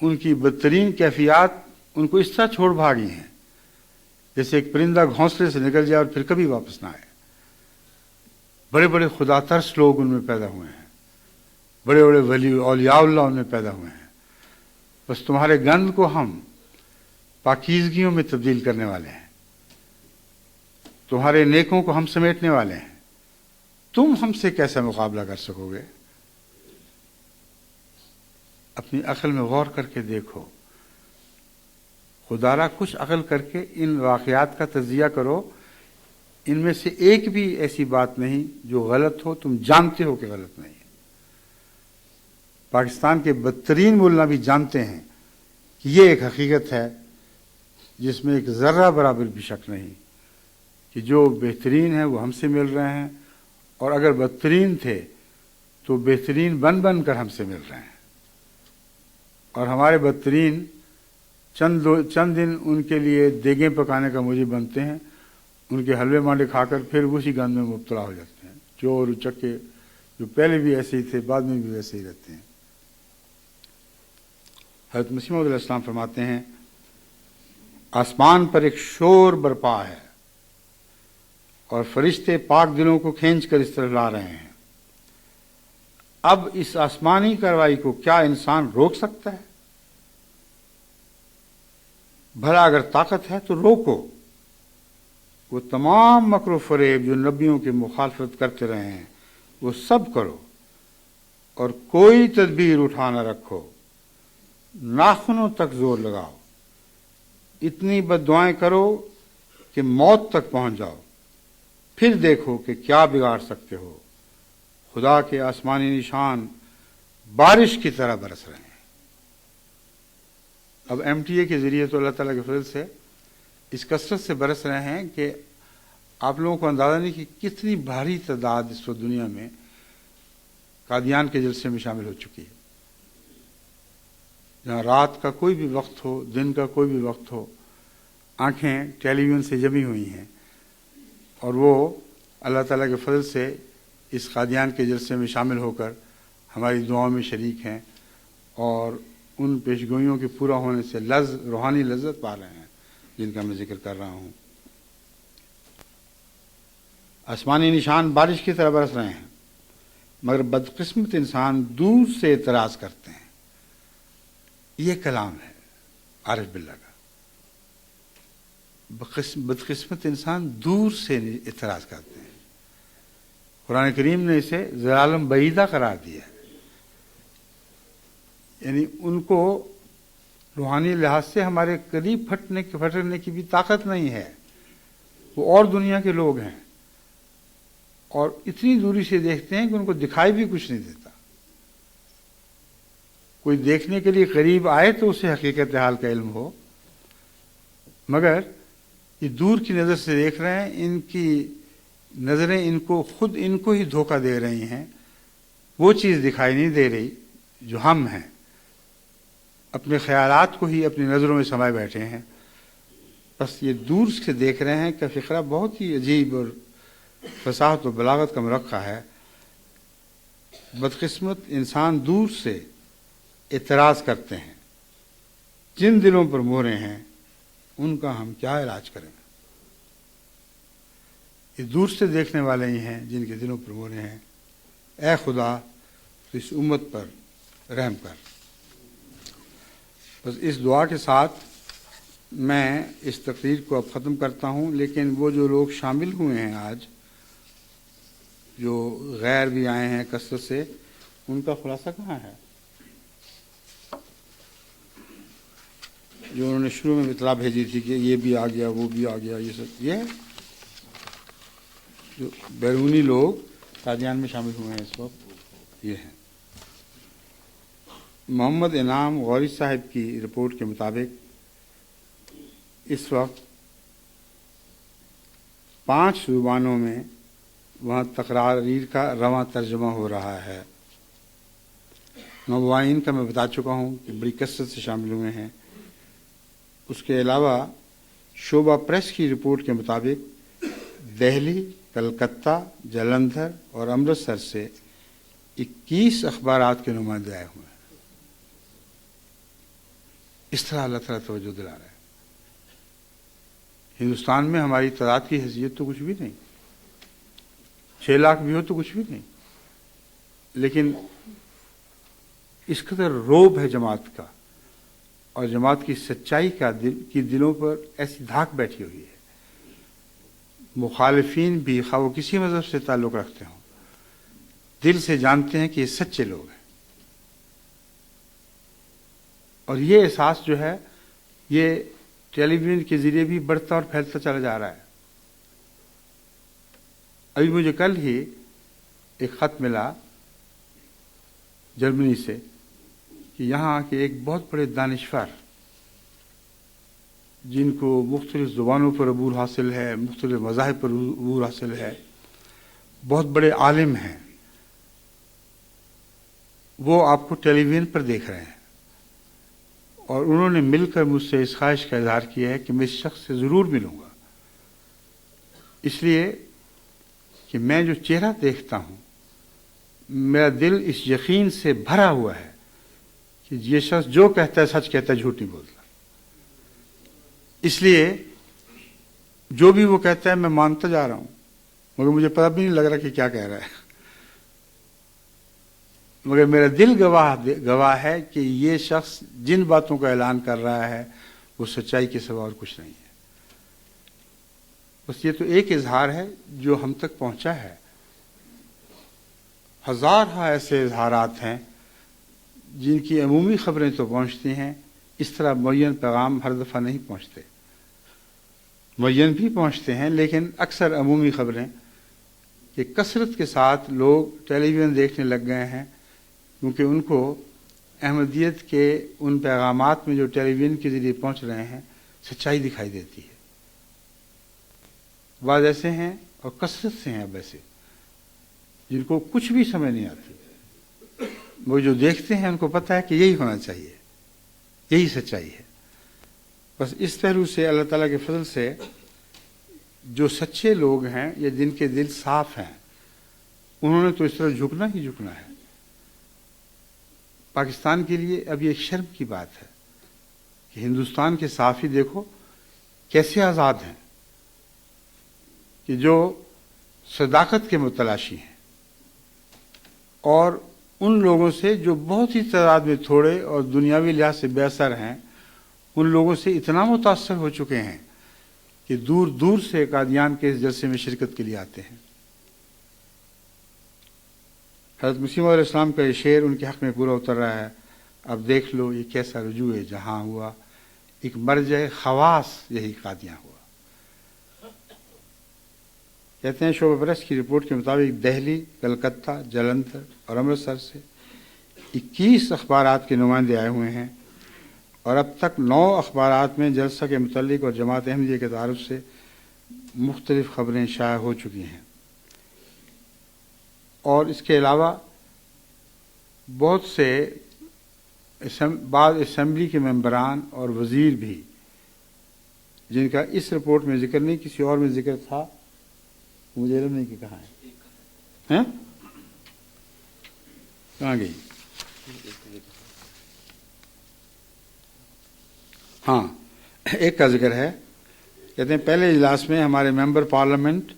ان کی بدترین کیفیات ان کو اس طرح چھوڑ بھاگی ہیں جیسے ایک پرندہ گھونسلے سے نکل جائے اور پھر کبھی واپس نہ آئے. بڑے بڑے خدا ترس لوگ ان میں پیدا ہوئے ہیں، بڑے بڑے ولی اولیاء اللہ ان میں پیدا ہوئے ہیں. بس تمہارے گند کو ہم پاکیزگیوں میں تبدیل کرنے والے ہیں، تمہارے نیکوں کو ہم سمیٹنے والے ہیں. تم ہم سے کیسا مقابلہ کر سکو گے؟ اپنی عقل میں غور کر کے دیکھو. خدا را کچھ عقل کر کے ان واقعات کا تجزیہ کرو. ان میں سے ایک بھی ایسی بات نہیں جو غلط ہو، تم جانتے ہو کہ غلط نہیں ہے. پاکستان کے بدترین ملا بھی جانتے ہیں کہ یہ ایک حقیقت ہے جس میں ایک ذرہ برابر بھی شک نہیں کہ جو بہترین ہیں وہ ہم سے مل رہے ہیں، اور اگر بدترین تھے تو بہترین بن بن کر ہم سے مل رہے ہیں. اور ہمارے بدترین چند دن ان کے لیے دیگیں پکانے کا موجب بنتے ہیں، ان کے حلوے مانڈے کھا کر پھر اسی گند میں مبتلا ہو جاتے ہیں. چور اچکے جو پہلے بھی ایسے ہی تھے بعد میں بھی ویسے ہی رہتے ہیں. حضرت مسیح موعود علیہ السلام فرماتے ہیں آسمان پر ایک شور برپا ہے اور فرشتے پاک دلوں کو کھینچ کر اس طرف لا رہے ہیں. اب اس آسمانی کارروائی کو کیا انسان روک سکتا ہے؟ بھلا اگر طاقت ہے تو روکو. وہ تمام مکر و فریب جو نبیوں کی مخالفت کرتے رہے ہیں وہ سب کرو، اور کوئی تدبیر اٹھا نہ رکھو. ناخنوں تک زور لگاؤ، اتنی بد دعائیں کرو کہ موت تک پہنچ جاؤ، پھر دیکھو کہ کیا بگاڑ سکتے ہو. خدا کے آسمانی نشان بارش کی طرح برس رہے ہیں. اب MTA کے ذریعے تو اللہ تعالیٰ کے فضل سے اس کثرت سے برس رہے ہیں کہ آپ لوگوں کو اندازہ نہیں کہ کتنی بھاری تعداد اس وقت دنیا میں قادیان کے جلسے میں شامل ہو چکی ہے. جہاں رات کا کوئی بھی وقت ہو، دن کا کوئی بھی وقت ہو، آنکھیں ٹیلی ویژن سے جمی ہوئی ہیں، اور وہ اللہ تعالیٰ کے فضل سے اس قادیان کے جلسے میں شامل ہو کر ہماری دعاؤں میں شریک ہیں، اور ان پیشگوئیوں کے پورا ہونے سے روحانی لذت پا رہے ہیں جن کا میں ذکر کر رہا ہوں. آسمانی نشان بارش کی طرح برس رہے ہیں، مگر بدقسمت انسان دور سے اعتراض کرتے ہیں. یہ کلام ہے عارف باللہ کا. بدقسمت انسان دور سے اعتراض کرتے ہیں. قرآن کریم نے اسے ضلالم بعیدہ قرار دیا ہے، یعنی ان کو روحانی لحاظ سے ہمارے قریب پھٹنے کی بھی طاقت نہیں ہے. وہ اور دنیا کے لوگ ہیں اور اتنی دوری سے دیکھتے ہیں کہ ان کو دکھائی بھی کچھ نہیں دیتا. کوئی دیکھنے کے لیے قریب آئے تو اسے حقیقت حال کا علم ہو، مگر یہ دور کی نظر سے دیکھ رہے ہیں. ان کی نظریں ان کو ہی دھوکہ دے رہی ہیں. وہ چیز دکھائی نہیں دے رہی جو ہم ہیں. اپنے خیالات کو ہی اپنی نظروں میں سمائے بیٹھے ہیں. بس یہ دور سے دیکھ رہے ہیں کہ فقرہ بہت ہی عجیب اور فصاحت و بلاغت کا مرقع ہے. بدقسمت انسان دور سے اعتراض کرتے ہیں. جن دلوں پر مورے ہیں ان کا ہم کیا علاج کریں؟ یہ دور سے دیکھنے والے ہی ہیں جن کے دلوں پر مورے ہیں. اے خدا تو اس امت پر رحم کر. بس اس دعا کے ساتھ میں اس تقریر کو اب ختم کرتا ہوں. لیکن وہ جو لوگ شامل ہوئے ہیں آج، جو غیر بھی آئے ہیں کثرت سے، ان کا خلاصہ کہاں ہے؟ جو انہوں نے شروع میں اطلاع بھیجی تھی کہ یہ بھی آ گیا، وہ بھی آ گیا، یہ سب یہ جو بیرونی لوگ قادیان میں شامل ہوئے ہیں اس وقت یہ ہیں. محمد انعام غوری صاحب کی رپورٹ کے مطابق اس وقت 5 زبانوں میں وہاں تقاریر کا رواں ترجمہ ہو رہا ہے. مبوائین کا میں بتا چکا ہوں کہ بڑی کثرت سے شامل ہوئے ہیں. اس کے علاوہ شعبہ پریس کی رپورٹ کے مطابق دہلی، کلکتہ، جلندھر اور امرتسر سے 21 اخبارات کے نمائندے آئے ہوئے ہیں. اس طرح اللہ تعالیٰ توجہ دلا رہا ہے. ہندوستان میں ہماری تعداد کی حیثیت تو کچھ بھی نہیں، 6 لاکھ بھی ہو تو کچھ بھی نہیں، لیکن اس قدر روب ہے جماعت کا اور جماعت کی سچائی کی دلوں پر ایسی دھاک بیٹھی ہوئی ہے، مخالفین بھی خواہ وہ کسی مذہب سے تعلق رکھتے ہوں دل سے جانتے ہیں کہ یہ سچے لوگ ہیں، اور یہ احساس جو ہے یہ ٹیلی ویژن کے ذریعے بھی بڑھتا اور پھیلتا چلا جا رہا ہے۔ ابھی مجھے کل ہی ایک خط ملا جرمنی سے کہ یہاں کے ایک بہت بڑے دانشور جن کو مختلف زبانوں پر عبور حاصل ہے، مختلف مذاہب پر عبور حاصل ہے، بہت بڑے عالم ہیں، وہ آپ کو ٹیلی ویژن پر دیکھ رہے ہیں، اور انہوں نے مل کر مجھ سے اس خواہش کا اظہار کیا ہے کہ میں اس شخص سے ضرور ملوں گا، اس لیے کہ میں جو چہرہ دیکھتا ہوں میرا دل اس یقین سے بھرا ہوا ہے کہ یہ شخص جو کہتا ہے سچ کہتا ہے، جھوٹ نہیں بولتا، اس لیے جو بھی وہ کہتا ہے میں مانتا جا رہا ہوں، مگر مجھے پتہ بھی نہیں لگ رہا کہ کیا کہہ رہا ہے، مگر میرا دل گواہ ہے کہ یہ شخص جن باتوں کا اعلان کر رہا ہے وہ سچائی کے سوا اور کچھ نہیں ہے۔ بس یہ تو ایک اظہار ہے جو ہم تک پہنچا ہے، ہزارہ ایسے اظہارات ہیں جن کی عمومی خبریں تو پہنچتی ہیں، اس طرح معین پیغام ہر دفعہ نہیں پہنچتے، معین بھی پہنچتے ہیں لیکن اکثر عمومی خبریں کہ کثرت کے ساتھ لوگ ٹیلی ویژن دیکھنے لگ گئے ہیں کیونکہ ان کو احمدیت کے ان پیغامات میں جو ٹیلی ویژن کے ذریعے پہنچ رہے ہیں سچائی دکھائی دیتی ہے۔ بعض ایسے ہیں اور کثرت سے ہیں اب ایسے جن کو کچھ بھی سمجھ نہیں آتی، وہ جو دیکھتے ہیں ان کو پتہ ہے کہ یہی ہونا چاہیے، یہی سچائی ہے۔ بس اس پہلو سے اللہ تعالیٰ کے فضل سے جو سچے لوگ ہیں یا جن کے دل صاف ہیں انہوں نے تو اس طرح جھکنا ہی جھکنا ہے۔ پاکستان کے لیے اب یہ ایک شرم کی بات ہے کہ ہندوستان کے صحافی دیکھو کیسے آزاد ہیں کہ جو صداقت کے متلاشی ہیں، اور ان لوگوں سے جو بہت ہی تعداد میں تھوڑے اور دنیاوی لحاظ سے بے اثر ہیں ان لوگوں سے اتنا متاثر ہو چکے ہیں کہ دور دور سے قادیان کے اس جلسے میں شرکت کے لیے آتے ہیں۔ حضرت مسیح علیہ السلام کا یہ شعر ان کے حق میں پورا اتر رہا ہے، اب دیکھ لو یہ کیسا رجوع جہاں ہوا، ایک مرجع خواص یہی قادیاں ہوا۔ کہتے ہیں شعبہ پریس کی رپورٹ کے مطابق دہلی، کلکتہ، جلندھر اور امرتسر سے 21 اخبارات کے نمائندے آئے ہوئے ہیں، اور اب تک 9 اخبارات میں جلسہ کے متعلق اور جماعت احمدیہ کے تعارف سے مختلف خبریں شائع ہو چکی ہیں، اور اس کے علاوہ بہت سے بعض اسمبلی کے ممبران اور وزیر بھی جن کا اس رپورٹ میں ذکر نہیں کسی اور میں ذکر تھا، مجھے علم نہیں کہ کہاں ہے، کہاں گئی؟ ہاں، ایک کا ذکر ہے، کہتے ہیں پہلے اجلاس میں ہمارے ممبر پارلیمنٹ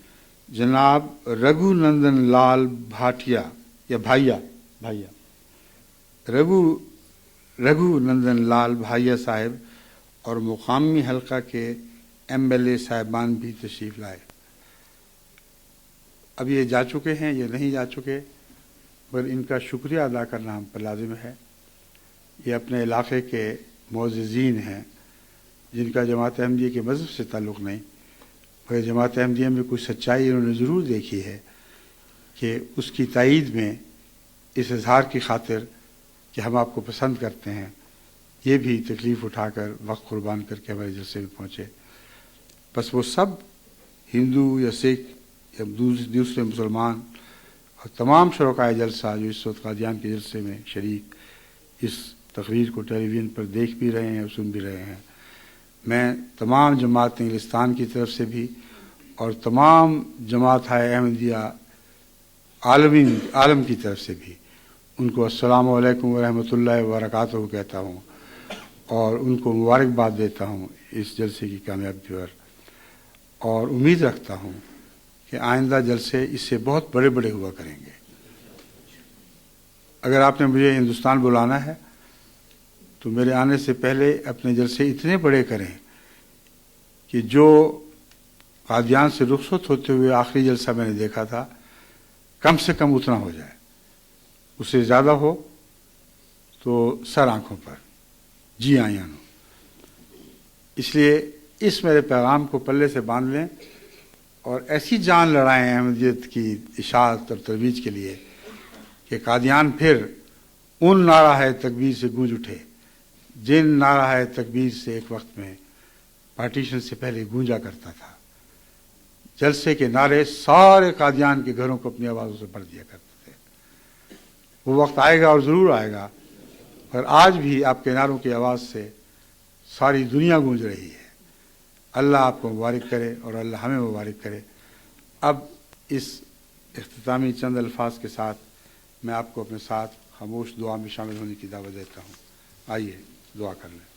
جناب رگھو نندن لال بھاٹیا یا بھائیا رگھو نندن لال بھائیا صاحب اور مقامی حلقہ کے MLA صاحبان بھی تشریف لائے۔ اب یہ جا چکے ہیں یہ نہیں جا چکے، پر ان کا شکریہ ادا کرنا ہم پر لازم ہے۔ یہ اپنے علاقے کے معززین ہیں جن کا جماعت احمدیہ کے مذہب سے تعلق نہیں، مگر جماعت احمدیہ میں کوئی سچائی انہوں نے ضرور دیکھی ہے کہ اس کی تائید میں اس اظہار کی خاطر کہ ہم آپ کو پسند کرتے ہیں، یہ بھی تکلیف اٹھا کر وقت قربان کر کے ہمارے جلسے میں پہنچے۔ بس وہ سب ہندو یا سکھ یا دوسرے مسلمان اور تمام شرکائے جلسہ جو اس وقت قادیان کے جلسے میں شریک اس تقریر کو ٹیلی ویژن پر دیکھ بھی رہے ہیں اور سن بھی رہے ہیں، میں تمام جماعت انگلستان کی طرف سے بھی اور تمام جماعت احمدیہ عالم کی طرف سے بھی ان کو السلام علیکم ورحمۃ اللہ وبرکاتہ کہتا ہوں اور ان کو مبارکباد دیتا ہوں اس جلسے کی کامیابی پر۔ اور امید رکھتا ہوں کہ آئندہ جلسے اس سے بہت بڑے بڑے ہوا کریں گے۔ اگر آپ نے مجھے ہندوستان بلانا ہے تو میرے آنے سے پہلے اپنے جلسے اتنے بڑے کریں کہ جو قادیان سے رخصت ہوتے ہوئے آخری جلسہ میں نے دیکھا تھا کم سے کم اتنا ہو جائے، اس سے زیادہ ہو تو سر آنکھوں پر، جی آئیاں ہو۔ اس لیے اس میرے پیغام کو پلے سے باندھ لیں اور ایسی جان لڑائیں احمدیت کی اشاعت اور ترویج کے لیے کہ قادیان پھر ان نعرہ تکبیر سے گونج اٹھے جن نعرہ تکبیر سے ایک وقت میں پارٹیشن سے پہلے گونجا کرتا تھا۔ جلسے کے نعرے سارے قادیان کے گھروں کو اپنی آوازوں سے بھر دیا کرتے تھے۔ وہ وقت آئے گا اور ضرور آئے گا، پر آج بھی آپ کے نعروں کی آواز سے ساری دنیا گونج رہی ہے۔ اللہ آپ کو مبارک کرے اور اللہ ہمیں مبارک کرے۔ اب اس اختتامی چند الفاظ کے ساتھ میں آپ کو اپنے ساتھ خاموش دعا میں شامل ہونے کی دعوت دیتا ہوں۔ آئیے دعا کر لیں۔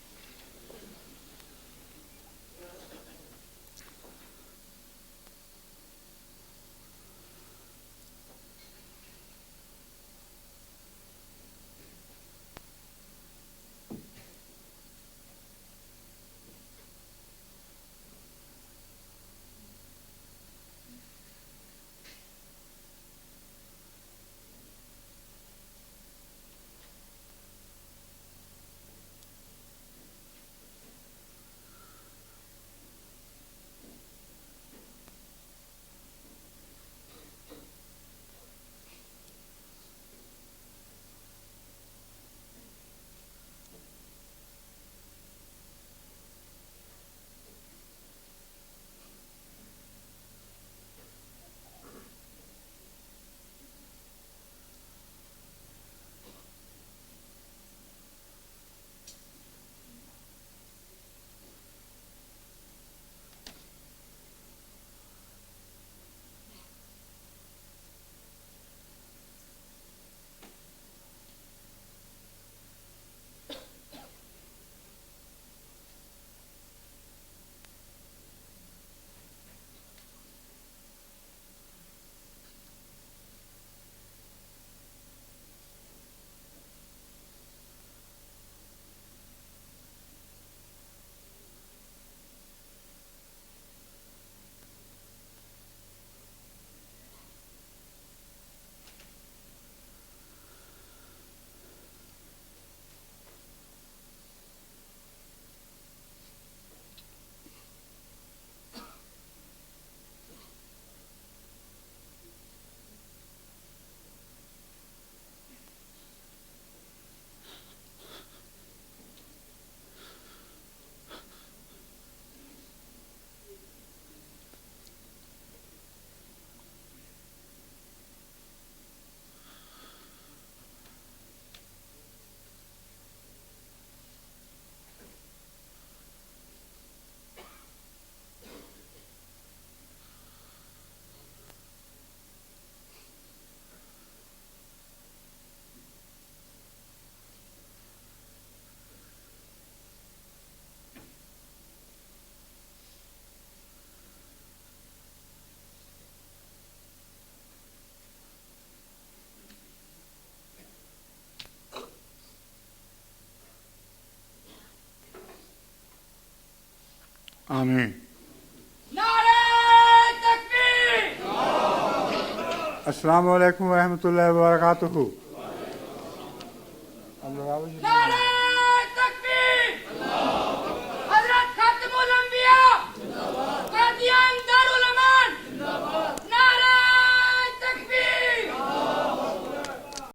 آمین۔ السلام علیکم ورحمۃ اللہ وبرکاتہ۔